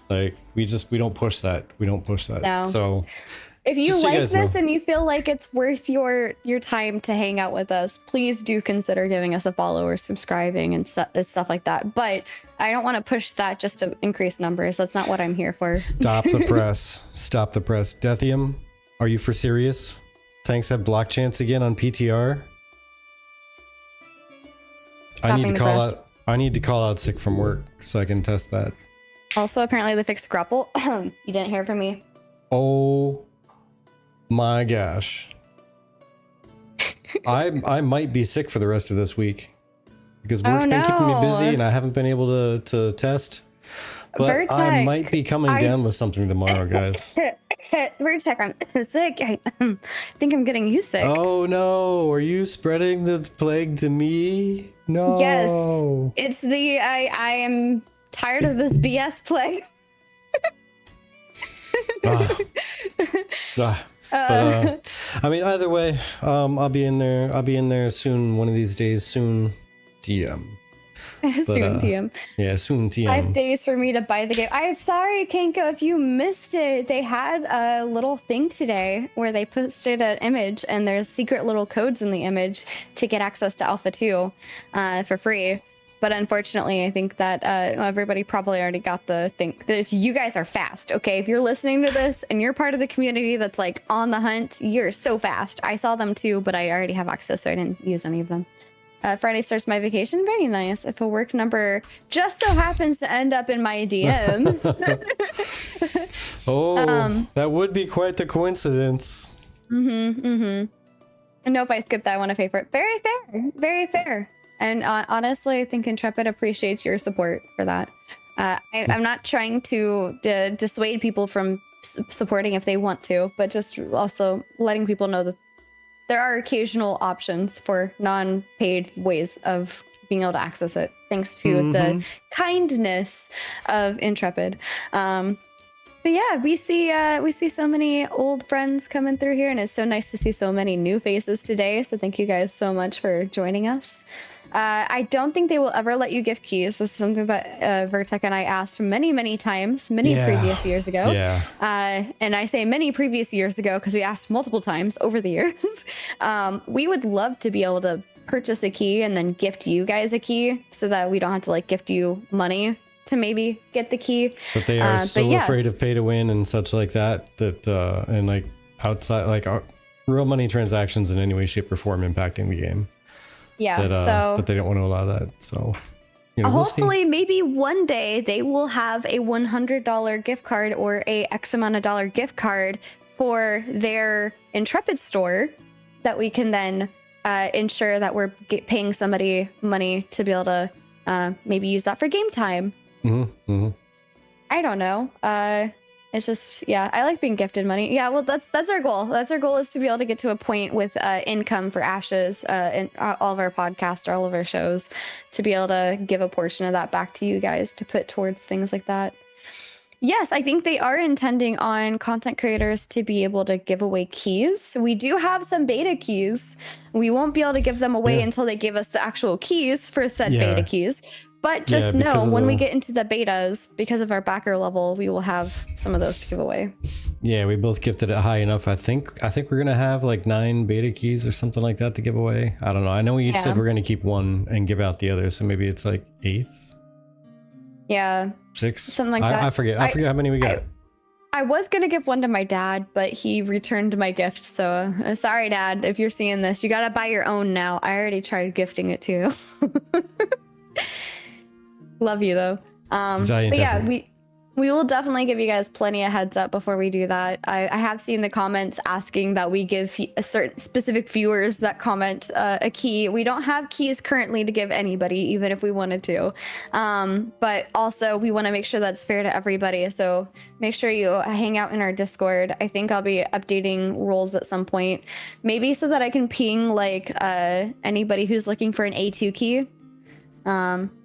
Like we don't push that. We don't push that. No. So if you so like you this and you feel like it's worth your time to hang out with us, please do consider giving us a follow or subscribing and stuff like that. But I don't want to push that just to increase numbers. That's not what I'm here for. Stop the press. Stop the press. Deathium, are you for serious? Tanks have block chance again on PTR. I need to call out sick from work so I can test that. Also, apparently they fixed grapple. You didn't hear from me. Oh my gosh. I might be sick for the rest of this week because work's been keeping me busy and I haven't been able to test. But Vertec, I might be coming down with something tomorrow, guys. Vertec, I'm sick. I think I'm getting you sick. Oh no, are you spreading the plague to me? No. Yes. It's the I am tired of this BS plague. I mean, either way, I'll be in there soon, one of these days, soon. TM. Soon TM. Yeah, soon TM. 5 days for me to buy the game. I'm sorry, Kenko, if you missed it. They had a little thing today where they posted an image and there's secret little codes in the image to get access to Alpha 2 for free. But unfortunately, I think that everybody probably already got the thing. You guys are fast, okay? If you're listening to this and you're part of the community that's like on the hunt, you're so fast. I saw them too, but I already have access, so I didn't use any of them. Friday starts my vacation. Very nice. If a work number just so happens to end up in my DMs. That would be quite the coincidence. Nope, I skipped that. I want to pay for it. Very fair. Very fair. And honestly, I think Intrepid appreciates your support for that. I'm not trying to dissuade people from supporting if they want to, but just also letting people know that there are occasional options for non-paid ways of being able to access it thanks to the kindness of Intrepid. But yeah, we see so many old friends coming through here, and it's so nice to see so many new faces today. So thank you guys so much for joining us. I don't think they will ever let you gift keys. This is something that Vertec and I asked many times, previous years ago. Yeah. And I say many previous years ago because we asked multiple times over the years. We would love to be able to purchase a key and then gift you guys a key so that we don't have to like gift you money to maybe get the key. But they are afraid of pay to win and such like that and like outside like real money transactions in any way, shape, or form impacting the game. Yeah, that they don't want to allow that. So hopefully maybe one day they will have a $100 gift card or a X amount of dollar gift card for their Intrepid store that we can then ensure that we're paying somebody money to be able to maybe use that for game time. I don't know. It's just, yeah, I like being gifted money. Yeah, well, that's our goal. That's our goal, is to be able to get to a point with income for Ashes and all of our podcasts, all of our shows, to be able to give a portion of that back to you guys to put towards things like that. Yes, I think they are intending on content creators to be able to give away keys. We do have some beta keys. We won't be able to give them away until they give us the actual keys for said beta keys. But just know when we get into the betas, because of our backer level, we will have some of those to give away. Yeah, we both gifted it high enough. I think we're gonna have like 9 beta keys or something like that to give away. I don't know. I know we said we're gonna keep one and give out the other, so maybe it's like 8th. Yeah. 6. Something like that. I forget how many we got. I was gonna give one to my dad, but he returned my gift. So sorry, Dad, if you're seeing this, you gotta buy your own now. I already tried gifting it too. Love you though. But yeah, we will definitely give you guys plenty of heads up before we do that. I have seen the comments asking that we give a certain specific viewers that comment a key. We don't have keys currently to give anybody, even if we wanted to. But also we want to make sure that's fair to everybody. So make sure you hang out in our Discord. I think I'll be updating rules at some point, maybe so that I can ping like anybody who's looking for an A2 key.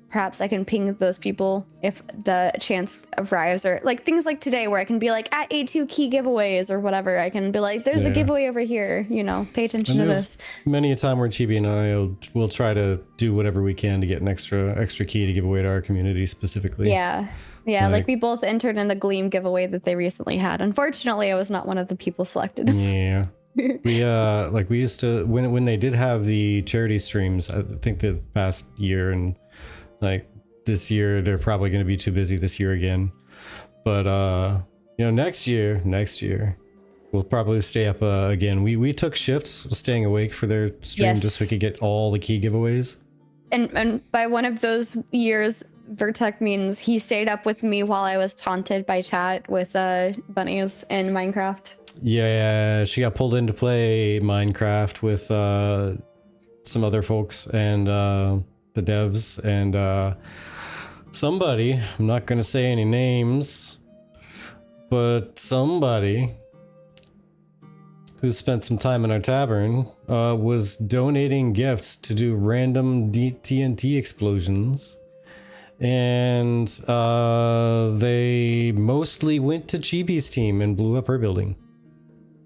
Perhaps I can ping those people if the chance arrives, or like things like today where I can be like at A2 key giveaways or whatever. I can be like, there's a giveaway over here, pay attention to this. Many a time where Chibi and I will try to do whatever we can to get an extra key to give away to our community specifically. Yeah, like we both entered in the Gleam giveaway that they recently had. Unfortunately, I was not one of the people selected. Yeah. We used to when they did have the charity streams, I think the past year, and like this year they're probably going to be too busy this year again, but next year we'll probably stay up again. We took shifts staying awake for their stream just so we could get all the key giveaways, and by one of those years, Vertec means he stayed up with me while I was taunted by chat with bunnies in Minecraft. Yeah, she got pulled in to play Minecraft with some other folks and the devs, and somebody, I'm not gonna say any names, but somebody who spent some time in our tavern was donating gifts to do random TNT explosions, and they mostly went to Chibi's team and blew up her building.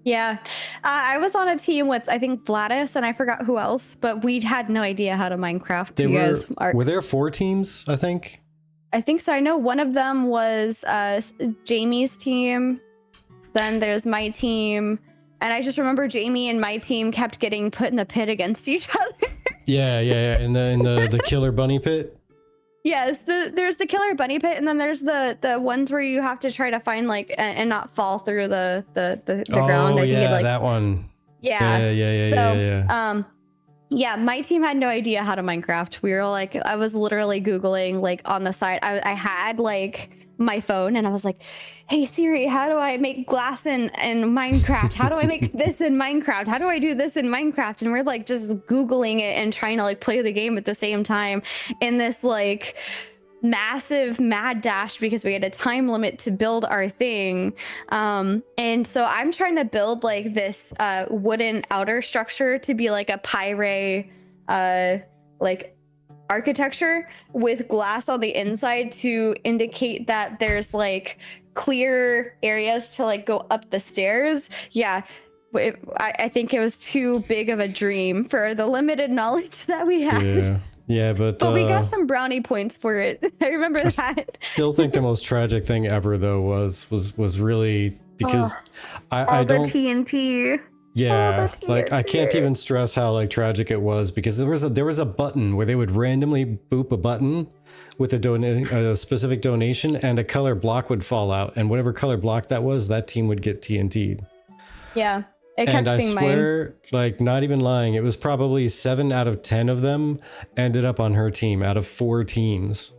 Yeah, I was on a team with, I think, Vladis, and I forgot who else, but we had no idea how to Minecraft. Were there 4 teams, I think? I think so. I know one of them was Jamie's team, then there's my team, and I just remember Jamie and my team kept getting put in the pit against each other. Yeah, in the killer bunny pit. Yes, there's the killer bunny pit, and then there's the ones where you have to try to find like and not fall through the ground. Oh yeah, that one. Yeah. Yeah, my team had no idea how to Minecraft. We were like, I was literally Googling like on the side. I had like my phone and I was like, hey Siri, how do I make glass in Minecraft? How do I make this in Minecraft? How do I do this in Minecraft? And we're like just Googling it and trying to like play the game at the same time in this like massive mad dash because we had a time limit to build our thing. And so I'm trying to build like this wooden outer structure to be like a pyre like architecture with glass on the inside to indicate that there's like clear areas to like go up the stairs. Yeah. I think it was too big of a dream for the limited knowledge that we had. Yeah, but we got some brownie points for it. I remember that. Still think the most tragic thing ever though was really because I don't TNT. Yeah, like I can't even stress how like tragic it was because there was a button where they would randomly boop a button with a specific donation and a color block would fall out, and whatever color block that was, that team would get TNT'd. Yeah. And I swear, like not even lying, it was probably 7 out of 10 of them ended up on her team out of 4 teams.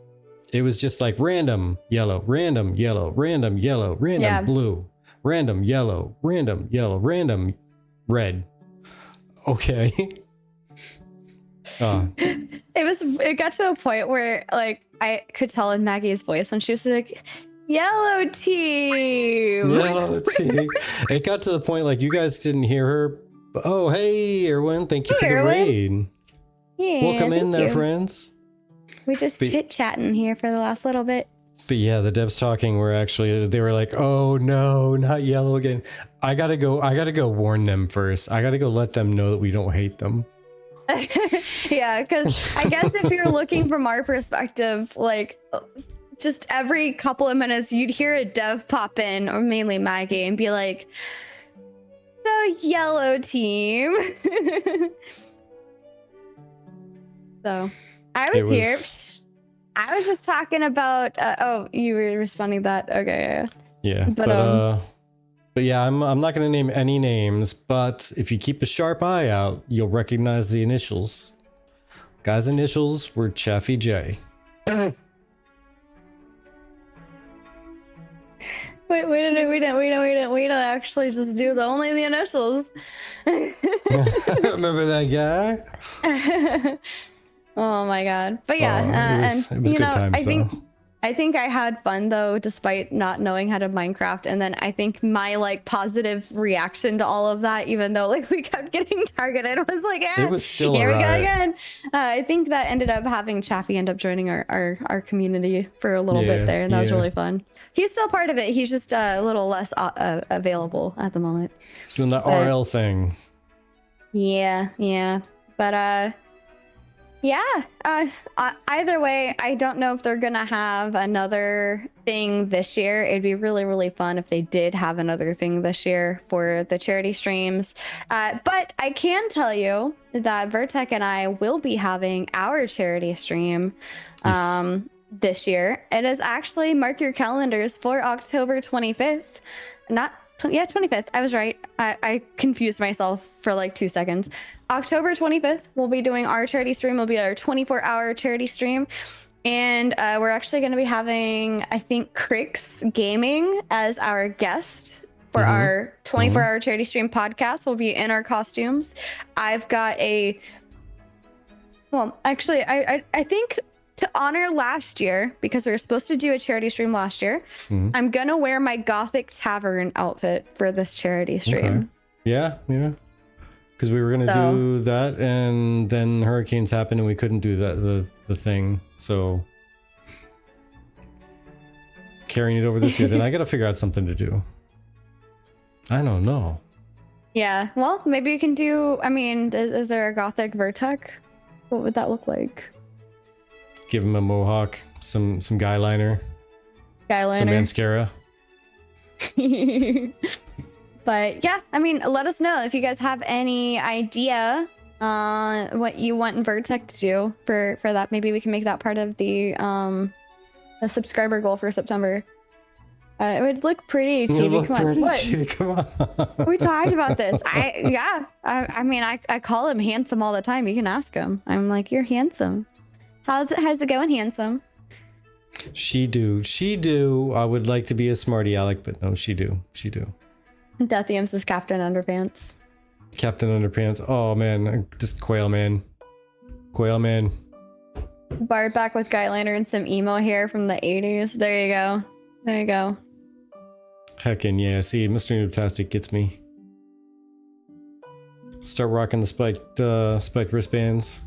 It was just like random yellow, random yellow, random yellow, random blue, random yellow, random red. Okay. It got to a point where like I could tell in Maggie's voice when she was like, yellow team. It got to the point like you guys didn't hear her. Oh, hey, Erwin. Thank you for the raid. Yeah, welcome in there, friends. We're just chit-chatting here for the last little bit. But yeah, the devs talking they were like, oh no, not yellow again. I gotta go warn them first. I gotta go let them know that we don't hate them. Yeah, because I guess if you're looking from our perspective, like just every couple of minutes you'd hear a dev pop in, or mainly Maggie, and be like, the yellow team. So I was here. I was just talking about oh, you were responding to that. Okay. Yeah. But yeah, I'm not going to name any names, but if you keep a sharp eye out, you'll recognize the initials. Guy's initials were Chaffee J. Wait, we didn't actually just do only the initials. Remember that guy? Oh my god. But yeah, it was good times, I think I had fun though, despite not knowing how to Minecraft. And then I think my like positive reaction to all of that, even though like we kept getting targeted, was like, it was still here we go again. I think that ended up having Chaffee end up joining our community for a little bit there, and that was really fun. He's still part of it. He's just a little less available at the moment. Doing the RL thing. Yeah. But either way, I don't know if they're gonna have another thing this year. It'd be really, really fun if they did have another thing this year for the charity streams. But I can tell you that Vertec and I will be having our charity stream this year. It is actually, mark your calendars for October 25th. 25th. I was right. I confused myself for like 2 seconds. October 25th, we'll be doing our charity stream. It'll be our 24-hour charity stream. And we're actually going to be having, I think, Crix Gaming as our guest for our 24-hour charity stream podcast. We'll be in our costumes. I've got I think to honor last year, because we were supposed to do a charity stream last year, I'm going to wear my Gothic Tavern outfit for this charity stream. Okay. Yeah. Because we were going to do that, and then hurricanes happened and we couldn't do that, the thing. So carrying it over this year, then I got to figure out something to do. I don't know. Yeah. Well, maybe you can do, I mean, is there a Gothic Vertec? What would that look like? Give him a mohawk, some guy liner, some mascara. But yeah, I mean, let us know if you guys have any idea what you want Vertec to do for that. Maybe we can make that part of the subscriber goal for September. It would look pretty, TV. Come on. We talked about this. I mean, I call him handsome all the time. You can ask him. I'm like, you're handsome. How's it going, handsome? She do. I would like to be a smarty Alec, but no, she do. Deathiums is Captain Underpants. Captain Underpants. Oh man, just Quail Man. Bard back with Guyliner and some emo hair from the 80s. There you go. Heckin' yeah. See, Mr. Noobtastic gets me. Start rocking the spiked wristbands.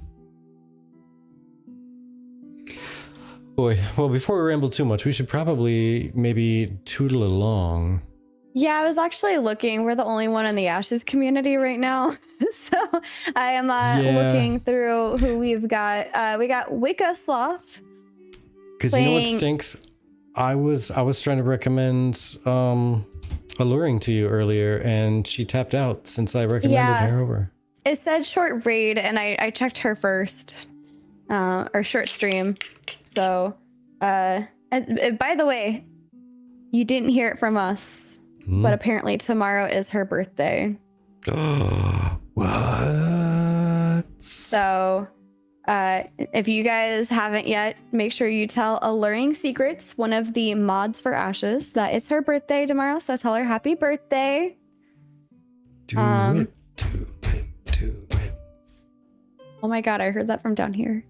Boy, well, before we ramble too much, we should probably maybe tootle along. Yeah, I was actually looking. We're the only one in the Ashes community right now. So I am looking through who we've got. We got Wicca Sloth. Because you know what stinks? I was trying to recommend Alluring to you earlier, and she tapped out since I recommended her over. It said short raid, and I checked her first. Or short stream. So, by the way, you didn't hear it from us. But apparently tomorrow is her birthday. What? So, if you guys haven't yet, make sure you tell Alluring Secrets, one of the mods for Ashes, that it's her birthday tomorrow. So tell her happy birthday. Do it. Oh my god, I heard that from down here.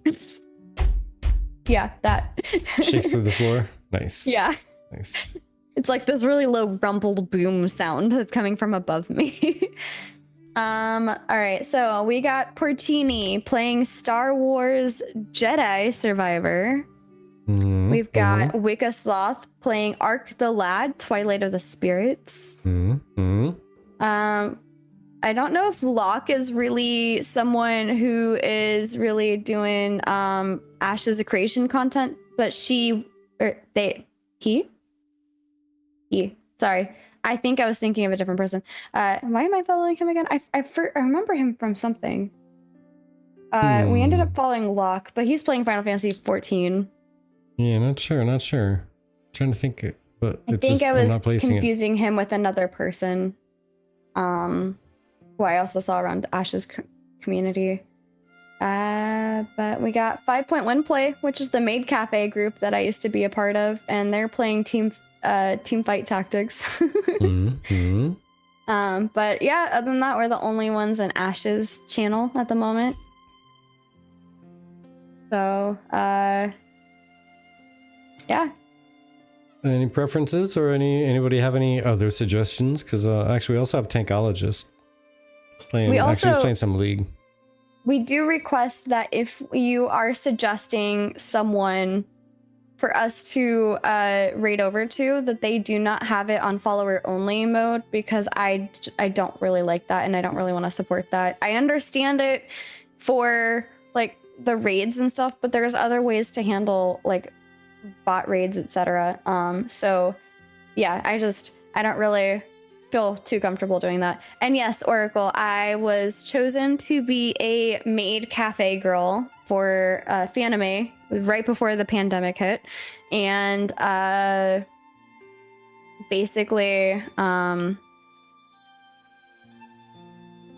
Yeah, that. Shakes through the floor. Nice. Yeah. Nice. It's like this really low rumbled boom sound that's coming from above me. All right, so we got Porcini playing Star Wars Jedi Survivor. We've got Wicca Sloth playing Ark the Lad, Twilight of the Spirits. I don't know if Locke is really someone who is really doing Ashes of Creation content, but he. Sorry, I think I was thinking of a different person. Why am I following him again? I remember him from something. We ended up following Locke, but he's playing Final Fantasy 14. Yeah, not sure. Trying to think, but I think I was confusing him with another person. Who I also saw around Ash's community. But we got 5.1 Play, which is the Maid Cafe group that I used to be a part of, and they're playing team fight tactics. But yeah, other than that, we're the only ones in Ash's channel at the moment. So, yeah. Any preferences or anybody have any other suggestions? Because actually, we also have Tankologist playing. He's playing some League. We do request that if you are suggesting someone for us to raid over to, that they do not have it on follower only mode, because I don't really like that, and I don't really want to support that. I understand it for like the raids and stuff, but there's other ways to handle like bot raids, etc. So yeah, I don't really feel too comfortable doing that. And yes, Oracle, I was chosen to be a maid cafe girl for Fanime right before the pandemic hit, and basically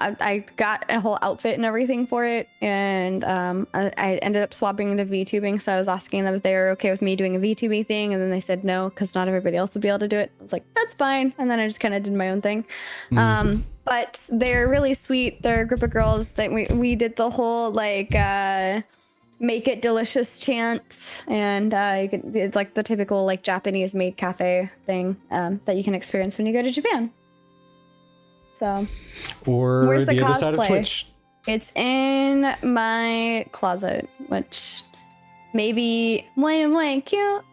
I got a whole outfit and everything for it, and I ended up swapping into VTubing. So I was asking them if they were okay with me doing a VTubing thing, and then they said no, because not everybody else would be able to do it. I was like, that's fine, and then I just kind of did my own thing. But they're really sweet. They're a group of girls that we did the whole like make it delicious chant, and it's like the typical like Japanese maid cafe thing that you can experience when you go to Japan. So, or where's the other cosplay? side of Twitch? It's in my closet, which maybe cute.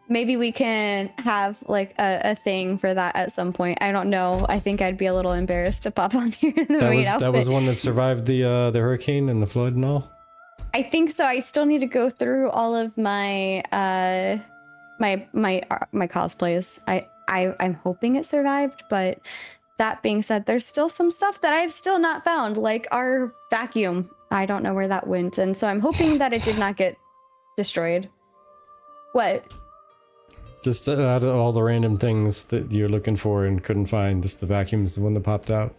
Maybe we can have like a thing for that at some point. I don't know. I think I'd be a little embarrassed to pop on here in the maid outfit. That was one that survived the hurricane and the flood and all. I think so. I still need to go through all of my my cosplays. I'm hoping it survived, but that being said, there's still some stuff that I've still not found, like our vacuum. I don't know where that went, and so I'm hoping that it did not get destroyed. What? Just out of all the random things that you're looking for and couldn't find, just the vacuum's the one that popped out.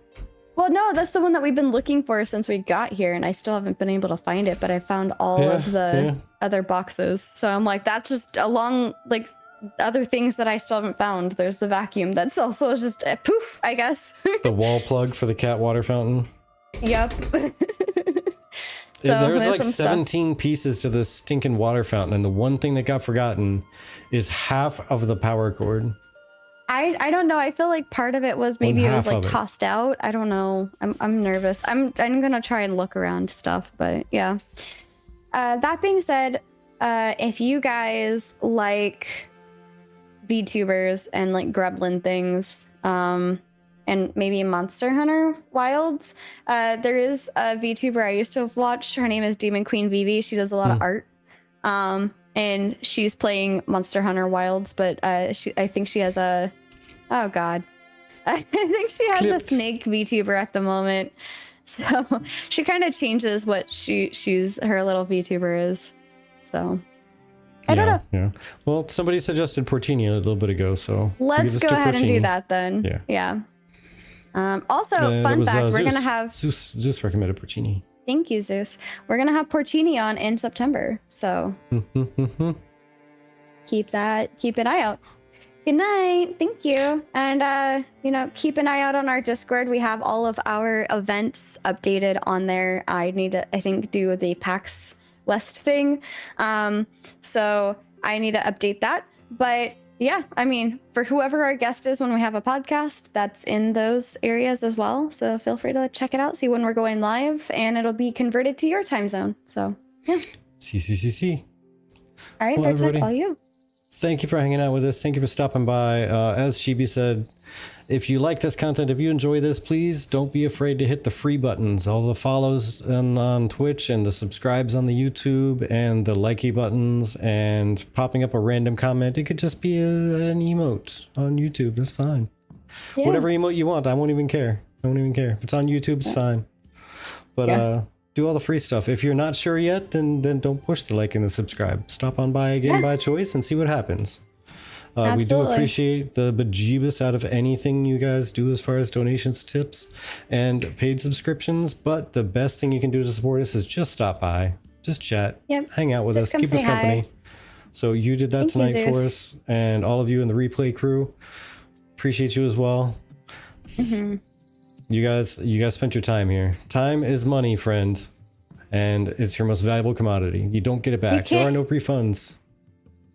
Well, no, that's the one that we've been looking for since we got here, and I still haven't been able to find it, but I found all of the other boxes. So I'm like, that's just along, like, other things that I still haven't found. There's the vacuum that's also just a poof, I guess. The wall plug for the cat water fountain. Yep. There's like 17 pieces to this stinking water fountain, and the one thing that got forgotten is half of the power cord. I don't know. I feel like part of it was maybe it was like tossed out. I don't know. I'm nervous. I'm gonna try and look around stuff, but yeah. That being said, if you guys like VTubers and like Gremlin things, and maybe Monster Hunter Wilds, there is a VTuber I used to have watched. Her name is Demon Queen Vivi. She does a lot of art. And she's playing Monster Hunter Wilds, but I think she has a, oh god, I think she has a snake VTuber at the moment. So she kind of changes what she's her little VTuber is. So I don't know. Yeah. Well, somebody suggested Porcini a little bit ago, so let's go ahead and do that then. Yeah. Also, fun fact: we're gonna have Zeus recommended Porcini. Thank you, Zeus. We're gonna have Porcini on in September, so keep an eye out. Good night. Thank you. And keep an eye out on our Discord. We have all of our events updated on there. I need to, I think, do the PAX West thing. So I need to update that. But yeah, I mean, for whoever our guest is when we have a podcast, that's in those areas as well. So feel free to check it out, see when we're going live, and it'll be converted to your time zone. So yeah. See. All right, Vertec, all you. Thank you for hanging out with us. Thank you for stopping by. As Chibi said, if you like this content, if you enjoy this, please don't be afraid to hit the free buttons. All the follows on Twitch and the subscribes on the YouTube and the likey buttons and popping up a random comment. It could just be an emote on YouTube. That's fine. Yeah. Whatever emote you want. I won't even care. If it's on YouTube, it's fine. But do all the free stuff. If you're not sure yet, then don't push the like and the subscribe. Stop on by again by choice and see what happens. We do appreciate the bejeebus out of anything you guys do as far as donations, tips, and paid subscriptions. But the best thing you can do to support us is just stop by, just chat, hang out with us, keep us company. So you did that tonight for us, and all of you in the replay crew, appreciate you as well. You guys spent your time here. Time is money, friend, and it's your most valuable commodity. You don't get it back. There are no refunds.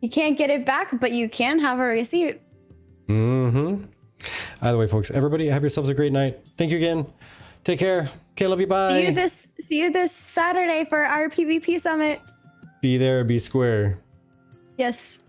You can't get it back, but you can have a receipt. Either way, folks, everybody have yourselves a great night. Thank you again. Take care. Okay, love you. Bye. See you this Saturday for our PvP summit. Be there, be square. Yes.